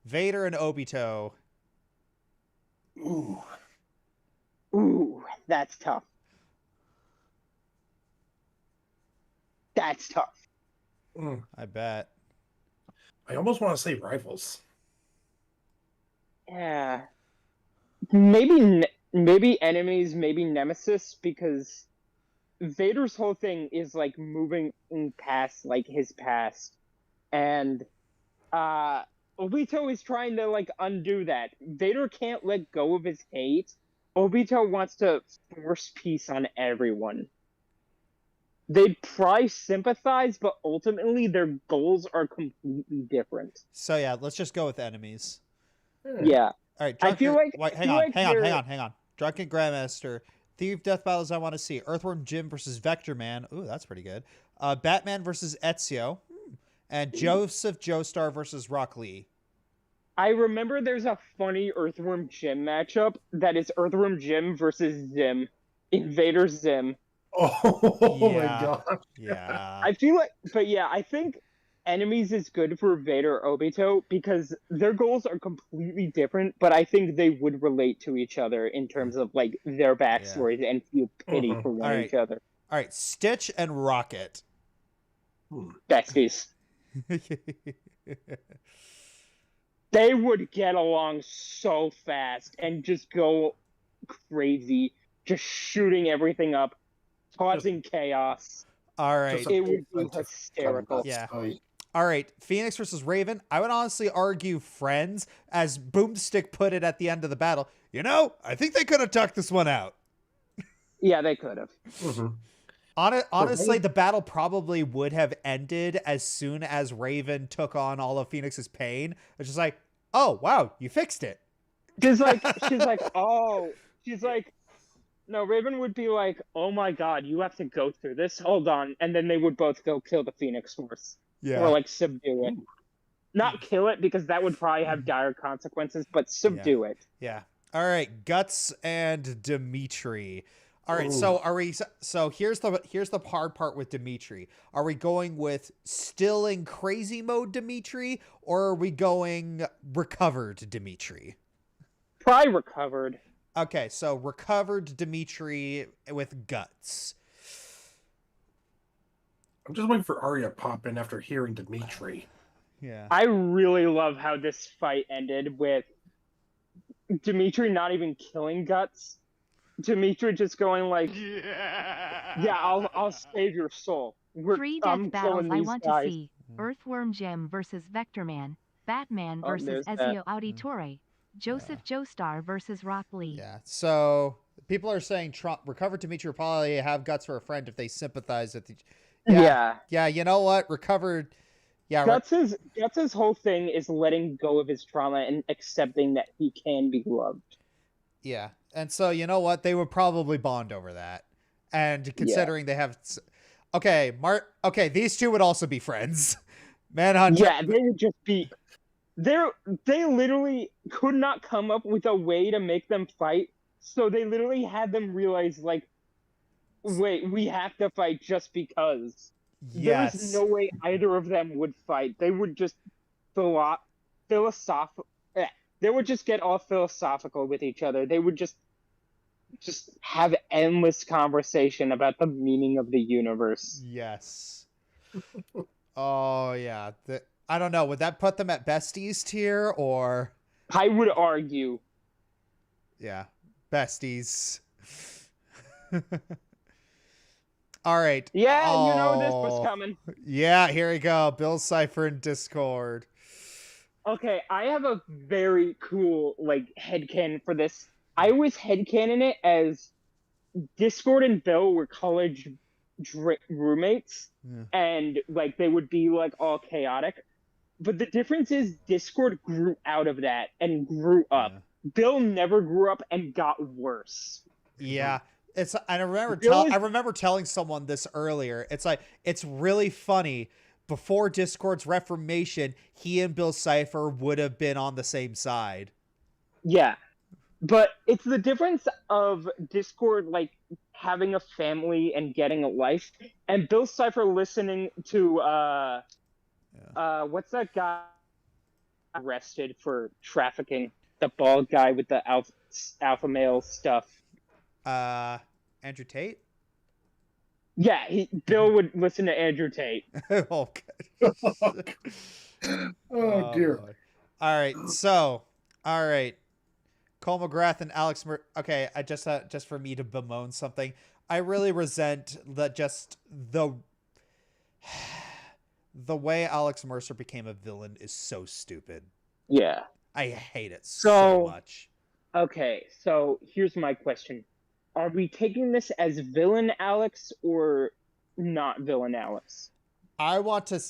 Vader and Obito.
Ooh, that's tough. That's tough.
I bet.
I almost want to say rivals.
Yeah. Maybe enemies, maybe nemesis, because Vader's whole thing is like moving past like his past, and Obito is trying to like undo that. Vader can't let go of his hate. Obito wants to force peace on everyone. They'd probably sympathize, but ultimately their goals are completely different.
So yeah, let's just go with enemies.
Yeah.
All right.
I feel like
Wait, hang on. Drunken Grandmaster. Thief death battles I want to see. Earthworm Jim versus Vector Man. Ooh, that's pretty good. Batman versus Ezio. And Joseph Joestar versus Rock Lee.
I remember there's a funny Earthworm Jim matchup that is Earthworm Jim versus Zim. Invader Zim.
Oh my god.
Yeah.
I feel like, but yeah, I think Enemies is good for Vader Obito because their goals are completely different, but I think they would relate to each other in terms of like their backstories and feel pity for one each other.
All right, Stitch and Rocket.
Besties. They would get along so fast and just go crazy, just shooting everything up, causing chaos.
All right.
It would be hysterical.
Yeah. All right, Phoenix versus Raven. I would honestly argue friends, as Boomstick put it at the end of the battle. You know, I think they could have tucked this one out.
Yeah, they could have.
Honestly, the battle probably would have ended as soon as Raven took on all of Phoenix's pain. It's just like, oh, wow, you fixed it.
She's like, no, Raven would be like, oh my god, you have to go through this. Hold on. And then they would both go kill the Phoenix Force.
Yeah.
Or like subdue it. Not kill it because that would probably have dire consequences, but subdue it.
Yeah. All right, Guts and Dimitri. All right, so are we? So here's the hard part with Dimitri. Are we going with still in crazy mode Dimitri, or are we going recovered Dimitri?
Probably recovered.
Okay, so recovered Dimitri with Guts.
I'm just waiting for Arya to pop in after hearing Dimitri.
Yeah.
I really love how this fight ended with Dimitri not even killing Guts. Dimitri just going like, yeah, I'll save your soul.
3 death battles I want to see. Earthworm Jim versus Vector Man. Batman versus Ezio Auditore. Joseph Joestar versus Rock Lee.
Yeah. So people are saying recovered Dimitri will probably have Guts for a friend if they sympathize with each. Yeah. Yeah. You know what? Recovered. Yeah.
Guts' whole thing is letting go of his trauma and accepting that he can be loved.
Yeah. And so, you know what? They would probably bond over that. And considering they have... Okay, Okay, these two would also be friends. Manhunter...
Yeah, they would just be... They literally could not come up with a way to make them fight, so they literally had them realize, like, wait, we have to fight just because.
Yes.
There's no way either of them would fight. They would just They would just get all philosophical with each other. They would just have endless conversation about the meaning of the universe.
Yes. Oh, yeah. I don't know. Would that put them at Besties tier, or...
I would argue.
Yeah. Besties. All right.
Yeah, you know this was coming.
Yeah, here we go. Bill Cipher in Discord.
Okay, I have a very cool, like, headcanon for this. I always headcanon it as Discord and Bill were college roommates, and, like, they would be, like, all chaotic. But the difference is Discord grew out of that and grew up. Bill never grew up and got worse.
Yeah. I remember telling someone this earlier. It's like, it's really funny. Before Discord's reformation, he and Bill Cipher would have been on the same side.
Yeah. But it's the difference of Discord, like, having a family and getting a life, and Bill Cipher listening to, what's that guy arrested for trafficking? The bald guy with the alpha male stuff.
Andrew Tate?
Yeah, Bill would listen to Andrew Tate.
Oh, God.
Oh, dear.
Boy. All right, so, all right. Cole McGrath and Alex okay, I just for me to bemoan something. I really resent the way Alex Mercer became a villain is so stupid.
Yeah.
I hate it so much.
Okay, so here's my question. Are we taking this as villain Alex or not villain Alex?
I want to...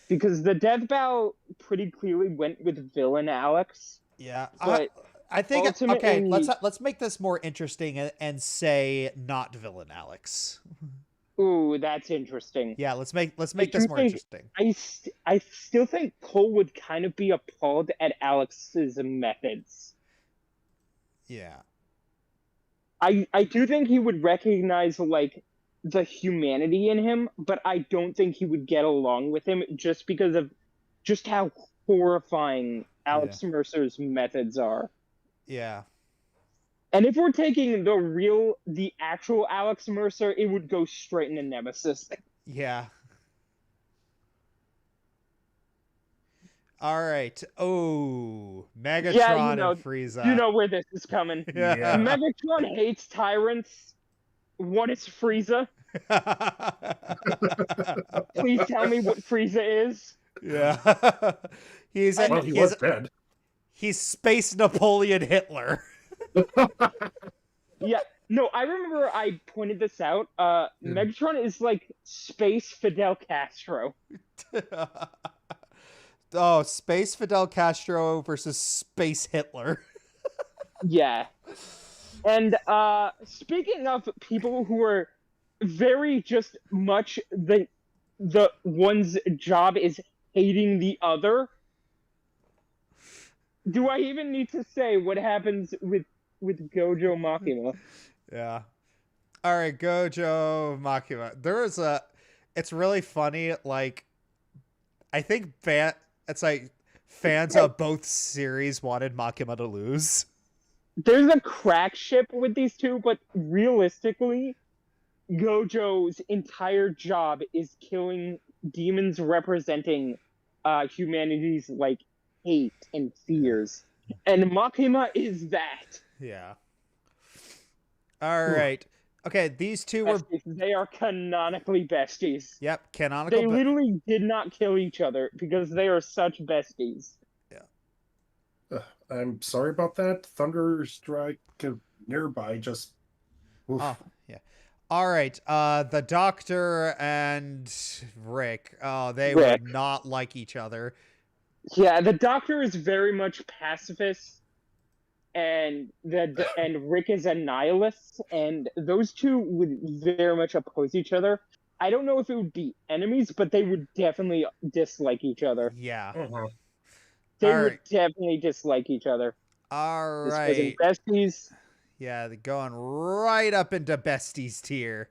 Because the death battle pretty clearly went with villain Alex.
Yeah,
but
I think okay.
ultimately,
Let's make this more interesting and say not villain Alex.
ooh, that's interesting.
Yeah, let's make
I
this
do
more
think
interesting.
I still think Cole would kind of be appalled at Alex's methods.
Yeah.
I do think he would recognize like the humanity in him, but I don't think he would get along with him just because of just how horrifying Alex Mercer's methods are.
Yeah.
And if we're taking the actual Alex Mercer, it would go straight into Nemesis.
Yeah. All right. Oh, Megatron
Yeah,
and Frieza.
you know where this is coming.
Yeah.
Megatron hates tyrants. What is Frieza? Please tell me what Frieza is.
Yeah.
He was dead.
He's Space Napoleon Hitler.
Yeah. No, I remember I pointed this out. Megatron is like Space Fidel Castro.
Oh, Space Fidel Castro versus Space Hitler.
Yeah. And speaking of people who are very just much the one's job is hating the other, do I even need to say what happens with Gojo Makima?
Yeah. All right, Gojo Makima. It's really funny. Like, I think fans of both series wanted Makima to lose.
There's a crack ship with these two, but realistically, Gojo's entire job is killing demons representing humanity's like hate and fears, and Makima is that.
Yeah. All right. Okay, these two
They are canonically besties.
Yep, canonical.
They literally did not kill each other because they are such besties.
Yeah.
I'm sorry about that. Thunderstrike nearby just. Oof.
Oh, yeah. All right. The Doctor and Rick. Oh, they would not like each other.
Yeah, the Doctor is very much pacifist, and Rick is a nihilist, and those two would very much oppose each other. I don't know if it would be enemies, but they would definitely dislike each other.
Yeah.
They would definitely dislike each other.
All right.
Besties.
Yeah, they're going right up into besties tier.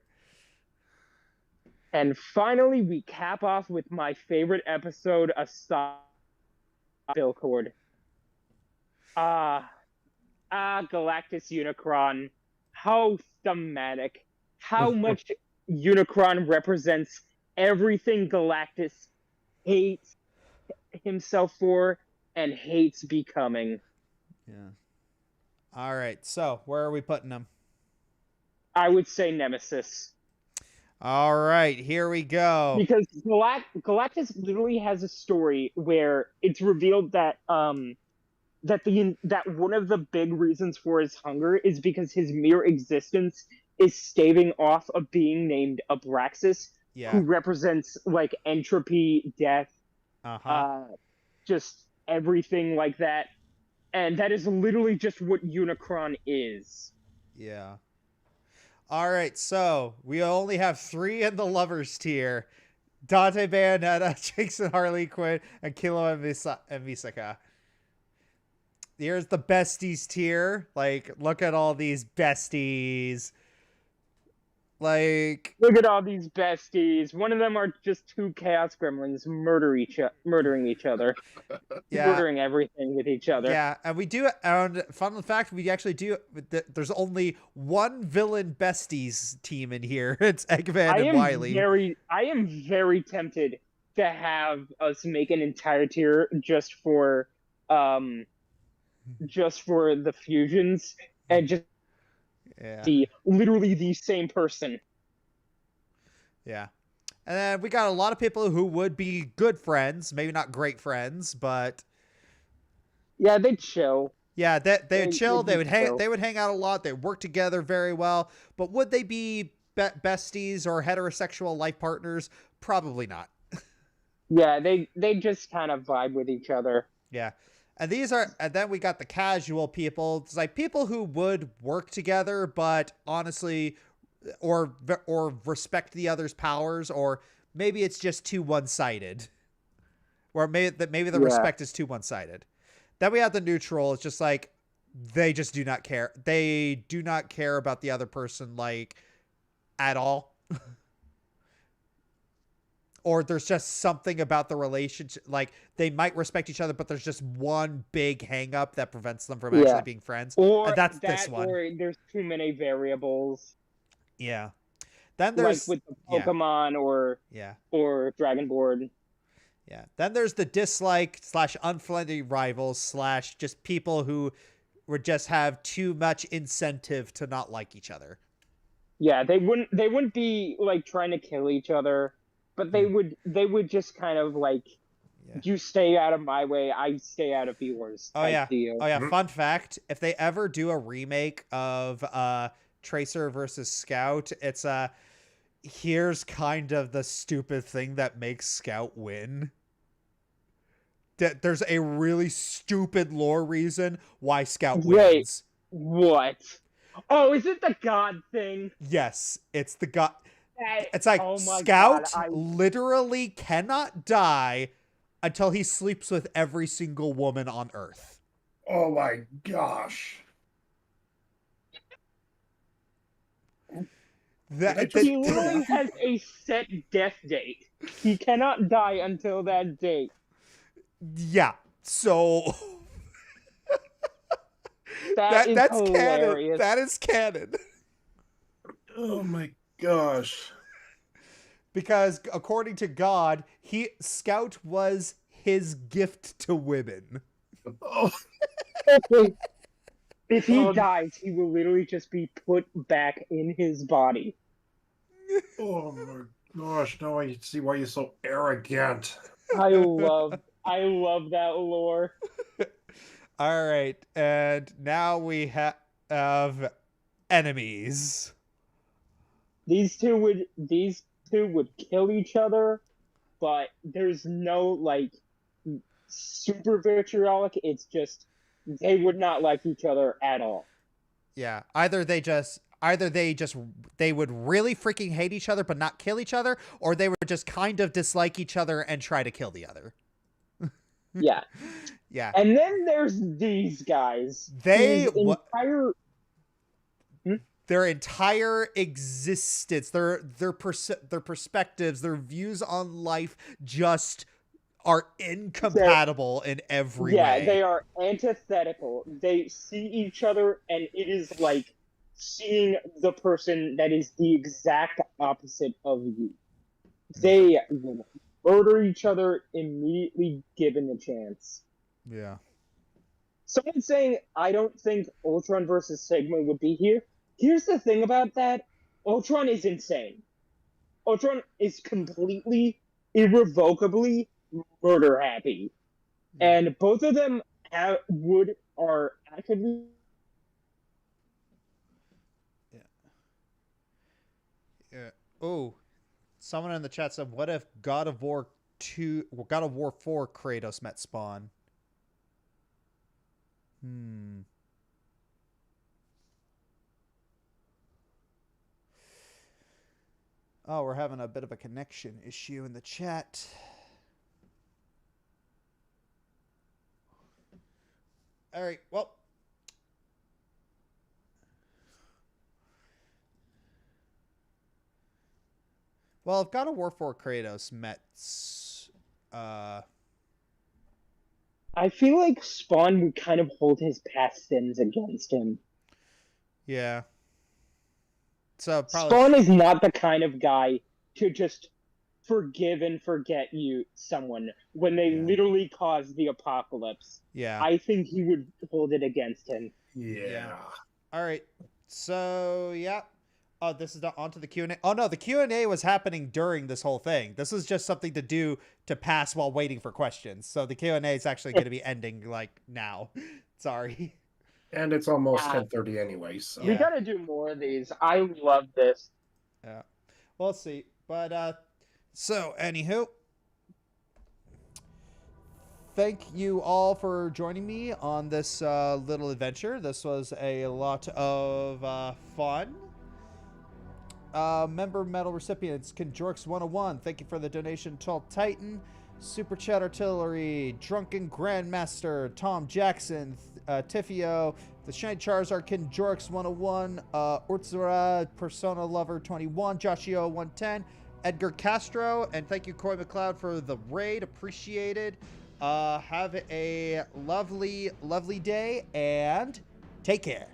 And finally, we cap off with my favorite episode, aside Billcord. Galactus Unicron. How thematic. How much Unicron represents everything Galactus hates himself for and hates becoming.
Yeah. All right. So, where are we putting them?
I would say Nemesis.
All right, here we go.
Because Galactus literally has a story where it's revealed that that one of the big reasons for his hunger is because his mere existence is staving off a being named Abraxas, who represents like entropy, death, just everything like that. And that is literally just what Unicron is.
Yeah. All right, so we only have 3 in the lovers tier. Dante Bayonetta, Jason Harley Quinn, and Kilo and Misaka. Here's the besties tier. Like, look at all these besties. Like,
look at all these besties. One of them are just 2 chaos gremlins murdering each other. Yeah. Murdering everything with each other.
Yeah, and we do, and fun fact, we actually do, there's only 1 villain besties team in here. It's Eggman and Wily.
I am very tempted to have us make an entire tier just for the fusions and just literally the same person.
Yeah. And then we got a lot of people who would be good friends, maybe not great friends, but
yeah, they'd chill.
Yeah, they would chill. They would hang out a lot. They work together very well. But would they be besties or heterosexual life partners? Probably not.
Yeah, they just kind of vibe with each other.
Yeah. And then we got the casual people. It's like people who would work together, but honestly, or respect the other's powers, or maybe it's just too one-sided. Or maybe the respect is too one-sided. Then we have the neutral. It's just like, they just do not care. They do not care about the other person, like, at all. Or there's just something about the relationship, like they might respect each other, but there's just one big hang up that prevents them from actually being friends.
Or
and that's this one.
Or there's too many variables.
Yeah. Then there's
like with the Pokemon or Dragonboard.
Yeah. Then there's the dislike / unfriendly rivals / just people who would just have too much incentive to not like each other.
Yeah, they wouldn't be like trying to kill each other. But they would just kind of like, you stay out of my way, I stay out of yours. Deal.
Oh yeah. Fun fact: if they ever do a remake of Tracer versus Scout, it's here's kind of the stupid thing that makes Scout win. There's a really stupid lore reason why Scout wins.
What? Oh, is it the God thing?
Yes, it's the God. It's like Scout literally cannot die until he sleeps with every single woman on Earth.
Oh my gosh.
He literally has a set death date. He cannot die until that date.
Yeah, so...
that's
canon. That is canon.
Oh my gosh.
Because according to God, Scout was his gift to women.
Oh.
If he dies, he will literally just be put back in his body.
Oh my gosh, now I see why you're so arrogant.
I love that lore.
All right, and now we have enemies.
These two would kill each other, but there's no like super vitriolic. It's just they would not like each other at all.
Yeah, either they would really freaking hate each other but not kill each other, or they would just kind of dislike each other and try to kill the other.
Yeah.
Yeah.
And then there's these guys.
Their entire existence, their perspectives, their views on life just are incompatible in every way.
Yeah, they are antithetical. They see each other, and it is like seeing the person that is the exact opposite of you. They will murder each other immediately given the chance.
Yeah.
Someone's saying, I don't think Ultron versus Sigma would be here. Here's the thing about that. Ultron is insane. Ultron is completely, irrevocably murder happy. And both of them are actively...
Yeah. Oh, someone in the chat said, what if God of War 4 Kratos met Spawn? Oh, we're having a bit of a connection issue in the chat. All right, well. Well, if God of War 4 Kratos met...
I feel like Spawn would kind of hold his past sins against him.
Yeah. So probably...
Spawn is not the kind of guy to just forgive and forget someone when they literally caused the apocalypse.
Yeah.
I think he would hold it against him.
Yeah.
All right. So, yeah. Oh, this is on to the Q&A. Oh, no, the Q&A was happening during this whole thing. This was just something to do to pass while waiting for questions. So the Q&A is actually going to be ending, like, now. Sorry.
And it's almost 10:30 anyway, so...
We gotta do more of these. I love this.
Yeah. We'll see. But, so, anywho. thank you all for joining me on this little adventure. This was a lot of fun. Member medal recipients: Conjorks101, thank you for the donation. Tall Titan, Super Chat Artillery, Drunken Grandmaster, Tom Jackson, Tifio, the Shiny Charizard, Conjorks101, Urzura, Persona Lover 21, Joshio 110, Edgar Castro, and thank you, Coy McLeod, for the raid. Appreciated. Have a lovely, lovely day, and take care.